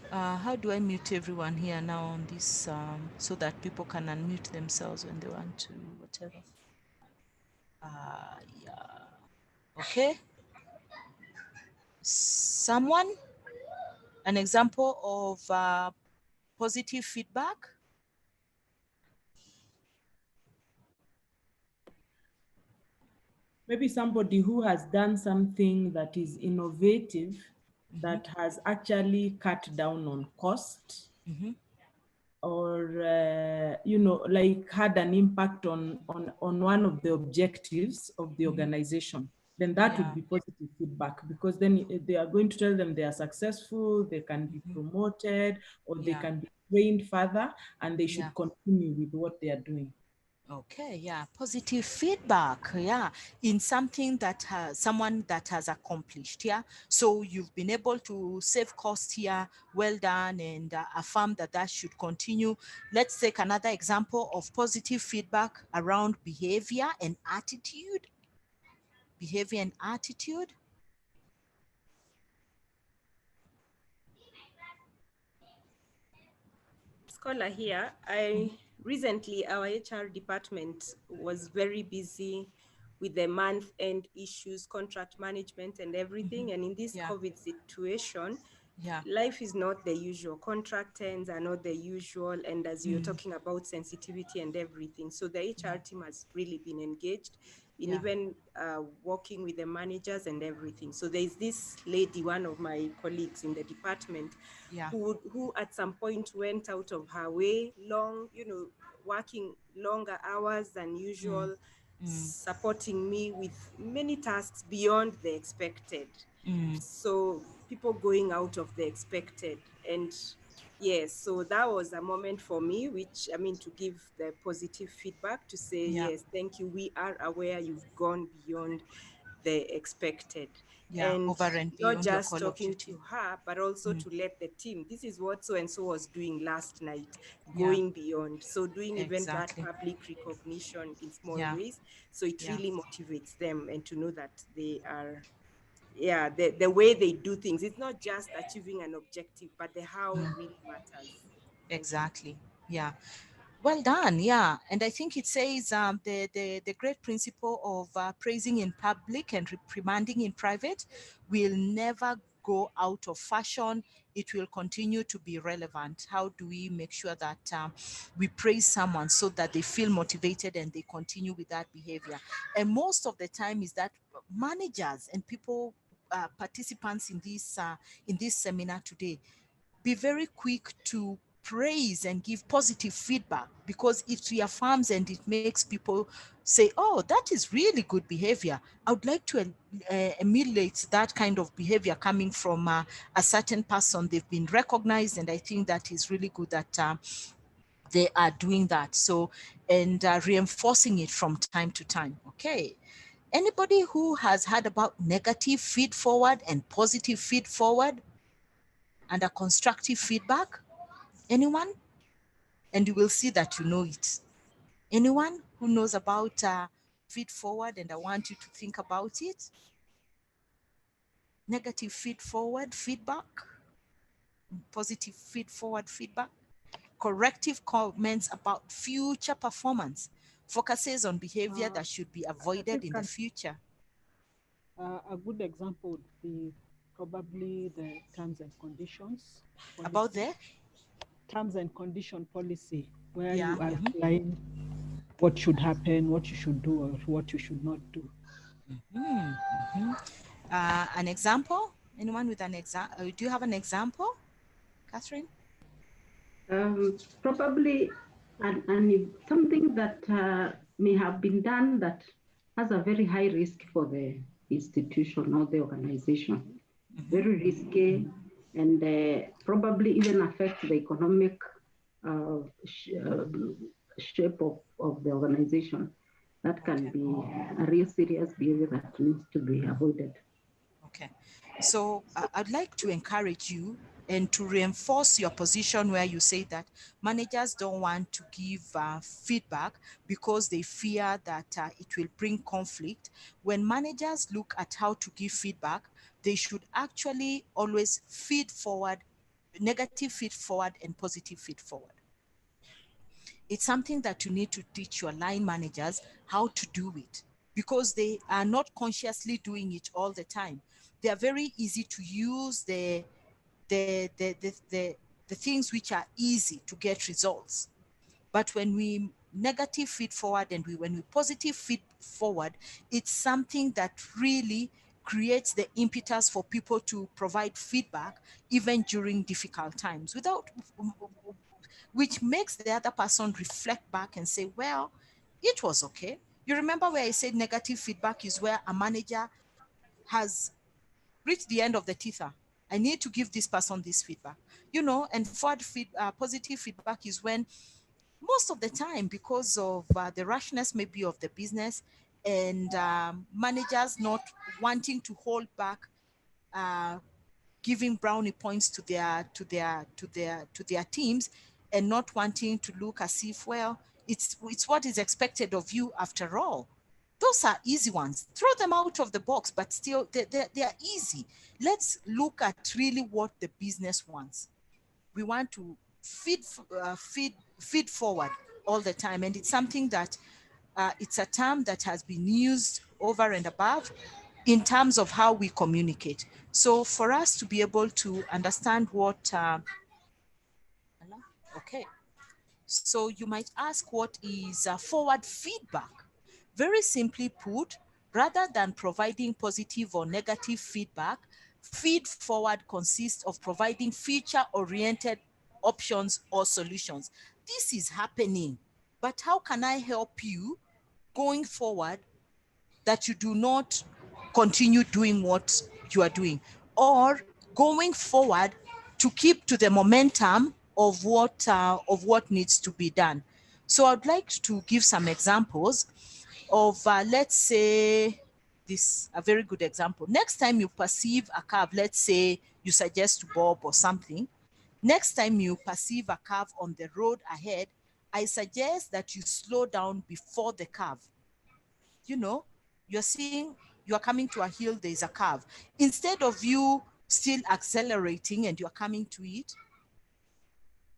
How do I mute everyone here now on this so that people can unmute themselves when they want to, whatever? Yeah. Okay. Someone? An example of positive feedback? Maybe somebody who has done something that is innovative, that has actually cut down on cost, or like had an impact on one of the objectives of the organization, then that would be positive feedback, because then they are going to tell them they are successful, they can be promoted, or they can be trained further, and they should continue with what they are doing. Okay, yeah, positive feedback, yeah, in something that someone that has accomplished, yeah. So you've been able to save costs here, well done, and affirm that should continue. Let's take another example of positive feedback around behavior and attitude. Behavior and attitude. Scholar here, recently our HR department was very busy with the month-end issues, contract management and everything. And in this COVID situation, life is not the usual. Contract ends are not the usual. And as you're talking about sensitivity and everything. So the HR team has really been engaged in even working with the managers and everything. So there's this lady, one of my colleagues in the department, who at some point went out of her way, working longer hours than usual, supporting me with many tasks beyond the expected. So people going out of the expected. And yes, so that was a moment for me, which, to give the positive feedback, to say, yes, thank you. We are aware you've gone beyond the expected. And over and not beyond your just call of talking duty. to her, but also to let the team, this is what so-and-so was doing last night, going beyond. So doing even that public recognition in small ways. So it really motivates them, and to know that they are yeah, the way they do things. It's not just achieving an objective, but the how really matters. Exactly. Yeah. Well done. Yeah. And I think it says the great principle of praising in public and reprimanding in private will never go out of fashion. It will continue to be relevant. How do we make sure that we praise someone so that they feel motivated and they continue with that behavior? And most of the time is that managers and people, participants in this seminar today, be very quick to praise and give positive feedback, because it reaffirms and it makes people say, oh, that is really good behavior. I would like to emulate that kind of behavior coming from a certain person. They've been recognized, and I think that is really good that they are doing that. So, and reinforcing it from time to time. Okay. Anybody who has heard about negative feed forward and positive feed forward and a constructive feedback? Anyone? And you will see that you know it. Anyone who knows about feed forward, and I want you to think about it? Negative feed forward feedback, positive feed forward feedback, corrective comments about future performance, focuses on behavior that should be avoided in the future. A good example would be probably the terms and conditions policy. About the terms and condition policy, where Yeah, you outline what should happen, what you should do, or what you should not do. An example? Anyone with an example? Do you have an example, Catherine? Probably something that may have been done that has a very high risk for the institution or the organization. Very risky, and probably even affect the economic shape of the organization. That can be a real serious behavior that needs to be avoided. Okay. So I'd like to encourage you and to reinforce your position where you say that managers don't want to give feedback because they fear that it will bring conflict. When managers look at how to give feedback, they should actually always feed forward, negative feed forward and positive feed forward. It's something that you need to teach your line managers how to do it, because they are not consciously doing it all the time. They are very easy to use the things which are easy to get results. But when we negative feed forward and when we positive feed forward, it's something that really creates the impetus for people to provide feedback even during difficult times, without which makes the other person reflect back and say, well, it was okay. You remember where I said negative feedback is where a manager has reached the end of the tether. I need to give this person this feedback, and positive feedback is when most of the time, because of the rashness maybe of the business and managers not wanting to hold back giving brownie points to their teams, and not wanting to look as if, well, it's what is expected of you after all. Those are easy ones. Throw them out of the box, but still they are easy. Let's look at really what the business wants. We want to feed forward all the time, and it's something that it's a term that has been used over and above in terms of how we communicate. So for us to be able to understand what okay, so you might ask, what is forward feedback? Very simply put, rather than providing positive or negative feedback, feed forward consists of providing future-oriented options or solutions. This is happening, but how can I help you going forward that you do not continue doing what you are doing, or going forward to keep to the momentum of what needs to be done? So I'd like to give some examples of, let's say, this a very good example. Next time you perceive a curve, let's say you suggest to Bob or something. Next time you perceive a curve on the road ahead, I suggest that you slow down before the curve. You're seeing you are coming to a hill, there is a curve. Instead of you still accelerating and you are coming to it,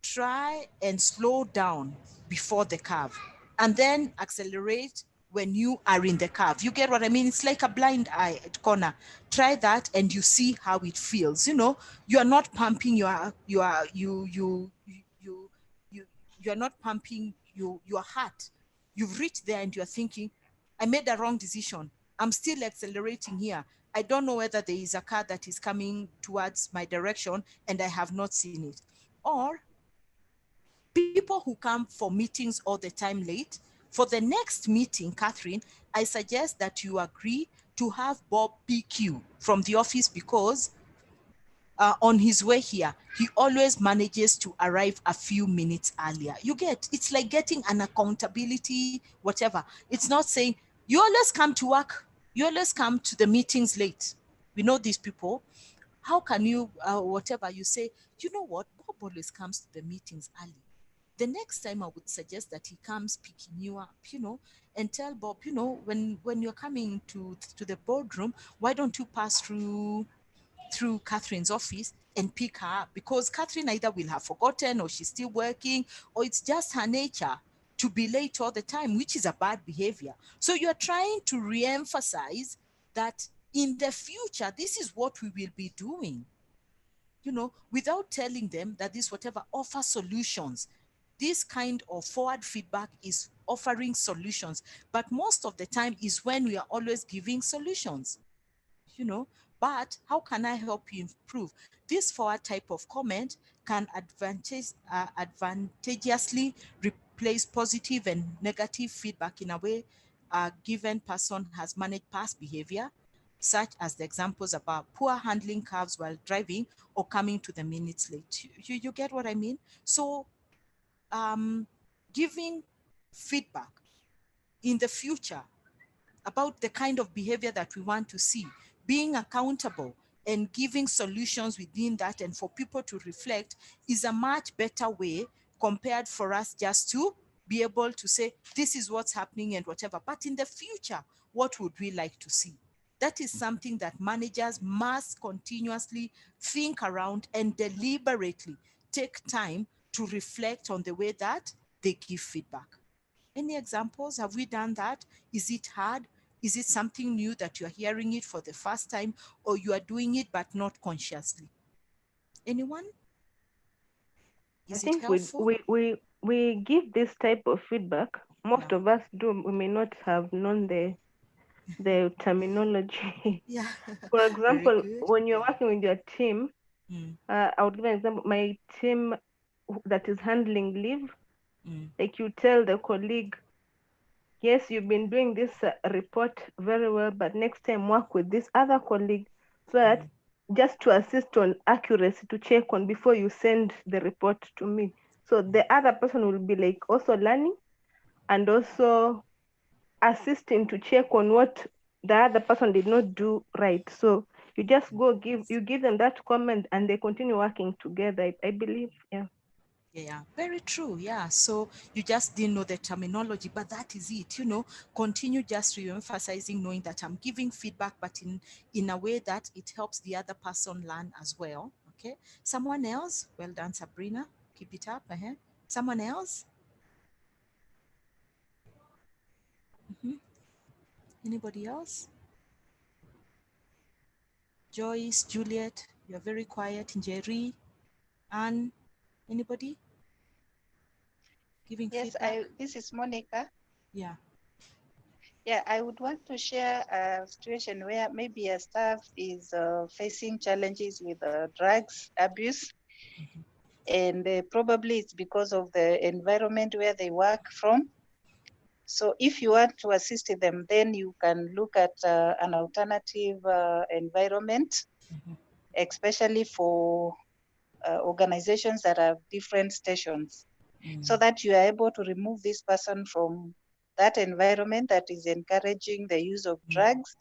try and slow down before the curve and then accelerate when you are in the curve. You get what I mean? It's like a blind eye at corner. Try that and you see how it feels. You know, you are not pumping your you are not pumping your heart. You've reached there and you're thinking, I made a wrong decision. I'm still accelerating here. I don't know whether there is a car that is coming towards my direction and I have not seen it. Or people who come for meetings all the time late, for the next meeting, Catherine, I suggest that you agree to have Bob PQ from the office because on his way here, he always manages to arrive a few minutes earlier. You get, it's like getting an accountability, whatever. It's not saying, you always come to work, you always come to the meetings late. We know these people. How can you, whatever you say, you know what, Bob always comes to the meetings early. The next time I would suggest that he comes picking you up, you know, and tell Bob, you know, when you're coming to the boardroom, why don't you pass through Catherine's office and pick her up? Because Catherine either will have forgotten or she's still working, or it's just her nature to be late all the time, which is a bad behavior. So you're trying to re-emphasize that in the future, this is what we will be doing, you know, without telling them that this whatever offer solutions. This kind of forward feedback is offering solutions, but most of the time is when we are always giving solutions, you know. But how can I help you improve? This forward type of comment can advantageously replace positive and negative feedback in a way a given person has managed past behavior, such as the examples about poor handling curves while driving or coming to the minutes late. You get what I mean? So giving feedback in the future about the kind of behavior that we want to see, being accountable and giving solutions within that, and for people to reflect, is a much better way compared for us just to be able to say, this is what's happening and whatever. But in the future, what would we like to see? That is something that managers must continuously think around and deliberately take time to reflect on the way that they give feedback. Any examples? Have we done that? Is it hard? Is it something new that you're hearing it for the first time, or you are doing it but not consciously? Anyone? Is I it think helpful? we give this type of feedback. Most of us do. We may not have known the terminology. Yeah. For Very example, good. when you're working with your team, Mm, I would give an example. My team that is handling leave, mm, like you tell the colleague, yes, you've been doing this report very well, but next time work with this other colleague so that just to assist on accuracy, to check on before you send the report to me. So the other person will be like also learning and also assisting to check on what the other person did not do right. So you just give them that comment and they continue working together, I believe. Yeah. yeah, very true. Yeah. So you just didn't know the terminology, but that is it. You know, continue just re-emphasizing, knowing that I'm giving feedback, but in a way that it helps the other person learn as well. Okay. Someone else? Well done, Sabrina. Keep it up. Someone else? Anybody else? Joyce, Juliet, you're very quiet. Jerry, Anne, anybody giving Yes, feedback? this is Monica. Yeah. Yeah, I would want to share a situation where maybe a staff is facing challenges with drugs abuse, and probably it's because of the environment where they work from. So if you want to assist them, then you can look at an alternative environment, especially for organizations that have different stations, so that you are able to remove this person from that environment that is encouraging the use of drugs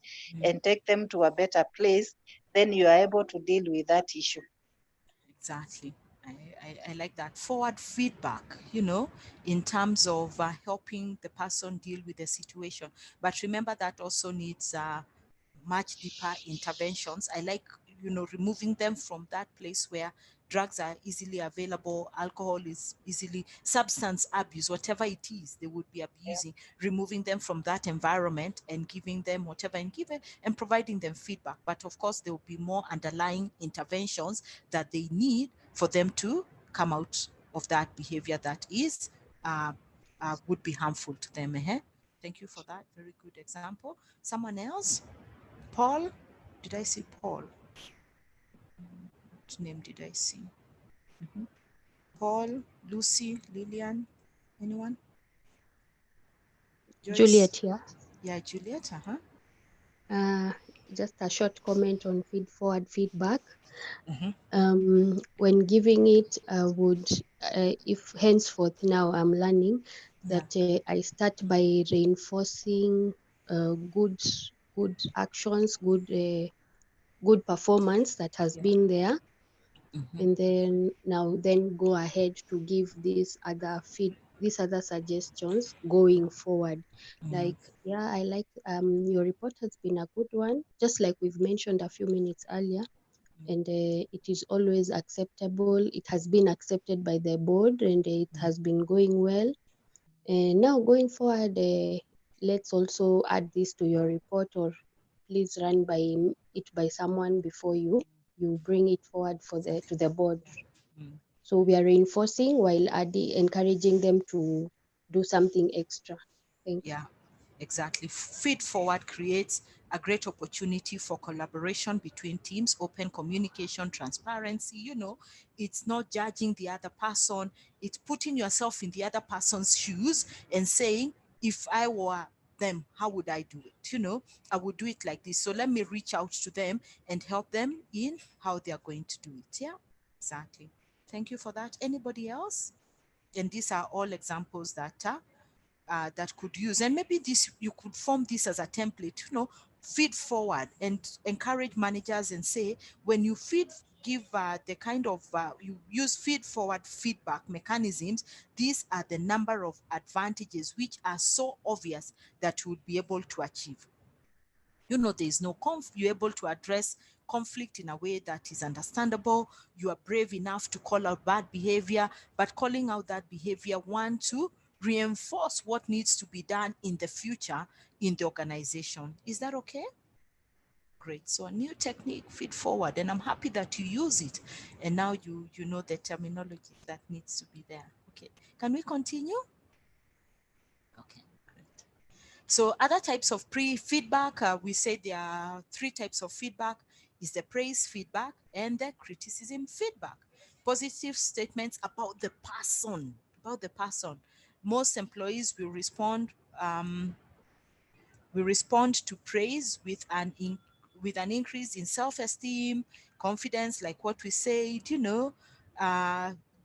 and take them to a better place. Then you are able to deal with that issue. Exactly. I like that forward feedback, you know, in terms of helping the person deal with the situation. But remember that also needs much deeper interventions. I like, you know, removing them from that place where drugs are easily available, alcohol is easily, substance abuse, whatever it is they would be abusing, removing them from that environment and giving them whatever and giving and providing them feedback. But of course, there will be more underlying interventions that they need for them to come out of that behavior that is would be harmful to them. Thank you for that. Very good example. Someone else? Paul? Did I see Paul? What name did I see? Paul, Lucy, Lillian, anyone? Joyce? Juliet here. Yeah, Juliet. Just a short comment on feed-forward feedback. Mhm. When giving it, would if henceforth now I'm learning that I start by reinforcing good actions, good performance that has been there, and then go ahead to give these other suggestions going forward. Like, yeah, I like your report has been a good one, just like we've mentioned a few minutes earlier, and it is always acceptable. It has been accepted by the board, and it has been going well. And now going forward, let's also add this to your report, or please run it by someone before you bring it forward to the board. So we are reinforcing while encouraging them to do something extra. Thank you. Yeah, exactly. Feed forward creates a great opportunity for collaboration between teams, open communication, transparency. You know, it's not judging the other person, it's putting yourself in the other person's shoes and saying, if I were them, how would I do it? You know, I would do it like this. So let me reach out to them and help them in how they are going to do it. Yeah, exactly. Thank you for that. Anybody else? And these are all examples that that could use, and maybe this, you could form this as a template, you know, feed forward and encourage managers and say, when you give the kind of you use feed forward feedback mechanisms, these are the number of advantages which are so obvious that you would be able to achieve. You know, there is no you're able to address conflict in a way that is understandable. You are brave enough to call out bad behavior, but calling out that behavior, one, to reinforce what needs to be done in the future in the organization. Is that okay? Great. So a new technique, feed forward, and I'm happy that you use it, and now you know the terminology that needs to be there. Okay, can we continue? Okay, great. So other types of feedback, we say there are three types of feedback: is the praise feedback and the criticism feedback. Positive statements about the person, Most employees will respond to praise with an increase in self-esteem, confidence, like what we said, you know,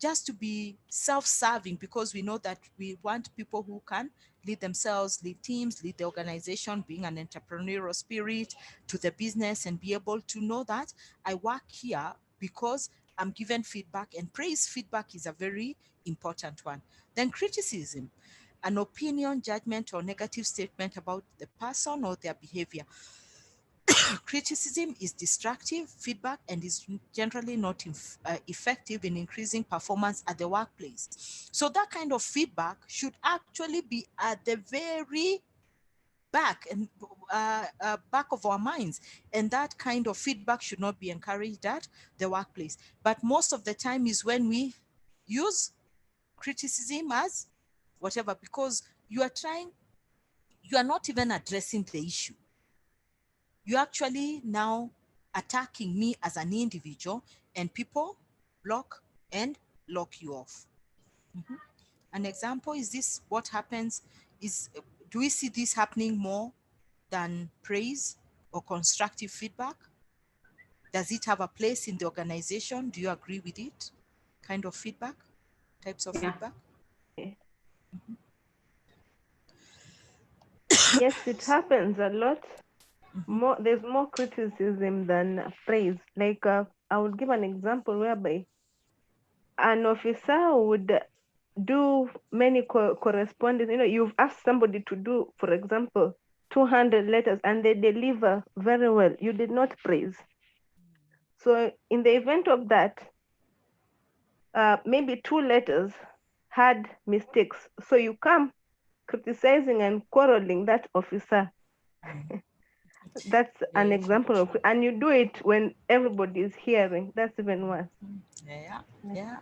just to be self-serving, because we know that we want people who can lead themselves, lead teams, lead the organization, bring an entrepreneurial spirit to the business, and be able to know that I work here because I'm given feedback, and praise feedback is a very important one. Then criticism, an opinion, judgment, or negative statement about the person or their behavior. Criticism is destructive feedback and is generally not effective in increasing performance at the workplace. So that kind of feedback should actually be at the very back and back of our minds, and that kind of feedback should not be encouraged at the workplace. But most of the time is when we use criticism as whatever, because you are not even addressing the issue. You're actually now attacking me as an individual, and people block and lock you off. An example is this: what happens is, do we see this happening more than praise or constructive feedback? Does it have a place in the organization? Do you agree with it? Kind of feedback, types of feedback? Yes, it happens a lot. There's more criticism than praise. Like I would give an example whereby an officer would do many correspondence. You know, you've asked somebody to do, for example, 200 letters and they deliver very well, you did not praise. So in the event of that, maybe 2 letters had mistakes. So you come criticizing and quarreling that officer. That's an example of, and you do it when everybody is hearing. That's even worse. Yeah.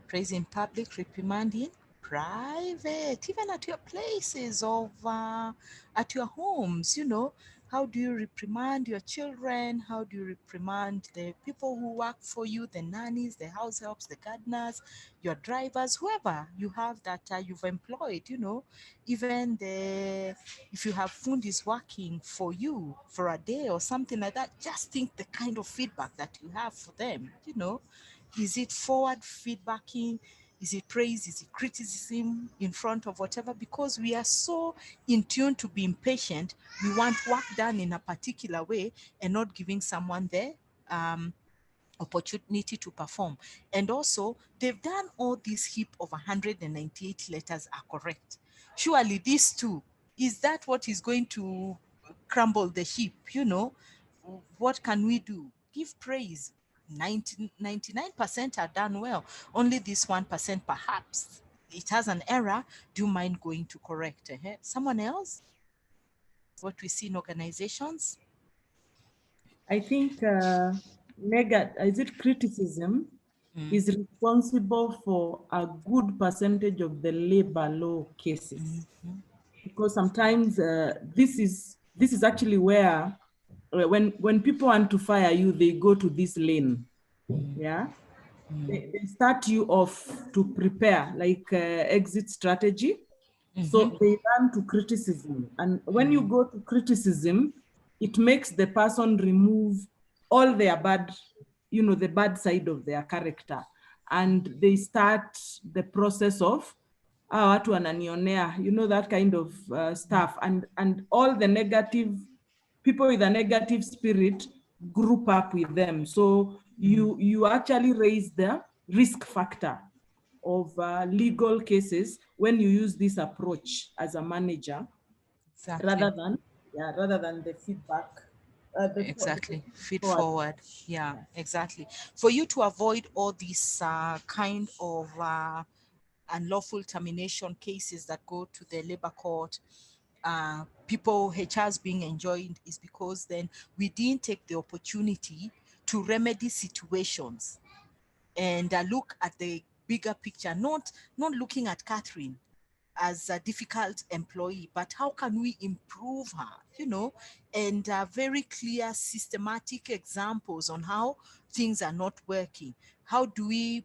Praise in public, reprimand in private, even at your places of, at your homes, you know. How do you reprimand your children? How do you reprimand the people who work for you, the nannies, the house helps, the gardeners, your drivers, whoever you have that you've employed, you know. Even if you have fundis working for you for a day or something like that, just think the kind of feedback that you have for them, you know. Is it forward feedbacking? Is it praise? Is it criticism in front of whatever? Because we are so in tune to be impatient. We want work done in a particular way and not giving someone the opportunity to perform. And also, they've done all this heap of 198 letters are correct. Surely these two, is that what is going to crumble the heap? You know, what can we do? Give praise. 99% are done well. Only this 1%, perhaps it has an error. Do you mind going to correct? Someone else? What we see in organizations? I think is it criticism is responsible for a good percentage of the labor law cases. Because sometimes this is actually where when people want to fire you, they go to this lane. Yeah. They start you off to prepare like exit strategy. So they run to criticism. And when you go to criticism, it makes the person remove all their bad, you know, the bad side of their character. And they start the process of, watu wananionea, you know, that kind of stuff. And all the negative, people with a negative spirit group up with them. So you actually raise the risk factor of legal cases when you use this approach as a manager, rather than the feedback. Exactly. Feed forward. Yeah, exactly. For you to avoid all these kind of unlawful termination cases that go to the labor court, people, HRs being enjoined, is because then we didn't take the opportunity to remedy situations and look at the bigger picture, not looking at Catherine as a difficult employee, but how can we improve her, you know, and very clear systematic examples on how things are not working. How do we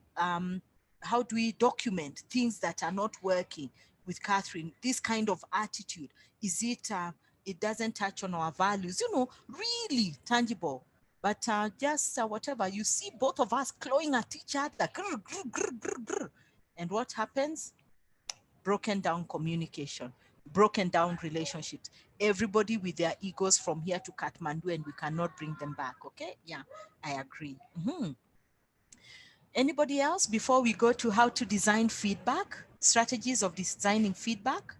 document things that are not working with Catherine? This kind of attitude, is it it doesn't touch on our values, you know, really tangible. But just whatever, you see both of us clawing at each other, grr, grr, grr, grr, grr. And what happens? Broken down communication, broken down relationships, everybody with their egos from here to Kathmandu, and we cannot bring them back. Okay, yeah, I agree. Anybody else before we go to how to design feedback, strategies of designing feedback?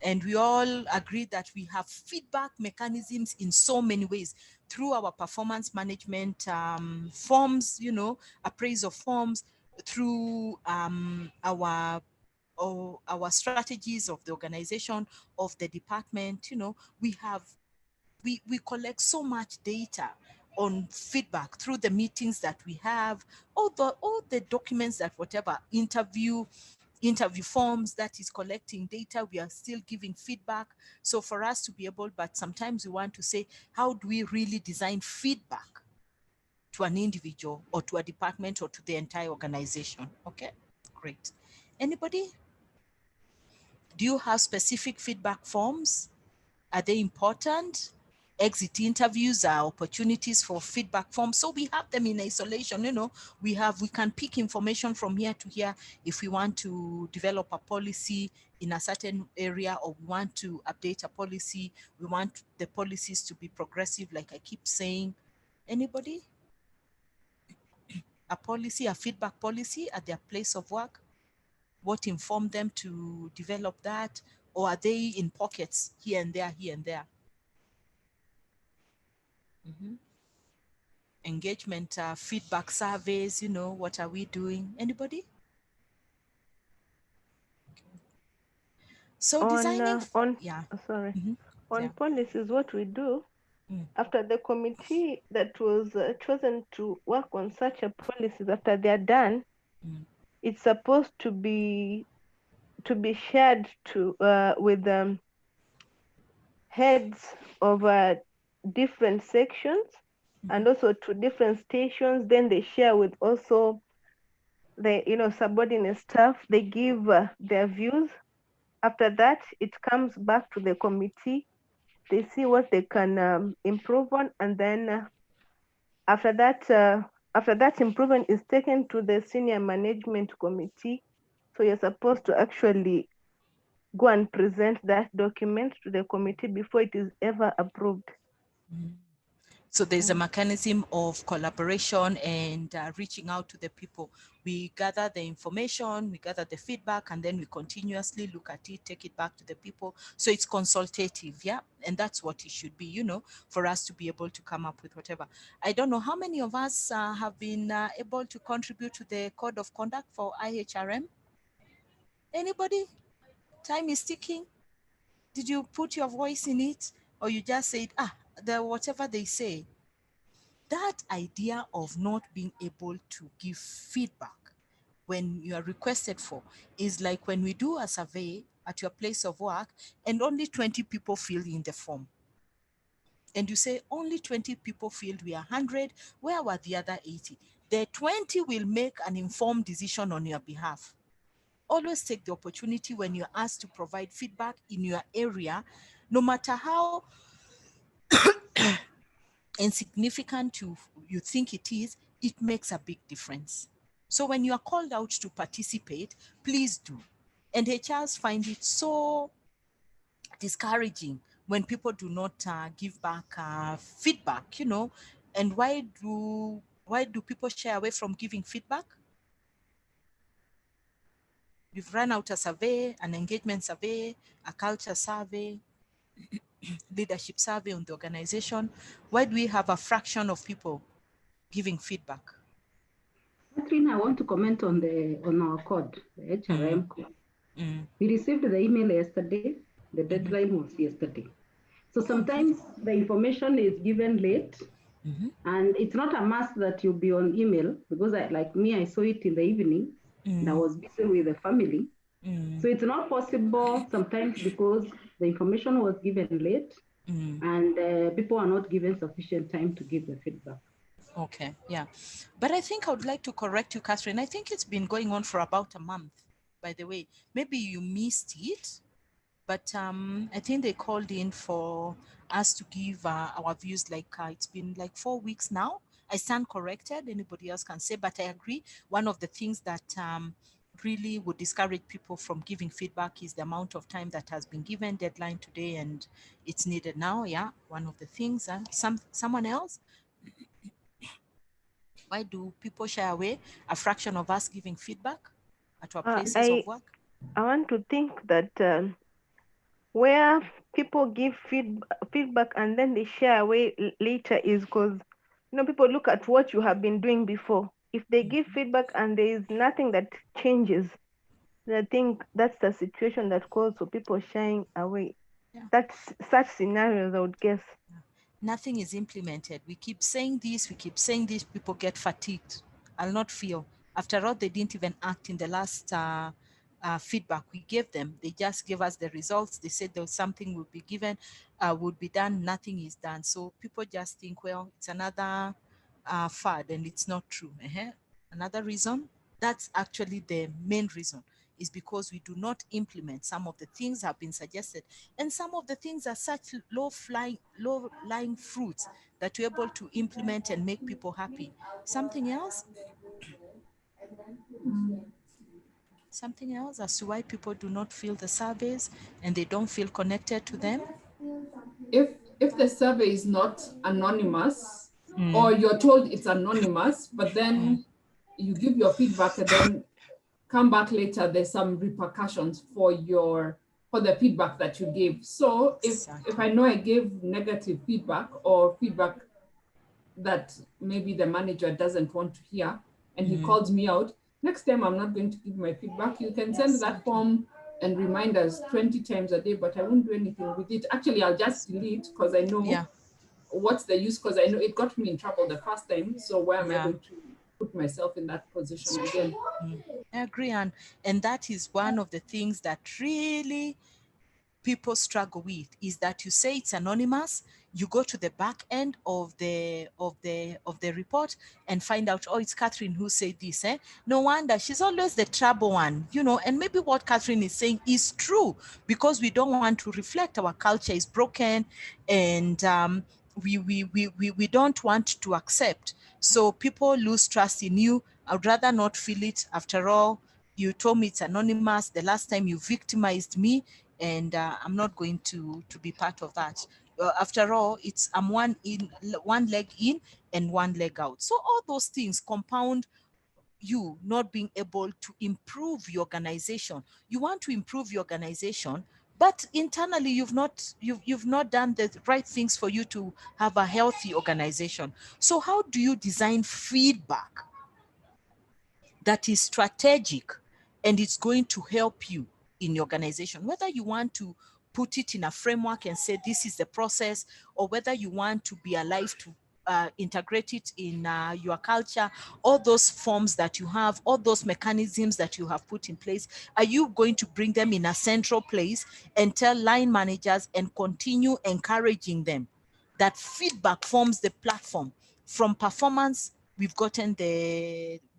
And we all agree that we have feedback mechanisms in so many ways through our performance management forms, you know, appraisal forms, through our strategies of the organization, of the department. You know, we collect so much data on feedback through the meetings that we have, all the documents, that whatever interview forms that is collecting data, we are still giving feedback. So for us to be able, but sometimes we want to say, how do we really design feedback to an individual or to a department or to the entire organization? Okay, great. Anybody? Do you have specific feedback forms? Are they important? Exit interviews are opportunities for feedback forms. So we have them in isolation, you know. We can pick information from here to here if we want to develop a policy in a certain area, or we want to update a policy. We want the policies to be progressive, like I keep saying. Anybody? A policy, a feedback policy at their place of work? What informed them to develop that? or are they in pockets here and there, here and there? Engagement, feedback surveys, you know, what are we doing? Anybody? So designing, On policies, what we do after the committee that was chosen to work on such a policies, after they are done, it's supposed to be shared to with heads of different sections and also to different stations. Then they share with also the subordinate staff. They give their views. After that, it comes back to the committee. They see what they can improve on, and then after that improvement is taken to the senior management committee. So you're supposed to actually go and present that document to the committee before it is ever approved. So there's a mechanism of collaboration and reaching out to the people. We gather the information, we gather the feedback, and then we continuously look at it, take it back to the people. So it's consultative, yeah? And that's what it should be, you know, for us to be able to come up with whatever. I don't know how many of us have been able to contribute to the code of conduct for IHRM? Anybody? Time is ticking. Did you put your voice in it? Or you just said, whatever they say? That idea of not being able to give feedback when you are requested for is like when we do a survey at your place of work and only 20 people fill in the form. And you say only 20 people filled, we are 100, where were the other 80? The 20 will make an informed decision on your behalf. Always take the opportunity when you're asked to provide feedback in your area, no matter how insignificant you think it is, it makes a big difference. So when you are called out to participate, please do. And HRs find it so discouraging when people do not give back feedback, you know. And why do people shy away from giving feedback? We've run out a survey, an engagement survey, a culture survey, leadership survey on the organization. Why do we have a fraction of people giving feedback? Catherine, I want to comment on our code, the HRM code. We received the email yesterday. The deadline was yesterday. So sometimes the information is given late, and it's not a must that you'll be on email, because I saw it in the evening, and I was busy with the family. So it's not possible sometimes because the information was given late, and people are not given sufficient time to give the feedback. Okay, yeah. But I think I would like to correct you, Catherine. I think it's been going on for about a month, by the way. Maybe you missed it, but I think they called in for us to give our views. It's been like 4 weeks now. I stand corrected. Anybody else can say, but I agree. One of the things that really would discourage people from giving feedback is the amount of time that has been given, deadline today, and it's needed now. Yeah, one of the things. Someone else? Why do people shy away? A fraction of us giving feedback at our places of work? I want to think that where people give feedback and then they share away later is because people look at what you have been doing before. If they give feedback and there is nothing that changes, then I think that's the situation that calls for people shying away. Yeah. That's such scenarios, I would guess. Nothing is implemented. We keep saying this, people get fatigued. I'll not feel. After all, they didn't even act in the last feedback we gave them. They just gave us the results. They said there was something would be given, would be done. Nothing is done. So people just think, well, it's another fad, and it's not true. Another reason, that's actually the main reason, is because we do not implement some of the things that have been suggested. And some of the things are such low-lying fruits that we're able to implement and make people happy. Something else? Something else as to why people do not fill the surveys and they don't feel connected to them? If the survey is not anonymous, or you're told it's anonymous, but then you give your feedback and then come back later, there's some repercussions for your for the feedback that you gave. So if I know I gave negative feedback or feedback that maybe the manager doesn't want to hear and he calls me out, next time I'm not going to give my feedback. You can send that form and reminders 20 times a day, but I won't do anything with it. Actually, I'll just delete because I know what's the use, because I know it got me in trouble the first time. So why am I going to put myself in that position again? I agree, and that is one of the things that really people struggle with, is that you say it's anonymous, you go to the back end of the report and find out, oh, it's Catherine who said this. No wonder she's always the trouble one, you know. And maybe what Catherine is saying is true, because we don't want to reflect our culture is broken, and we don't want to accept. So people lose trust in you. I'd rather not feel it. After all, you told me it's anonymous the last time, you victimized me, and I'm not going to be part of that. After all, I'm one leg in and one leg out. So all those things compound you not being able to improve your organization. You want to improve your organization, but internally you've not done the right things for you to have a healthy organization. So how do you design feedback that is strategic and it's going to help you in your organization, whether you want to put it in a framework and say this is the process, or whether you want to be alive to integrate it in your culture, all those forms that you have, all those mechanisms that you have put in place, are you going to bring them in a central place and tell line managers and continue encouraging them that feedback forms the platform? From performance, we've gotten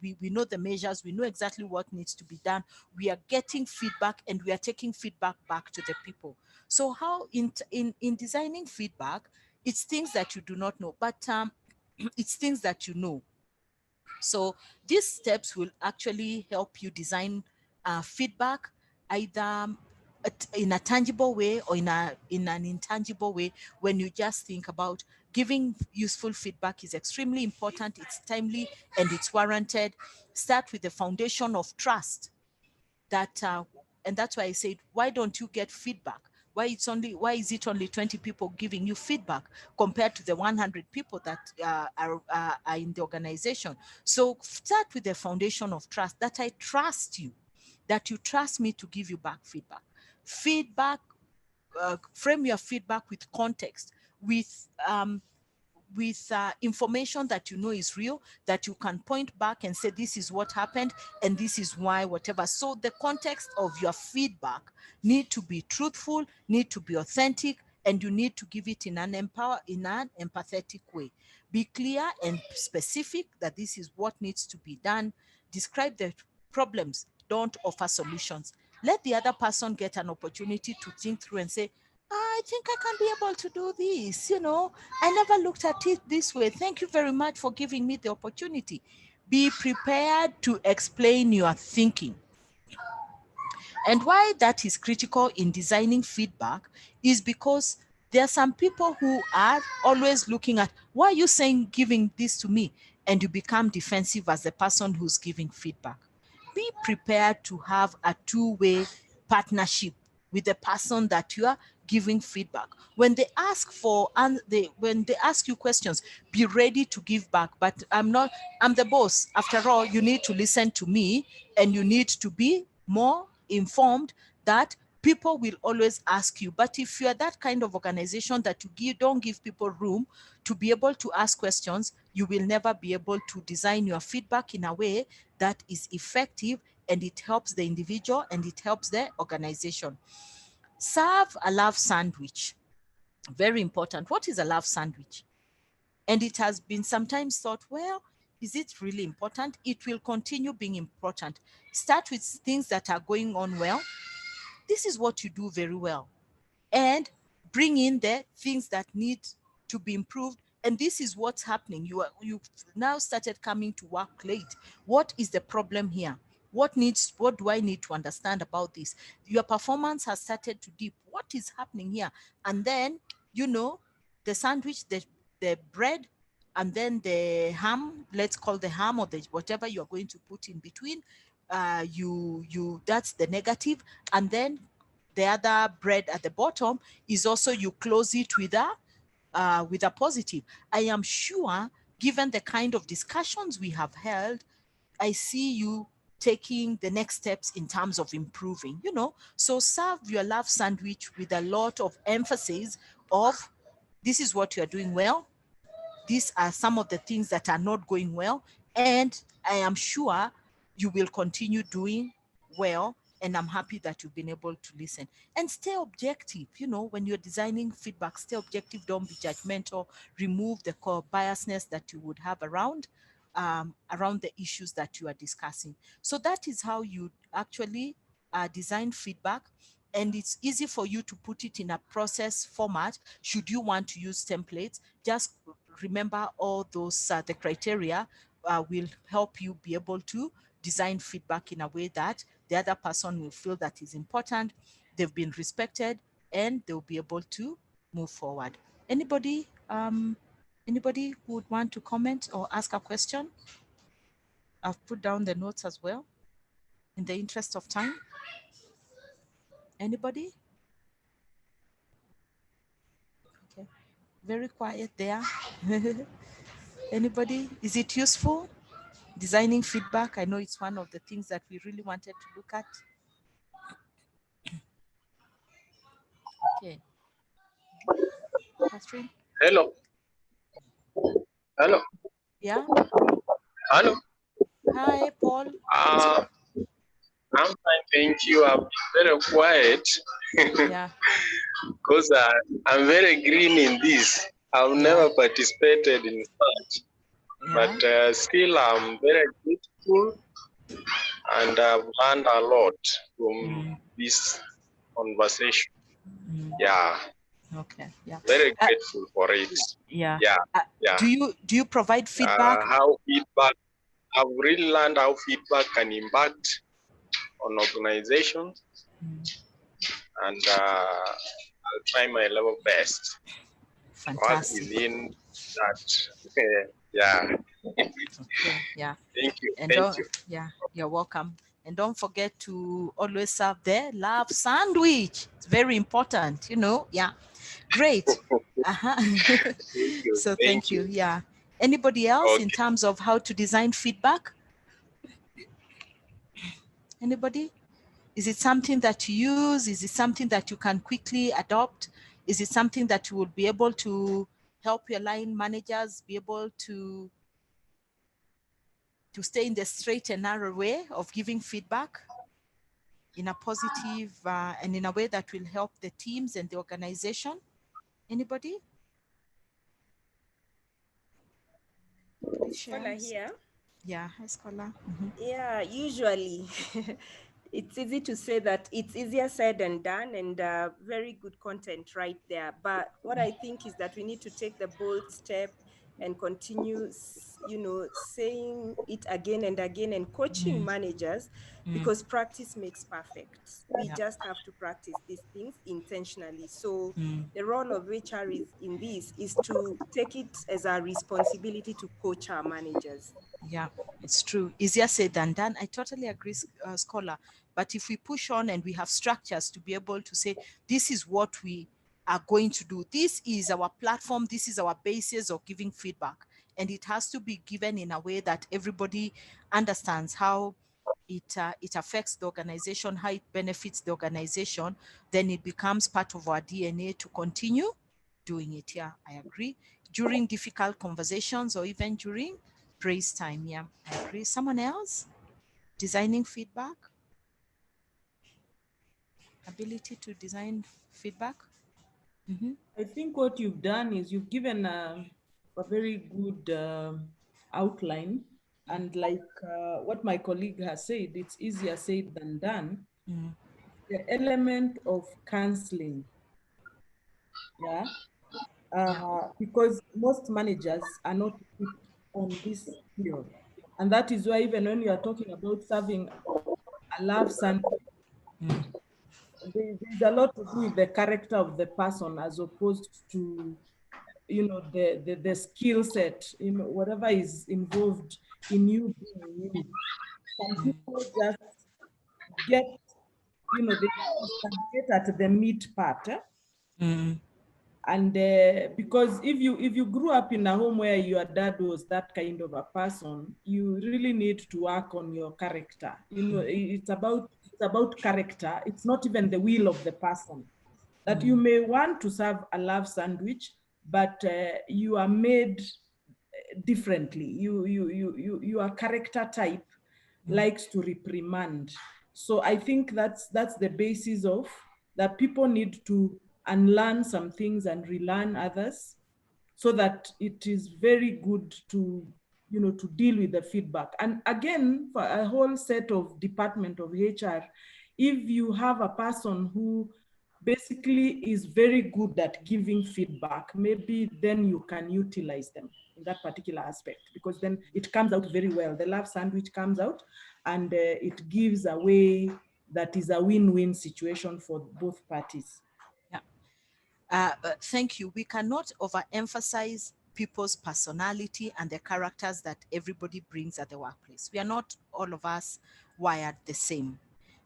we know the measures, we know exactly what needs to be done. We are getting feedback and we are taking feedback back to the people. So how in designing feedback, it's things that you do not know, but it's things that you know. So these steps will actually help you design feedback, either in a tangible way or in an intangible way. When you just think about giving useful feedback is extremely important, it's timely and it's warranted. Start with the foundation of trust. That and that's why I said, why don't you get feedback? Why is it only 20 people giving you feedback compared to the 100 people that are in the organization? So start with the foundation of trust, that I trust you, that you trust me to give you back feedback. Frame your feedback with context, with information that you know is real, that you can point back and say, this is what happened and this is why, whatever. So the context of your feedback need to be truthful, need to be authentic, and you need to give it in an empathetic way. Be clear and specific that this is what needs to be done. Describe the problems, don't offer solutions. Let the other person get an opportunity to think through and say, I think I can be able to do this. You know, I never looked at it this way. Thank you very much for giving me the opportunity. Be prepared to explain your thinking. And why that is critical in designing feedback is because there are some people who are always looking at, why are you saying giving this to me? And you become defensive as the person who's giving feedback. Be prepared to have a two-way partnership with the person that you are giving feedback. When they ask when they ask you questions, be ready to give back. But I'm the boss. After all, you need to listen to me and you need to be more informed that people will always ask you. But if you are that kind of organization that don't give people room to be able to ask questions, you will never be able to design your feedback in a way that is effective and it helps the individual and it helps the organization. Serve a love sandwich. Very important. What is a love sandwich? And it has been sometimes thought, well, is it really important? It will continue being important. Start with things that are going on well. This is what you do very well. And bring in the things that need to be improved. And this is what's happening. You've now started coming to work late. What is the problem here? What do I need to understand about this? Your performance has started to dip. What is happening here? And then, the sandwich, the bread, and then the ham, let's call the ham or whatever you're going to put in between. That's the negative. And then the other bread at the bottom is also you close it with a positive. I am sure, given the kind of discussions we have held, I see you taking the next steps in terms of improving, you know. So serve your love sandwich with a lot of emphasis of this is what you are doing well. These are some of the things that are not going well. And I am sure you will continue doing well. And I'm happy that you've been able to listen and stay objective. You know, when you're designing feedback, stay objective, don't be judgmental, remove the core biasness that you would have around the issues that you are discussing. So that is how you actually design feedback. And it's easy for you to put it in a process format. Should you want to use templates, just remember all those, the criteria will help you be able to design feedback in a way that the other person will feel that is important, they've been respected, and they'll be able to move forward. Anybody who would want to comment or ask a question? I've put down the notes as well in the interest of time. Anybody? Okay, very quiet there. Anybody? Is it useful? Designing feedback, I know it's one of the things that we really wanted to look at. Okay. Catherine? Hello. Hello. Yeah? Hello. Hi, Paul. I'm fine, thank you. I'm very quiet. Yeah. Because I'm very green in this. I've never participated in such. But still, I'm very grateful and I've learned a lot from this conversation. Yeah. Okay. Yeah. Very grateful for it. Yeah. Yeah. Yeah. Do you provide feedback? How feedback, I've really learned how feedback can impact on organizations, and I'll try my level best. Fantastic. Within that. Yeah. Okay. Yeah. Thank you. And Thank you. Yeah, you're welcome. And don't forget to always serve the love sandwich. It's very important, you know. Yeah. Great. So thank you. Yeah. Anybody else in terms of how to design feedback? Anybody? Is it something that you use? Is it something that you can quickly adopt? Is it something that you will be able to help your line managers be able to stay in the straight and narrow way of giving feedback in a positive and in a way that will help the teams and the organization? Anybody? Scholar here. Yeah, hi, Scholar. Yeah, usually it's easy to say that it's easier said than done, and very good content right there. But what I think is that we need to take the bold step and continue, saying it again and again and coaching managers, because practice makes perfect. We just have to practice these things intentionally. So the role of HR in this is to take it as a responsibility to coach our managers. Yeah, it's true. Easier said than done. I totally agree, Scholar. But if we push on and we have structures to be able to say, this is what we are going to do. This is our platform. This is our basis of giving feedback. And it has to be given in a way that everybody understands how it affects the organization, how it benefits the organization. Then it becomes part of our DNA to continue doing it. Yeah, I agree. During difficult conversations or even during praise time. Yeah, I agree. Someone else? Designing feedback? Ability to design feedback? I think what you've done is you've given a very good outline. And like what my colleague has said, it's easier said than done. The element of counseling. Yeah. Because most managers are not equipped on this field. And that is why even when you are talking about serving a love sandwich, there's a lot to do with the character of the person as opposed to, the skill set, whatever is involved in you being you. Some people just get you know, they stagnate at the meat part. And because if you grew up in a home where your dad was that kind of a person, you really need to work on your character. You know, it's about character. It's not even the will of the person. That you may want to serve a love sandwich, but you are made differently. Your character type likes to reprimand. So I think that's the basis of that. People need to unlearn some things and relearn others, so that it is very good to, you know, to deal with the feedback. And again, for a whole set of department of HR, if you have a person who basically is very good at giving feedback, maybe then you can utilize them in that particular aspect, because then it comes out very well. The love sandwich comes out, and it gives a way that is a win-win situation for both parties. Thank you. We cannot overemphasize people's personality and the characters that everybody brings at the workplace. We are not all of us wired the same.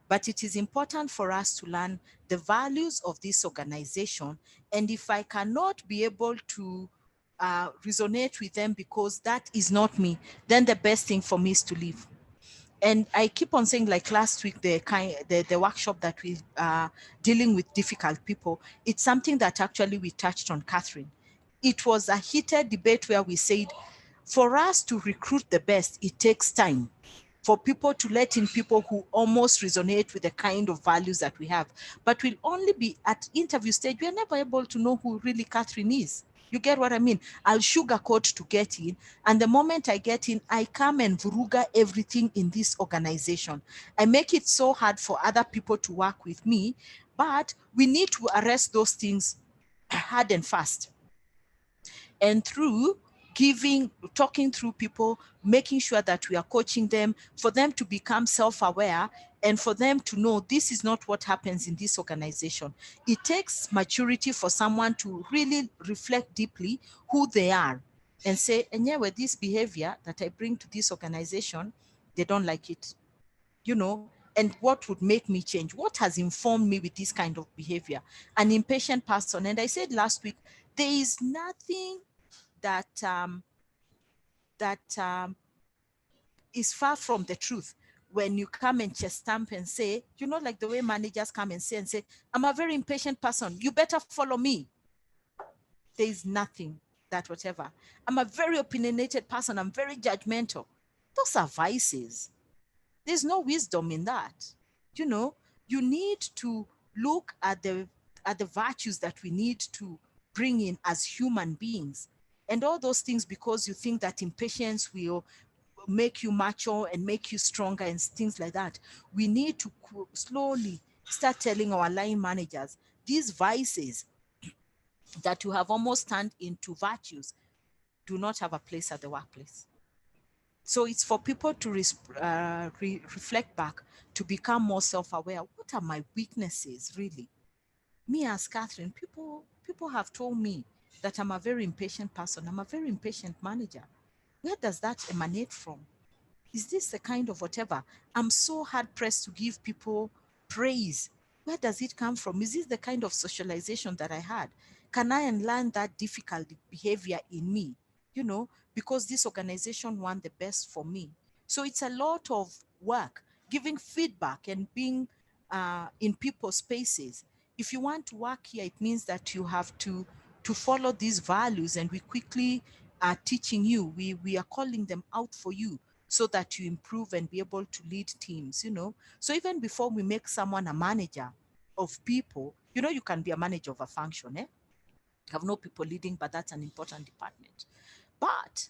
But it is important for us to learn the values of this organization. And if I cannot be able to resonate with them because that is not me, then the best thing for me is to leave. And I keep on saying, like last week, the workshop that we are dealing with difficult people, it's something that actually we touched on, Catherine. It was a heated debate where we said, for us to recruit the best, it takes time for people to let in people who almost resonate with the kind of values that we have. But we'll only be at interview stage. We are never able to know who really Catherine is. You get what I mean? I'll sugarcoat to get in. And the moment I get in, I come and vuruga everything in this organization. I make it so hard for other people to work with me, but we need to arrest those things hard and fast. And through talking through people, making sure that we are coaching them, for them to become self-aware, and for them to know this is not what happens in this organization. It takes maturity for someone to really reflect deeply who they are and say, and yeah, with this behavior that I bring to this organization, they don't like it, you know, and what would make me change? What has informed me with this kind of behavior? An impatient person. And I said last week, there is nothing that is far from the truth when you come and chest stamp and say, you know, like the way managers come and say, I'm a very impatient person, you better follow me. There is nothing that whatever. I'm a very opinionated person, I'm very judgmental. Those are vices. There's no wisdom in that. You know, you need to look at the virtues that we need to bring in as human beings. And all those things, because you think that impatience will make you mature and make you stronger and things like that. We need to slowly start telling our line managers, these vices that you have almost turned into virtues do not have a place at the workplace. So it's for people to reflect back, to become more self-aware. What are my weaknesses, really? Me as Catherine, people have told me that I'm a very impatient person. I'm a very impatient manager. Where does that emanate from? Is this the kind of whatever? I'm so hard pressed to give people praise. Where does it come from? Is this the kind of socialization that I had? Can I unlearn that difficult behavior in me? You know, because this organization want the best for me. So it's a lot of work, giving feedback and being in people's spaces. If you want to work here, it means that you have to follow these values, and we quickly are teaching you. We are calling them out for you, so that you improve and be able to lead teams, you know. So even before we make someone a manager of people, you know, you can be a manager of a function, have no people leading, but that's an important department. But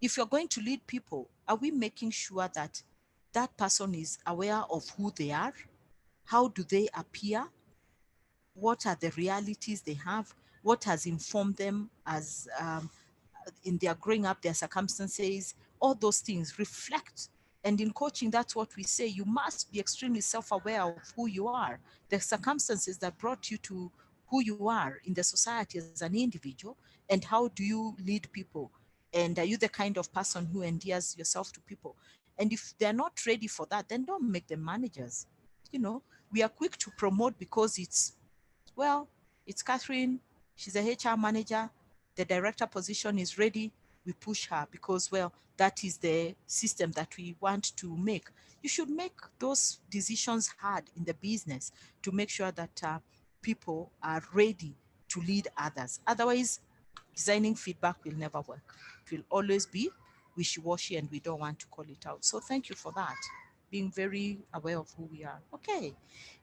if you're going to lead people, are we making sure that that person is aware of who they are? How do they appear? What are the realities they have? What has informed them as in their growing up, their circumstances, all those things reflect. And in coaching, that's what we say. You must be extremely self-aware of who you are, the circumstances that brought you to who you are in the society as an individual, and how do you lead people? And are you the kind of person who endears yourself to people? And if they're not ready for that, then don't make them managers. You know, We are quick to promote because it's, well, it's Catherine, she's a HR manager, the director position is ready, we push her because, well, that is the system that we want to make. You should make those decisions hard in the business to make sure that people are ready to lead others. Otherwise, designing feedback will never work. It will always be wishy-washy and we don't want to call it out. So thank you for that, being very aware of who we are. Okay,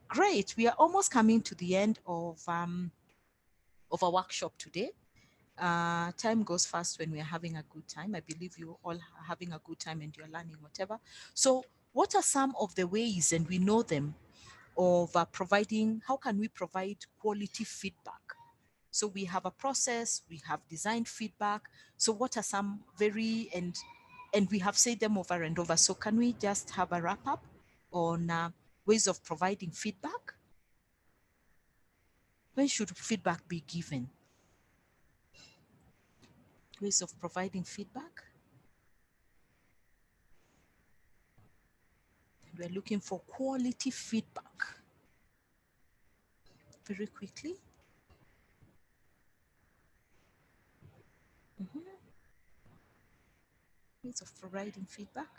great. We are almost coming to the end of our workshop today. Time goes fast when we are having a good time. I believe you all are having a good time and you're learning whatever. So what are some of the ways, and we know them, of providing, how can we provide quality feedback? So we have a process, we have designed feedback. So what are some very, and we have said them over and over. So can we just have a wrap up on ways of providing feedback? When should feedback be given? Ways of providing feedback. We're looking for quality feedback. Very quickly. Ways of providing feedback.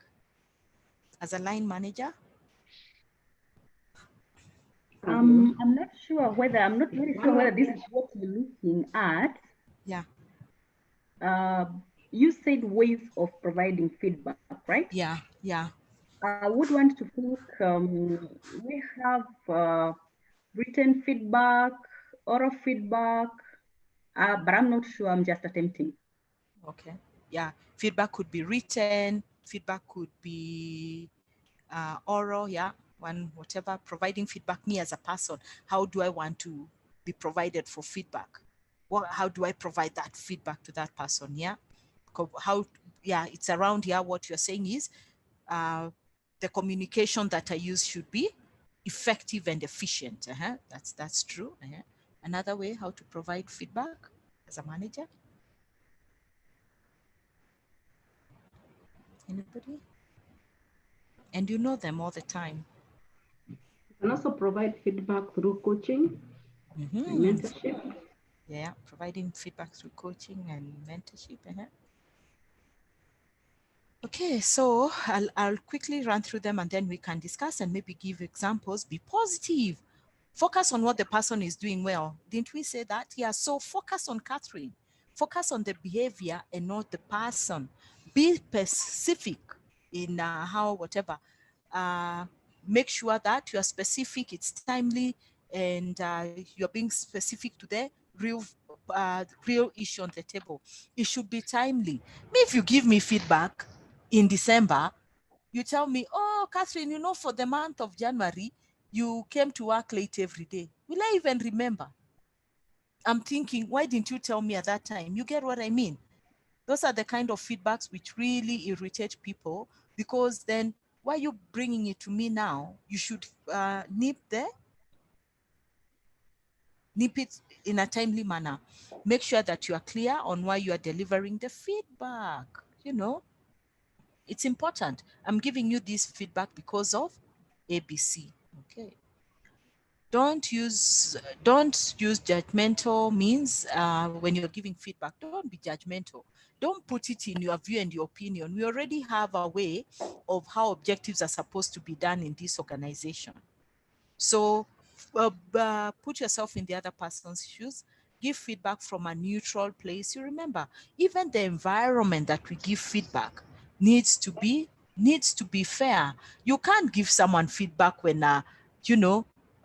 As a line manager. I'm not sure whether, I'm not very sure whether this is what you're looking at. Yeah. You said ways of providing feedback, right? Yeah, yeah. I would want to think we have written feedback, oral feedback, but I'm not sure. I'm just attempting. Okay. Yeah. Feedback could be written. Feedback could be oral. Yeah. One, whatever. Providing feedback. Me as a person, how do I want to be provided for feedback? How do I provide that feedback to that person? Yeah. How? Yeah. It's around here. What you're saying is, the communication that I use should be effective and efficient. That's true. Another way how to provide feedback as a manager. Anybody? And you know them all the time. You can also provide feedback through coaching and mentorship. Yeah, providing feedback through coaching and mentorship. Okay, so I'll quickly run through them and then we can discuss and maybe give examples. Be positive. Focus on what the person is doing well. Didn't we say that? Yeah, so focus on Catherine. Focus on the behavior and not the person. Be specific in how, whatever. Make sure that you are specific, it's timely, and you're being specific to the real issue on the table. It should be timely. If you give me feedback in December, you tell me, oh, Catherine, you know, for the month of January, you came to work late every day. Will I even remember? I'm thinking, why didn't you tell me at that time? You get what I mean? Those are the kind of feedbacks which really irritate people, because then why are you bringing it to me now? You should nip it in a timely manner. Make sure that you are clear on why you are delivering the feedback. You know, it's important. I'm giving you this feedback because of ABC. Okay. Don't use judgmental means when you're giving feedback. Don't be judgmental. Don't put it in your view and your opinion. We already have a way of how objectives are supposed to be done in this organization. So put yourself in the other person's shoes. Give feedback from a neutral place. You remember, even the environment that we give feedback needs to be fair. You can't give someone feedback when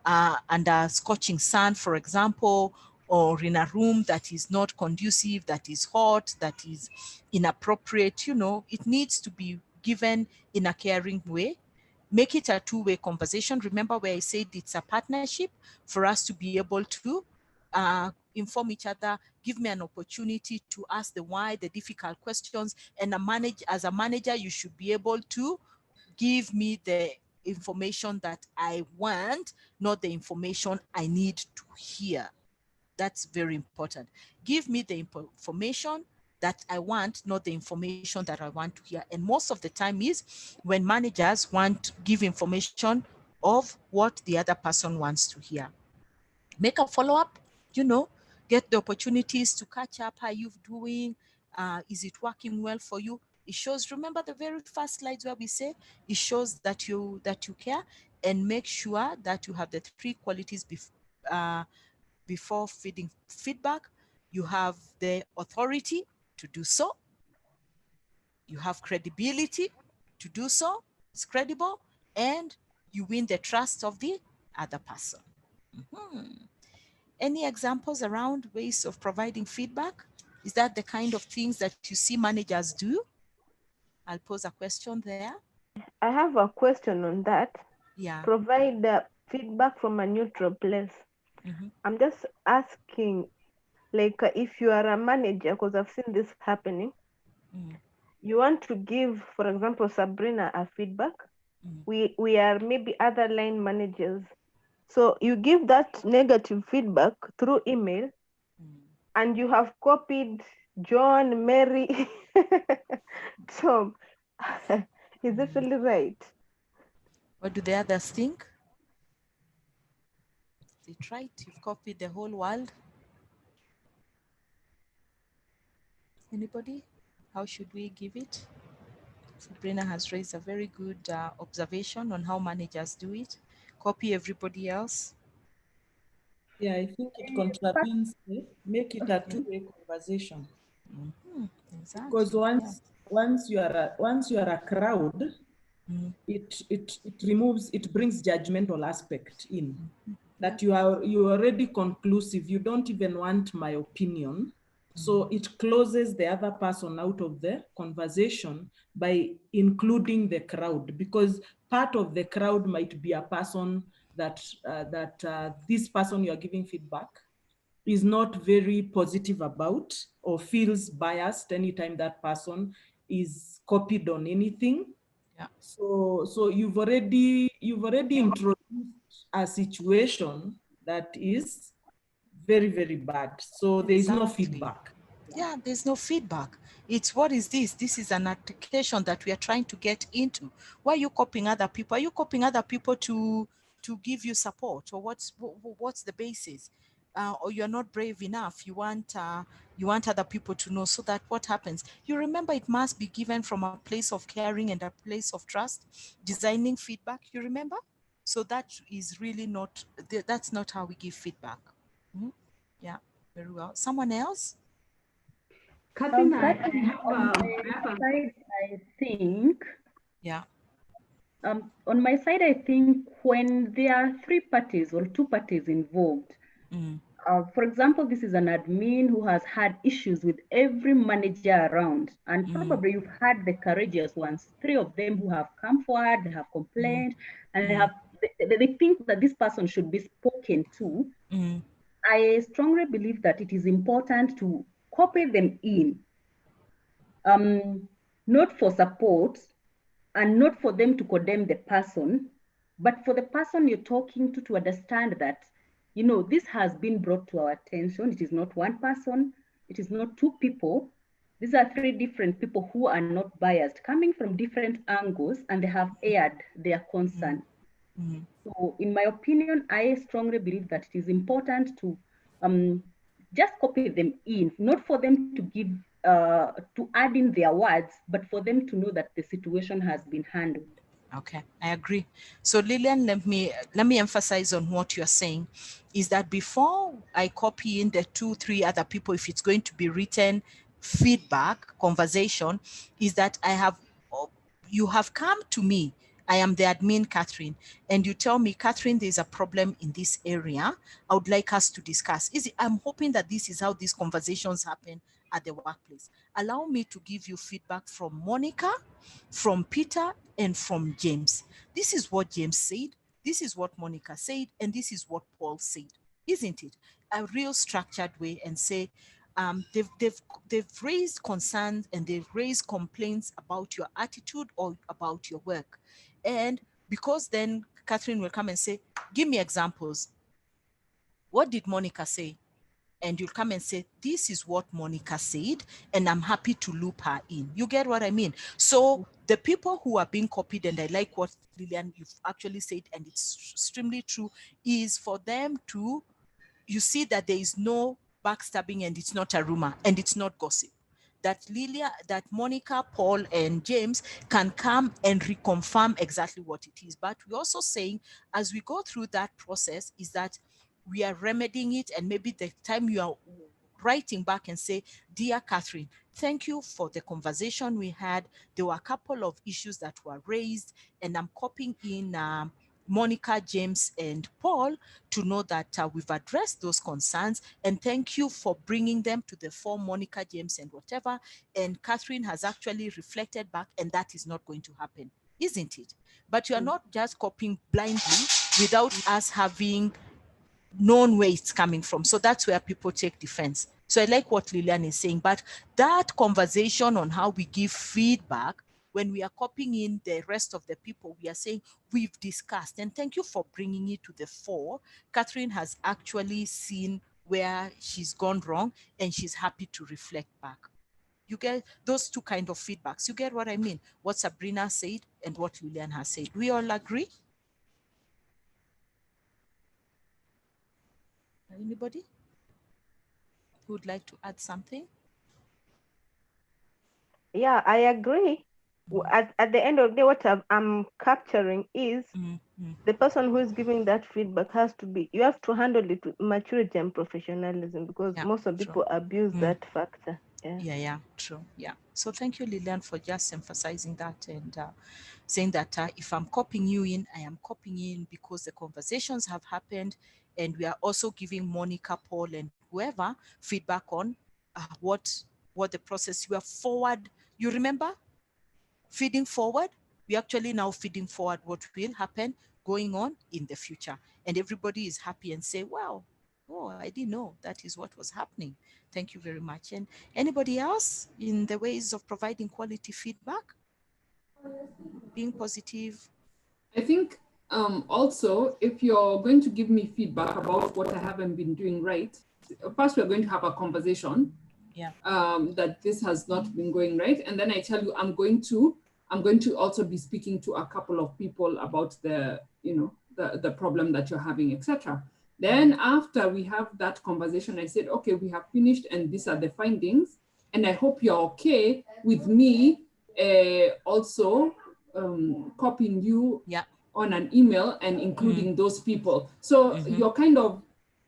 under scorching sun, for example, or in a room that is not conducive, that is hot, that is inappropriate. It needs to be given in a caring way. Make it a two-way conversation. Remember where I said it's a partnership for us to be able to inform each other, give me an opportunity to ask the why, the difficult questions, and as a manager, you should be able to give me the information that I want, not the information I need to hear. That's very important. Give me the information that I want, not the information that I want to hear. And most of the time is when managers give information of what the other person wants to hear. Make a follow-up, you know, get the opportunities to catch up. How you doing? Is it working well for you? It shows, remember the very first slides where we say it shows that you care, and make sure that you have the three qualities before feeding feedback. You have the authority to do so. You have credibility to do so. It's credible, and you win the trust of the other person. Any examples around ways of providing feedback? Is that the kind of things that you see managers do? I'll pose a question there. I have a question on that. Yeah. Provide feedback from a neutral place. I'm just asking, like, if you are a manager, because I've seen this happening, you want to give, for example, Sabrina a feedback. We are maybe other line managers. So you give that negative feedback through email, and you have copied John, Mary, Tom. Is it really right? What do the others think? They tried, you've copied the whole world. Anybody? How should we give it? Sabrina has raised a very good observation on how managers do it. Copy everybody else. Yeah, I think it contravenes, make it a two-way conversation. Exactly. Because once you are a crowd, it removes, it brings judgmental aspect in. That you already conclusive, you don't even want my opinion. So it closes the other person out of the conversation by including the crowd, because part of the crowd might be a person that this person you are giving feedback is not very positive about, or feels biased anytime that person is copied on anything. Yeah. So you've already introduced a situation that is very, very bad. So there is no feedback. Yeah, there's no feedback. It's, what is this? This is an application that we are trying to get into. Why are you copying other people? Are you copying other people to give you support, or what's the basis? Or you're not brave enough. You want other people to know, so that what happens? You remember, it must be given from a place of caring and a place of trust. Designing feedback, you remember? So that is really not, that's not how we give feedback. Yeah, very well. Someone else? Catherine, I think. Yeah. On my side, I think when there are three parties or two parties involved, for example, this is an admin who has had issues with every manager around, and probably you've had the courageous ones, three of them who have come forward, they have complained, and they think that this person should be spoken to. I strongly believe that it is important to copy them in, not for support and not for them to condemn the person, but for the person you're talking to understand that, you know, this has been brought to our attention. It is not one person, it is not two people. These are three different people who are not biased, coming from different angles, and they have aired their concern. So in my opinion, I strongly believe that it is important to just copy them in, not for them to give, to add in their words, but for them to know that the situation has been handled. Okay, I agree. So Lillian, let me emphasize on what you're saying, is that before I copy in the 2-3 other people, if it's going to be written feedback, conversation, is that you have come to me. I am the admin, Catherine, and you tell me, Catherine, there's a problem in this area. I would like us to discuss. I'm hoping that this is how these conversations happen at the workplace. Allow me to give you feedback from Monica, from Peter, and from James. This is what James said, this is what Monica said, and this is what Paul said. Isn't it a real structured way? And say, they've raised concerns and they've raised complaints about your attitude or about your work. And because then Catherine will come and say, give me examples. What did Monica say? and you'll come and say, this is what Monica said, and I'm happy to loop her in. You get what I mean? So the people who are being copied, and I like what Lillian, you've actually said, and it's extremely true, is for them to, you see that there is no backstabbing, and it's not a rumor, and it's not gossip. That that Monica, Paul, and James can come and reconfirm exactly what it is. But we're also saying, as we go through that process, is that we are remedying it, and maybe the time you are writing back and say, dear Catherine, thank you for the conversation we had. There were a couple of issues that were raised, and I'm copying in Monica, James, and Paul to know that we've addressed those concerns, and thank you for bringing them to the fore, Monica, James, and whatever. And Catherine has actually reflected back, and that is not going to happen, isn't it? But you are not just copying blindly without us having known where it's coming from. So that's where people take defense. So I like what Lillian is saying, but that conversation on how we give feedback, when we are copying in the rest of the people, we are saying, we've discussed, and thank you for bringing it to the fore. Catherine has actually seen where she's gone wrong, and she's happy to reflect back. You get those two kind of feedbacks. You get what I mean? What Sabrina said and what Lillian has said. We all agree? Anybody who would like to add something? Yeah, I agree. At the end of the day, what I'm capturing is the person who is giving that feedback has to be, you have to handle it with maturity and professionalism, because most of people abuse that factor. Yeah, true. Yeah. So thank you, Lillian, for just emphasizing that, and saying that if I'm copying you in, I am copying in because the conversations have happened, and we are also giving Monica, Paul, and whoever feedback on what the process you are forward. You remember feeding forward? We actually now feeding forward what will happen going on in the future, and everybody is happy and say, wow, oh, I didn't know that is what was happening. Thank you very much. And anybody else in the ways of providing quality feedback, being positive? I think also, if you're going to give me feedback about what I haven't been doing right, first we're going to have a conversation. Yeah. That this has not been going right, and then I tell you I'm going to also be speaking to a couple of people about the the problem that you're having, etc. Then after we have that conversation, I said, okay, we have finished, and these are the findings, and I hope you're okay with me also copying you on an email and including those people. So you're kind of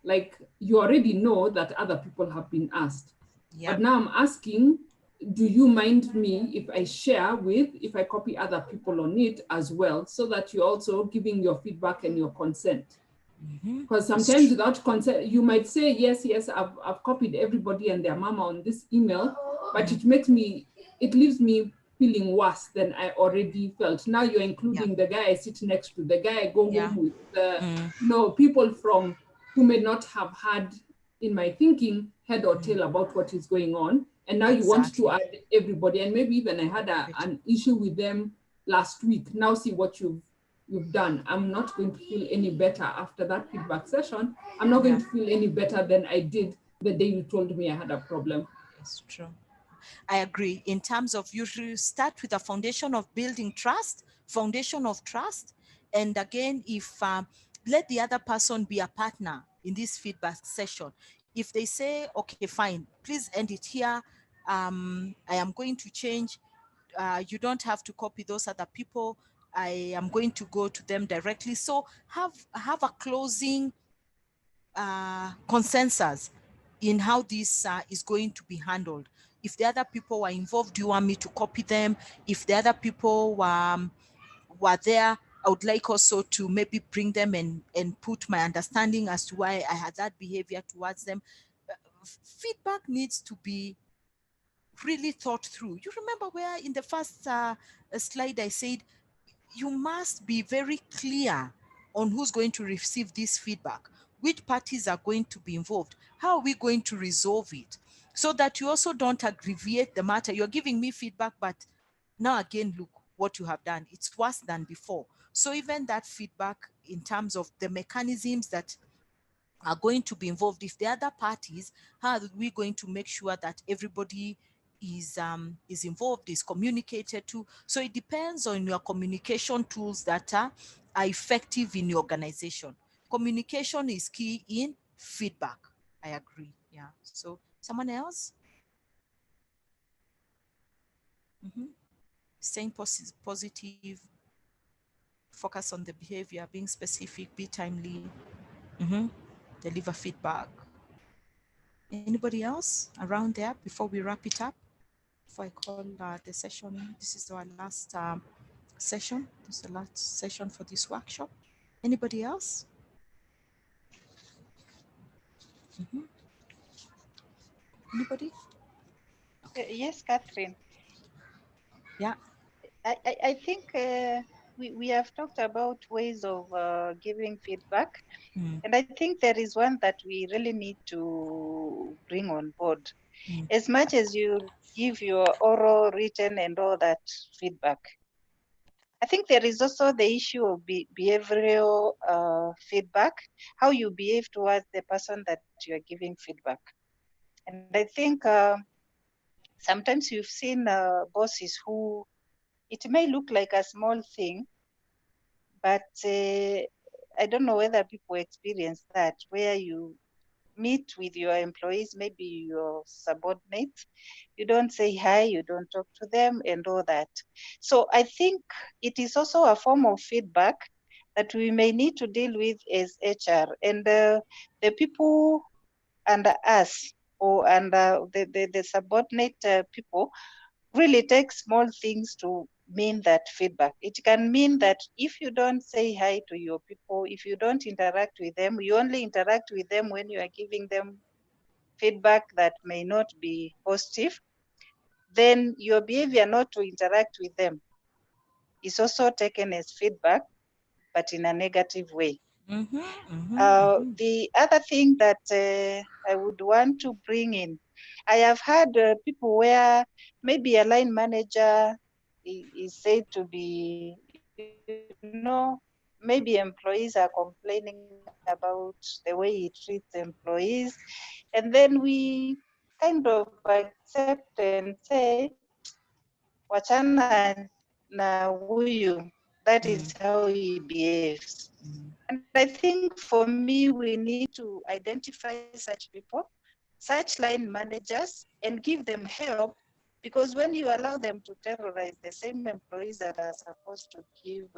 like, you already know that other people have been asked. But now I'm asking, do you mind me if I share if I copy other people on it as well, so that you're also giving your feedback and your consent? Because sometimes without consent, you might say, yes, I've copied everybody and their mama on this email, but it leaves me feeling worse than I already felt. Now you're including the guy I sit next to, the guy I go home with, people who may not have had, in my thinking, head or tail about what is going on. And now you want to add everybody. And maybe even I had an issue with them last week. Now see what you've done. I'm not going to feel any better after that feedback session. I'm not going to feel any better than I did the day you told me I had a problem. It's true. I agree. In terms of, you start with a foundation of building trust, foundation of trust. And again, if let the other person be a partner in this feedback session. If they say, okay, fine, please end it here. I am going to change. You don't have to copy those other people. I am going to go to them directly. So have a closing consensus in how this is going to be handled. If the other people were involved, do you want me to copy them? If the other people were there, I would like also to maybe bring them and put my understanding as to why I had that behavior towards them. Feedback needs to be really thought through. You remember where in the first slide I said, you must be very clear on who's going to receive this feedback, which parties are going to be involved, how are we going to resolve it, so that you also don't aggravate the matter. You're giving me feedback, but now again, look what you have done. It's worse than before. So even that feedback in terms of the mechanisms that are going to be involved? If the other parties, how are we going to make sure that everybody is involved, is communicated to? So it depends on your communication tools that are effective in your organization. Communication is key in feedback. I agree. Yeah. So someone else? Staying positive, focus on the behavior, being specific, be timely, deliver feedback. Anybody else around there before we wrap it up? Before I call the session, this is our last session. This is the last session for this workshop. Anybody else? Anybody? Yes, Catherine. Yeah. I think we have talked about ways of giving feedback. And I think there is one that we really need to bring on board. As much as you give your oral, written, and all that feedback, I think there is also the issue of behavioral feedback, how you behave towards the person that you are giving feedback. And I think sometimes you've seen bosses who, it may look like a small thing, but I don't know whether people experience that, where you meet with your employees, maybe your subordinates, you don't say hi, you don't talk to them and all that. So I think it is also a form of feedback that we may need to deal with as HR, and the people under us or under the subordinate people really take small things to mean that feedback. It can mean that if you don't say hi to your people, if you don't interact with them, you only interact with them when you are giving them feedback that may not be positive, then your behavior not to interact with them is also taken as feedback, but in a negative way. The other thing that I would want to bring in, I have had people where maybe a line manager is said to be, maybe employees are complaining about the way he treats employees. And then we kind of accept and say, wachana na huyu, that is how he behaves. And I think for me, we need to identify such people, such line managers, and give them help, because when you allow them to terrorize the same employees that are supposed to give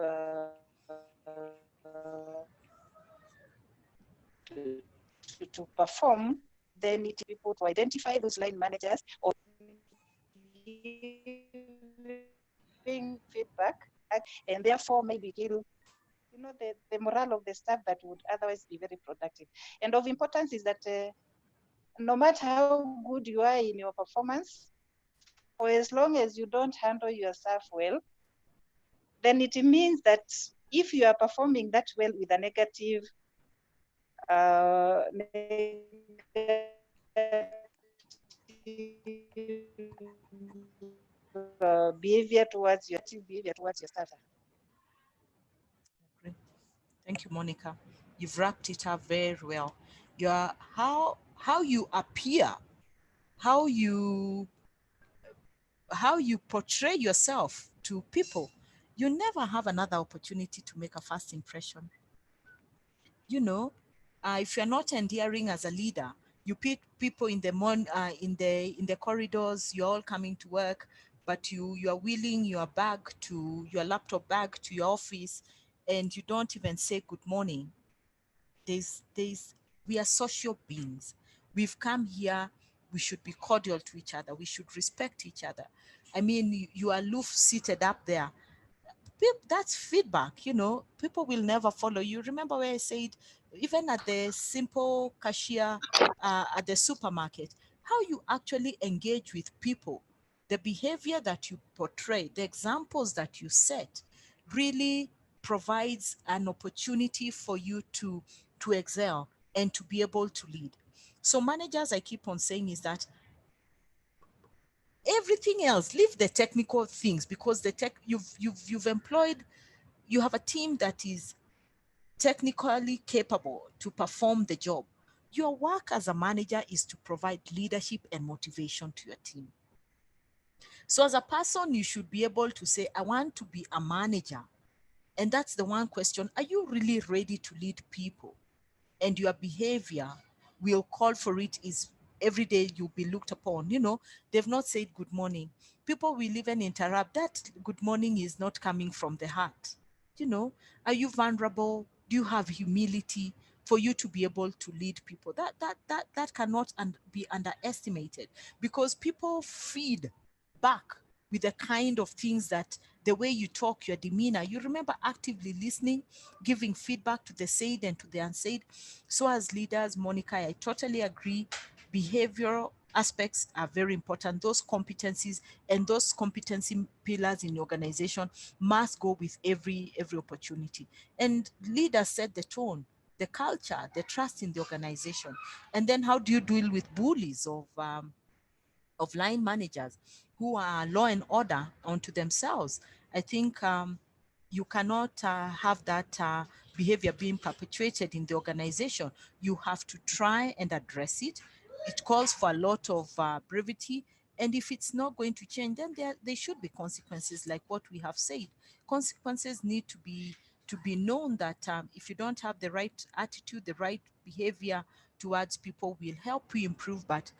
to perform, then it is people to identify those line managers or giving feedback, and therefore maybe kill the morale of the staff that would otherwise be very productive. And of importance is that no matter how good you are in your performance, for as long as you don't handle yourself well, then it means that if you are performing that well with a negative behavior towards your staff. Thank you, Monica. You've wrapped it up very well. Your how you appear, how you portray yourself to people. You never have another opportunity to make a first impression. If you're not endearing as a leader, you put people in the in the corridors, you're all coming to work, but you are wheeling your laptop bag to your office, and you don't even say good morning. We are social beings. We've come here, we should be cordial to each other, we should respect each other. I mean, you are aloof seated up there, that's feedback. People will never follow you. Remember where I said, even at the simple cashier at the supermarket, how you actually engage with people, the behavior that you portray, the examples that you set really provides an opportunity for you to excel and to be able to lead. So managers, I keep on saying, is that everything else, leave the technical things, because you've employed, you have a team that is technically capable to perform the job. Your work as a manager is to provide leadership and motivation to your team. So as a person, you should be able to say, I want to be a manager. And that's the one question. Are you really ready to lead people? And your behavior will call for it. Is every day you'll be looked upon. You know, they've not said good morning. People will even interrupt. That good morning is not coming from the heart. You know, are you vulnerable? Do you have humility for you to be able to lead people? That cannot be underestimated, because people feed back with the kind of things that the way you talk, your demeanor. You remember actively listening, giving feedback to the said and to the unsaid. So as leaders, Monica, I totally agree. Behavioral aspects are very important. Those competencies and those competency pillars in the organization must go with every opportunity. And leaders set the tone, the culture, the trust in the organization. And then how do you deal with bullies of line managers who are law and order unto themselves? I think you cannot have that behavior being perpetuated in the organization. You have to try and address it. It calls for a lot of brevity. And if it's not going to change, then there should be consequences, like what we have said. Consequences need to be known, that if you don't have the right attitude, the right behavior towards people will help you improve, but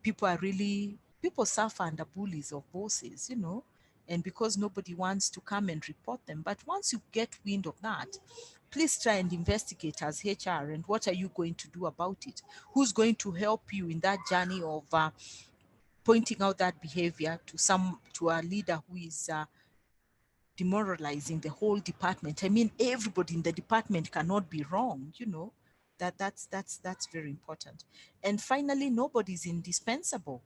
people suffer under bullies of bosses, you know, and because nobody wants to come and report them. But once you get wind of that, please try and investigate as HR, and what are you going to do about it? Who's going to help you in that journey of pointing out that behavior to a leader who is demoralizing the whole department? I mean, everybody in the department cannot be wrong, you know. That's very important. And finally, nobody's indispensable.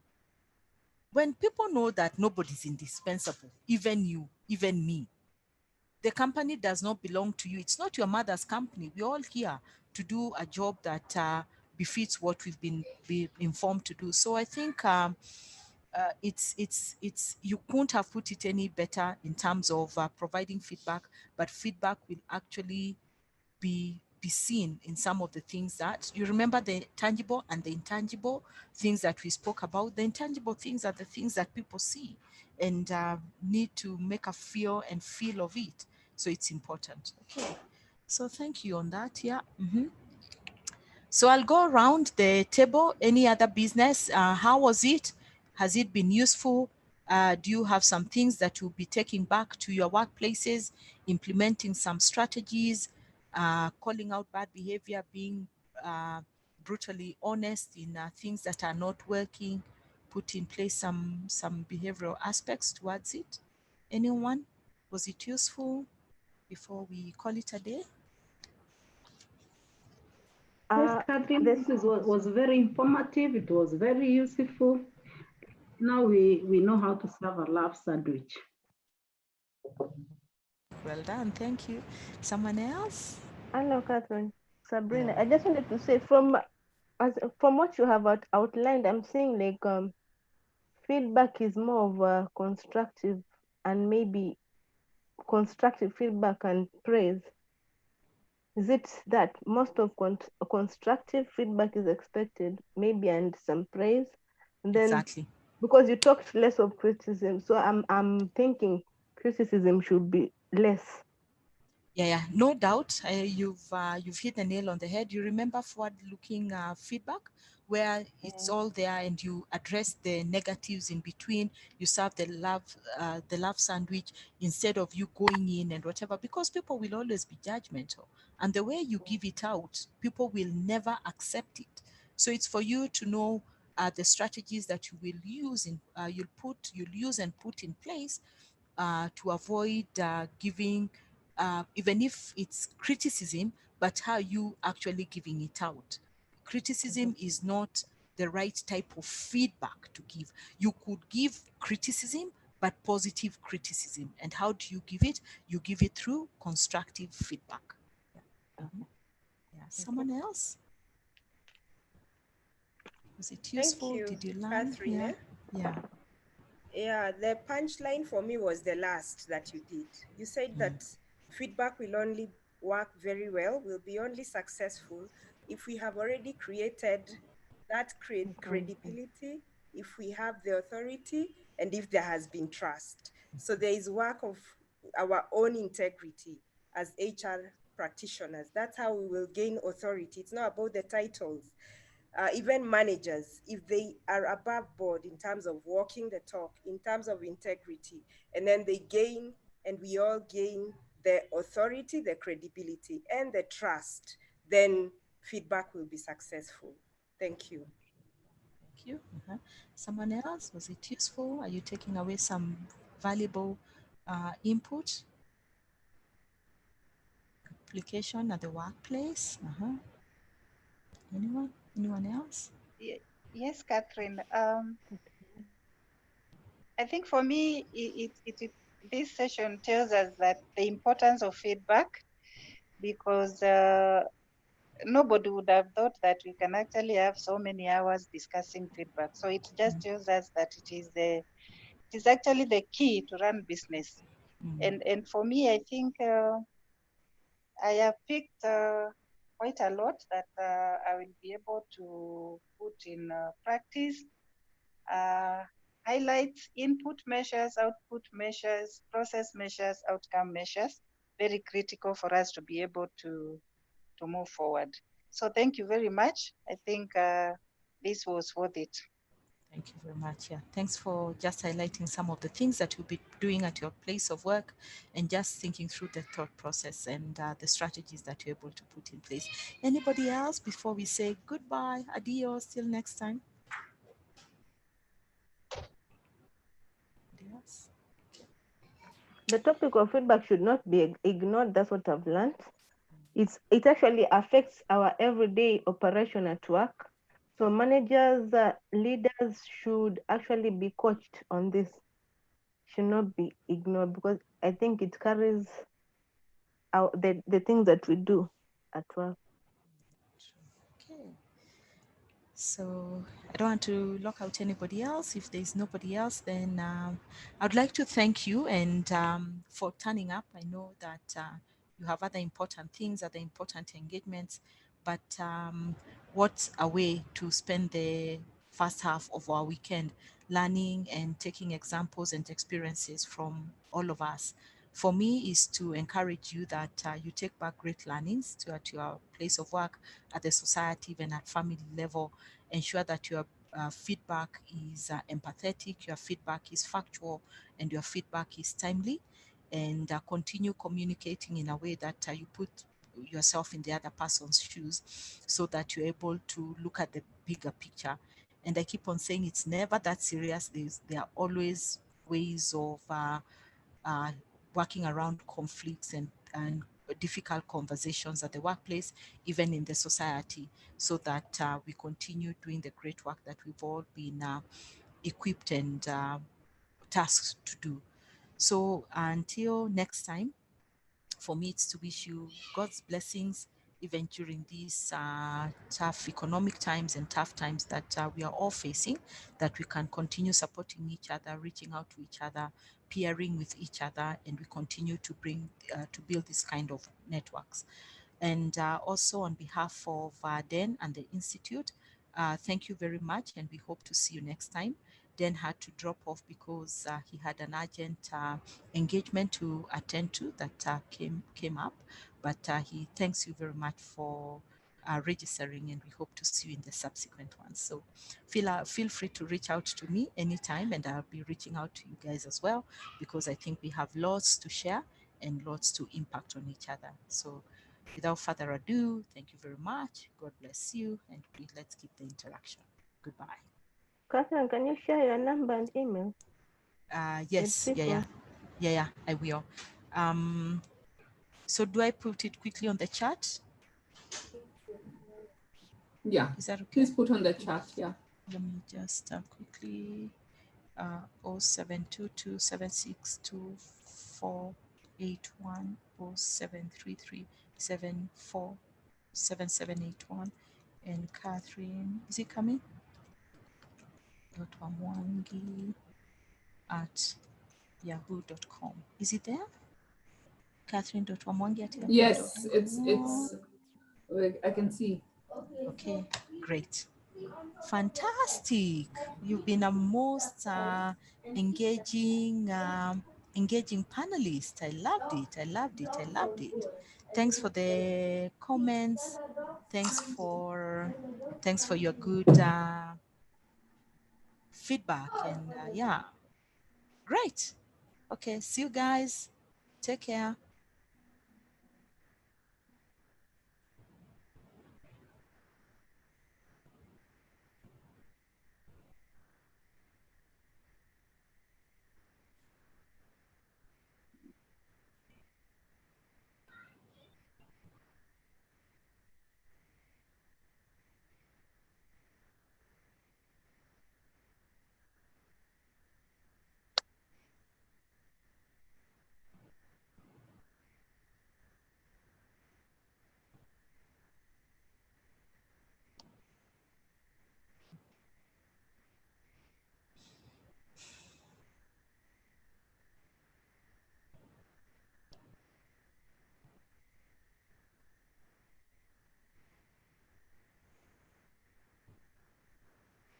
When people know that nobody's indispensable, even you, even me, the company does not belong to you. It's not your mother's company. We're all here to do a job that befits what we've been informed to do. So I think it's you couldn't have put it any better in terms of providing feedback, but feedback will actually be seen in some of the things that you remember, the tangible and the intangible things that we spoke about. The intangible things are the things that people see and need to make a feel of it. So it's important. Okay. So thank you on that. Yeah. So I'll go around the table. Any other business? How was it? Has it been useful? Do you have some things that you'll be taking back to your workplaces, implementing some strategies, calling out bad behavior, being brutally honest in things that are not working, put in place some behavioral aspects towards it? Anyone? Was it useful before we call it a day? Yes, Catherine, this was very informative. It was very useful. Now we know how to serve a love sandwich. Well done. Thank you. Someone else? Hello, Catherine. Sabrina, I just wanted to say from what you have outlined, I'm seeing like feedback is more of a constructive, and maybe constructive feedback and praise. Is it that most of constructive feedback is expected, maybe, and some praise? And then, exactly, because you talked less of criticism, so I'm thinking criticism should be less. Yeah, no doubt. You've hit the nail on the head. You remember forward-looking feedback, where it's all there, and you address the negatives in between. You serve the love sandwich instead of you going in and whatever, because people will always be judgmental, and the way you give it out, people will never accept it. So it's for you to know the strategies that you will use you'll use and put in place to avoid giving, even if it's criticism, but how you actually giving it out. Criticism is not the right type of feedback to give. You could give criticism, but positive criticism. And how do you give it? You give it through constructive feedback. Yeah. Someone else? Was it useful? Thank you, Did you learn? Catherine. Yeah. Yeah, the punchline for me was the last that you did. You said that feedback will only work very well. We'll be only successful if we have already created that credibility, if we have the authority, and if there has been trust. So there is work of our own integrity as HR practitioners. That's how we will gain authority. It's not about the titles. Even managers, if they are above board in terms of walking the talk, in terms of integrity, and then they gain, and we all gain the authority, the credibility, and the trust, then feedback will be successful. Thank you. Thank you. Someone else, was it useful? Are you taking away some valuable input? Application at the workplace? Anyone else? Yes, Catherine. I think for me, this session tells us that the importance of feedback, because nobody would have thought that we can actually have so many hours discussing feedback. So it just tells us that it is actually the key to run business. And for me, I think I have picked quite a lot that I will be able to put in practice. Highlights, input measures, output measures, process measures, outcome measures, very critical for us to be able to move forward. So thank you very much. I think this was worth it. Thank you very much. Yeah, thanks for just highlighting some of the things that you'll be doing at your place of work and just thinking through the thought process and the strategies that you're able to put in place. Anybody else before we say goodbye, adios, till next time? Adios. The topic of feedback should not be ignored. That's what I've learned. It actually affects our everyday operation at work. So managers, leaders should actually be coached on this. Should not be ignored, because I think it carries out the things that we do at work. Okay. So I don't want to lock out anybody else. If there's nobody else, then I'd like to thank you and for turning up. I know that you have other important things, other important engagements, but what a way to spend the first half of our weekend learning and taking examples and experiences from all of us. For me, is to encourage you that you take back great learnings to at your place of work, at the society, even at family level. Ensure that your feedback is empathetic, your feedback is factual, and your feedback is timely, and continue communicating in a way that you put yourself in the other person's shoes so that you're able to look at the bigger picture. And I keep on saying it's never that serious. There are always ways of working around conflicts and difficult conversations at the workplace, even in the society, so that we continue doing the great work that we've all been equipped and tasked to do. So until next time, for me, it's to wish you God's blessings even during these tough economic times and tough times that we are all facing, that we can continue supporting each other, reaching out to each other, peering with each other, and we continue to bring to build this kind of networks. And also on behalf of Dan and the Institute, thank you very much, and we hope to see you next time. Dan had to drop off because he had an urgent engagement to attend to that came up. But he thanks you very much for registering, and we hope to see you in the subsequent ones. So feel free to reach out to me anytime, and I'll be reaching out to you guys as well, because I think we have lots to share and lots to impact on each other. So without further ado, thank you very much. God bless you, and please let's keep the interaction. Goodbye. Catherine, can you share your number and email? Yes, yeah, I will. So do I put it quickly on the chat? Yeah. Is that okay? Please put on the chat, yeah. Let me just quickly 0722762481 0733747781. And Catherine, is it coming? .wamwangi at yahoo.com. Is it there? Catherine.Wamwangi. Yes, it's I can see. Okay, great. Fantastic. You've been a most engaging panelist. I loved it. I loved it. I loved it. Thanks for the comments. Thanks for your good feedback. And yeah, great. Okay, see you guys. Take care.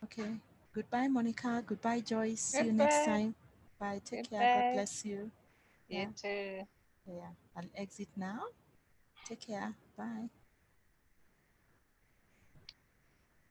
Okay. Goodbye, Monica. Goodbye, Joyce. See you next time. Bye. Take care. God bless you. You too. Yeah. I'll exit now. Take care. Bye.